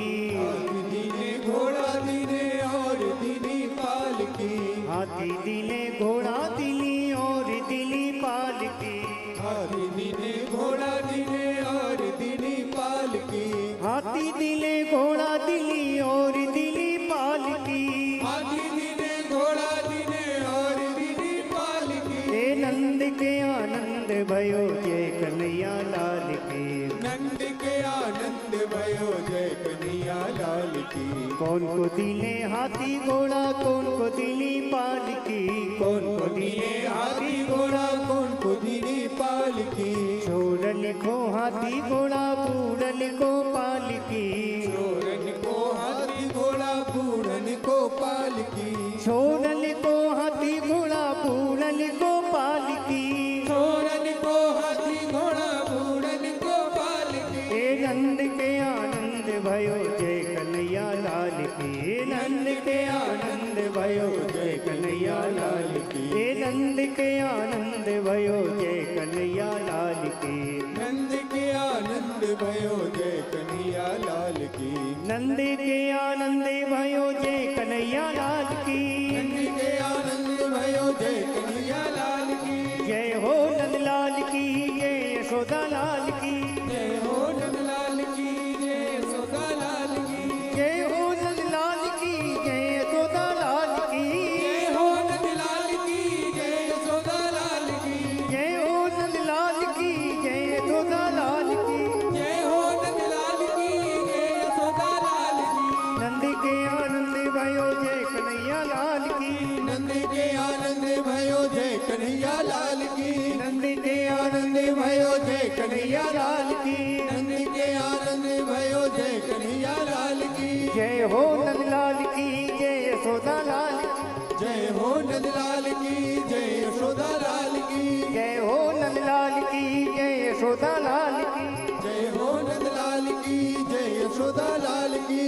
दिने घोड़ा दिने और दिनी पालकी। हाथी दिले घोड़ा दिली और दिली पालकी। हाथी दिने घोड़ा दिने और दिनी पालकी। हाथी दिले घोड़ा दिली और दिली पालकी। हाथी दिने घोड़ा दिने और दिनी पालकी। हे नंद के आनंद भयो जय कन्हैया लाल की। नंद के आनंद भयो जय कन्हैया लाल की। कौन को दिले हाथी घोड़ा कौन को दिली पालकी। कौन को दिने हाथी घोड़ा कौन को दिनी पालकी। छोड़ लिखो हाथी घोड़ा बूढ़न को पालकी। चोरन को हाथी घोड़ा बूढ़न को पालकी। छोड़ लिखो हाथी घोड़ा बूढ़न को पालकी। चोरन को हाथी घोड़ा बूढ़न को पालकी। हे नंद के आनंद भयो जय कन्हैया लाल की। हे नंद के आनंद भयो जय कन्हैया लाल की। हे नंद के आनंद भयो जय कन्हैया लाल की। नंद के आनंद भयो जय कन्हैया लाल की। नंद के आनंद भयो जय कन्हैया लाल की। नंद के आनंद भयो जय कन्हैया लाल की। जय हो नंद लाल की जय यशोदा लाल की। जय हो नंद लाल की जय यशोदा लाल की। जय हो नंद लाल की जय यशोदा लाल की। जय हो नंद लाल की जय यशोदा लाल की। जय हो नंद लाल की जय यशोदा लाल की। जय हो नंद लाल की जय यशोदा लाल की। नंद के आनंद भयो जय कन्हैया लाल की। नंद के आनंद भयो जय कन्हैया लाल की। नंद के आनंद भयो जय कन्हैया लाल की। नंद के आनंद भयो जय कन्हैया लाल की। जय हो नंद लाल की जय यशोदा लाल की। जय हो नंद लाल की जय यशोदा लाल की। जय हो नंद लाल की जय यशोदा लाल की। जय हो नंद लाल की जय यशोदा लाल की।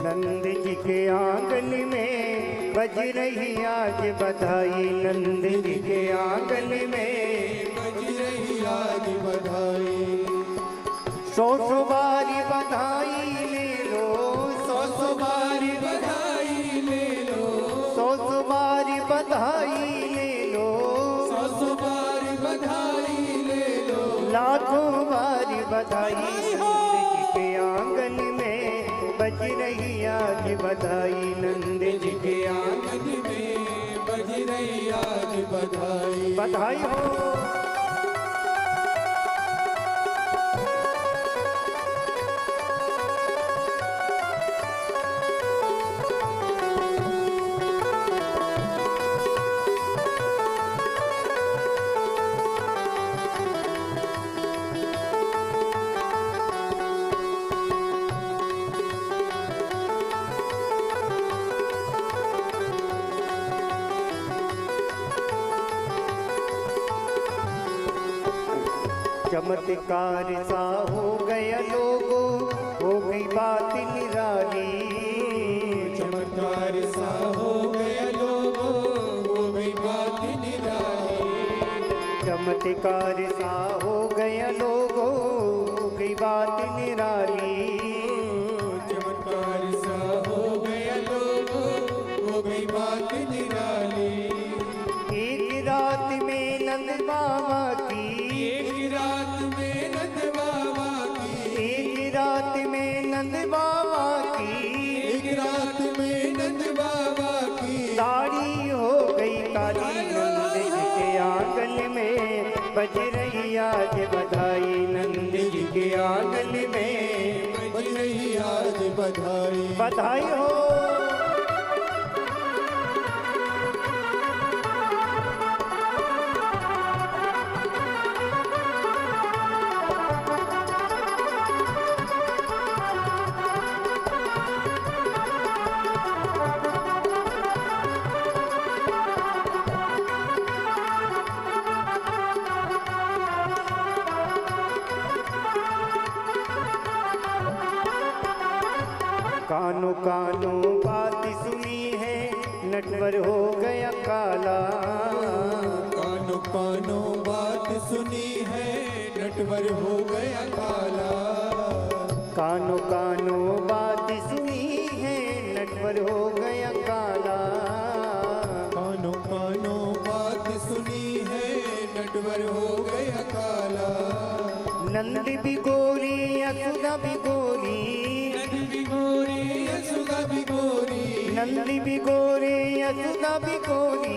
नंद जी के आंगन में बज रही आज बधाई। नंद जी के आंगन में बज रही आज बधाई। सौ बारी बधाई ले लो। सौ बारी बधाई ले लो। सौ बारी बधाई ले लो। सौ बारी बधाई ले लो। लाखों बारी बधाई। नंद जी के आंगन में बज रही आज बधाई। नंद जी के आंगन आंगन में बज रही आज बधाई। बधाई हो। चमत्कार सा हो गया लोगों, हो गई बात निराली। चमत्कार सा हो गया लोगों, हो गई बात निराली। चमत्कार सा हो गया लोगों, हो गई बात निराली। चमत्कार सा हो गया लोगों, हो गई बात निराली। एक रात में नंद बाबा की, एक रात में नंद बाबा की, एक रात में नंद बाबा की, एक रात में नंद बाबा की दाढ़ी हो गई काली। नंद जी के आंगन में बज रही आज बधाई। नंद जी के आंगन में बज रही आज बधाई। बधाई हो। कानों कानों बात सुनी है, नटवर हो गया काला। कानों कानों बात सुनी है, नटवर हो गया काला। कानों कानों बात सुनी है, नटवर हो गया काला। कानों कानों बात सुनी है, नटवर हो गया काला। नंद भी गोरी यशोदा भी गोरी, नंद भी गोरी यशोदा भी गोरी, नंद भी गोरी यशोदा भी गोरी।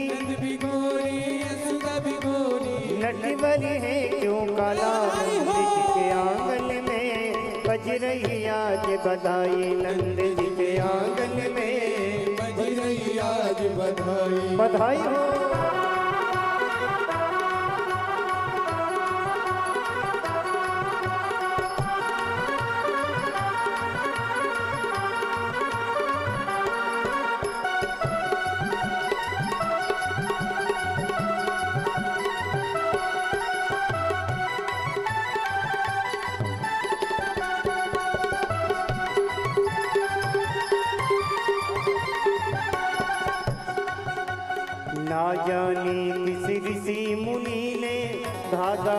नंद भी गोरी यशोदा भी गोरी। नटवर है क्यों काला। नंद जी के आंगन में बज रही आज बधाई। नंद जी के आंगन में बज रही आज बधाई। बधाई हो। ना जाने किस ऋषि मुनि ने धागा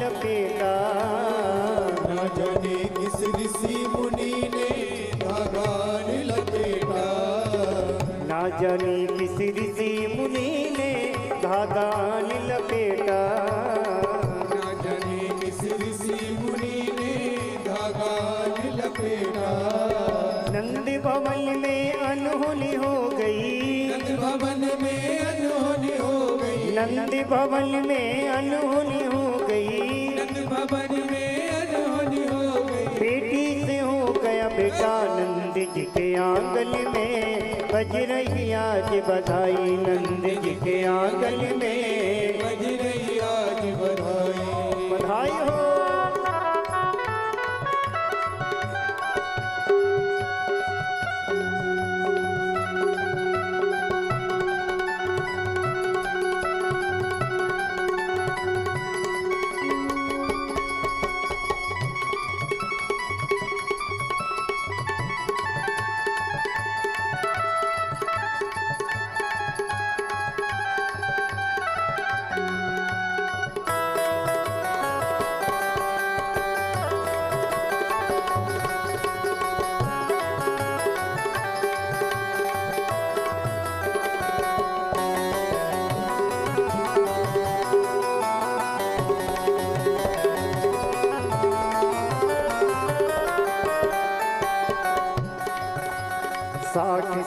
लपेटा। ना जाने किस ऋषि मुनि ने धागा लपेटा। ना जाने किस ऋषि मुनि ने धागा लपेटा। ना जाने किस ऋषि मुनि ने धागा लपेटा। नंद भवन में अनहोनी हो गई। नंद भवन में अनहोनी हो गई। नंद भवन में अनहोनी हो गई। नंद भवन में अनहोनी हो गई। बेटी से हो गया बेटा। नंद जी के आंगन में बज रही आज बधाई। नंद जी के आंगन में बज रही आज बधाई। बधाई हो।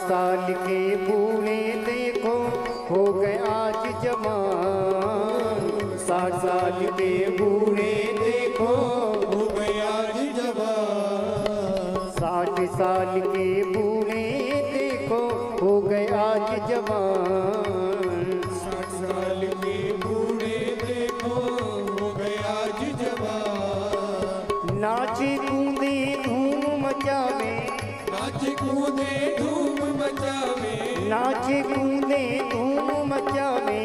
साल के बूढ़े देखो हो गए आज जवान। 60 साल के बूढ़े देखो हो गए आज जवान। 60 साल के बूढ़े देखो हो गए आज जवान। 60 साल के बूढ़े देखो हो गए आज जवान। नाचे कूदे धूम मचावे, नाचे कूदे धूम मचावे, नाचे कूदे धूम मचावे,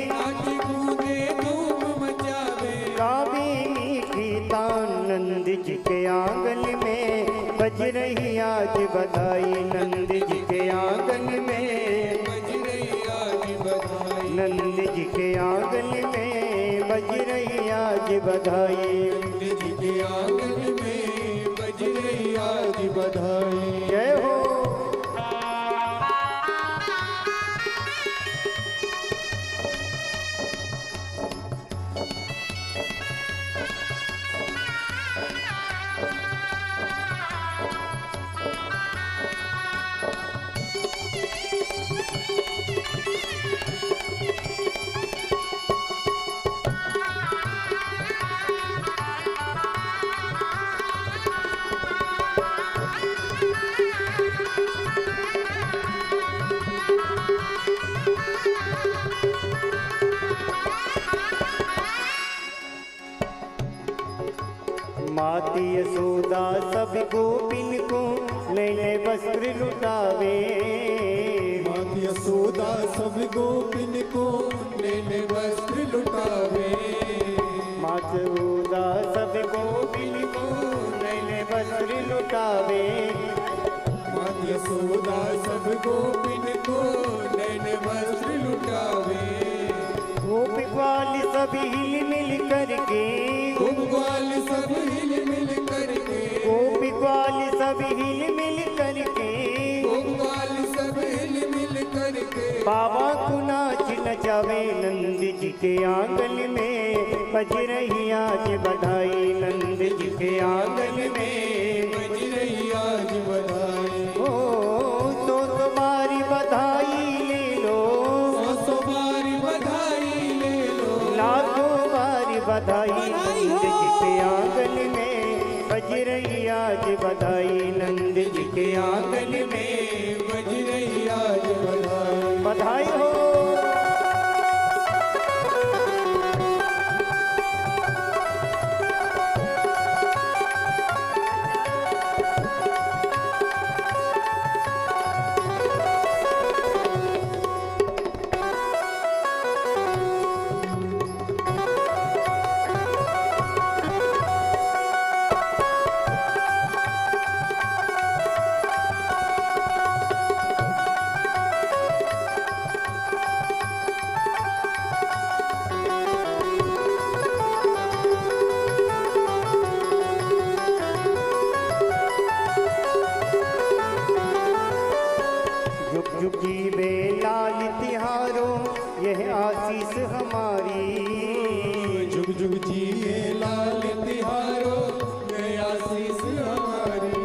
नाचे कूदे धूम मचावे, गावे बज रही आज बधाई नंद जी के आंगन में, बज रही आज बधाई, नंद जी के आंगन में बज रही आज बधाई, नंद जी के आंगन में बज रही आज बधाई। जय हो। माती यशोदा सब गोपिन को नए नए वस्त्र लुटावे, मात यशोदा सब गोपिन को नए वस्त्र लुटावे, मात यशोदा सब गोपिन को नए नए वस्त्र लुटावे, मात यशोदा सब गोपिन को नए वस्त्र लुटावे। गोप ग्वाल सभी हिल मिल करके, गोप ग्वाल सब हिल मिल करके, गोप ग्वाल सभी हिल मिल करके, गोप ग्वाल सब हिल मिल करके, बाबा को नाच नचावे नंद जी के आंगन में बज रही आज बधाई, नंद जी के आंगन में बज रही आज बधाई। ओ तो तुम्हारी बधाई ले लो, सौ बारी बधाई ले लो, लाखों बारी बधाई नंद जी के आंगन में बज रही आज बधाई, नंद जी के आंगन में बज रही आज बधाई। बधाई हो। जुग जुग जीवे लाल तिहारो यह आशीष हमारी, जुग जुग जिए लाल तिहारो ये आशीष हमारी,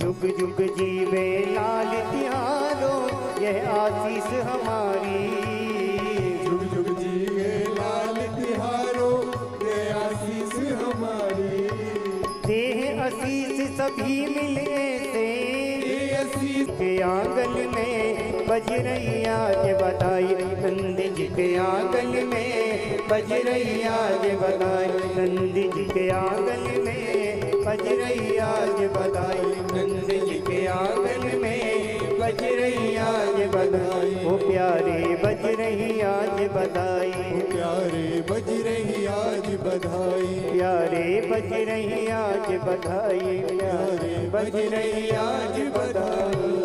जुग जुग जीवे लाल तिहारो यह आशीष हमारी, जुग जुग जिए लाल तिहारो ये आशीष हमारी। देह आशीष सभी मिलने से ये आशीष के आंगन में बज रही आज बधाई, नंद जी के आंगन में बज रही आज बधाई, नंद जी के आंगन में बज रही आज बधाई, नंद जी के आंगन में बज रही आज बधाई, ओ प्यारे बज रही आज बधाई, प्यारे बज रही आज बधाई, प्यारे बज रही आज बधाई, प्यारे बज रही आज बधाई।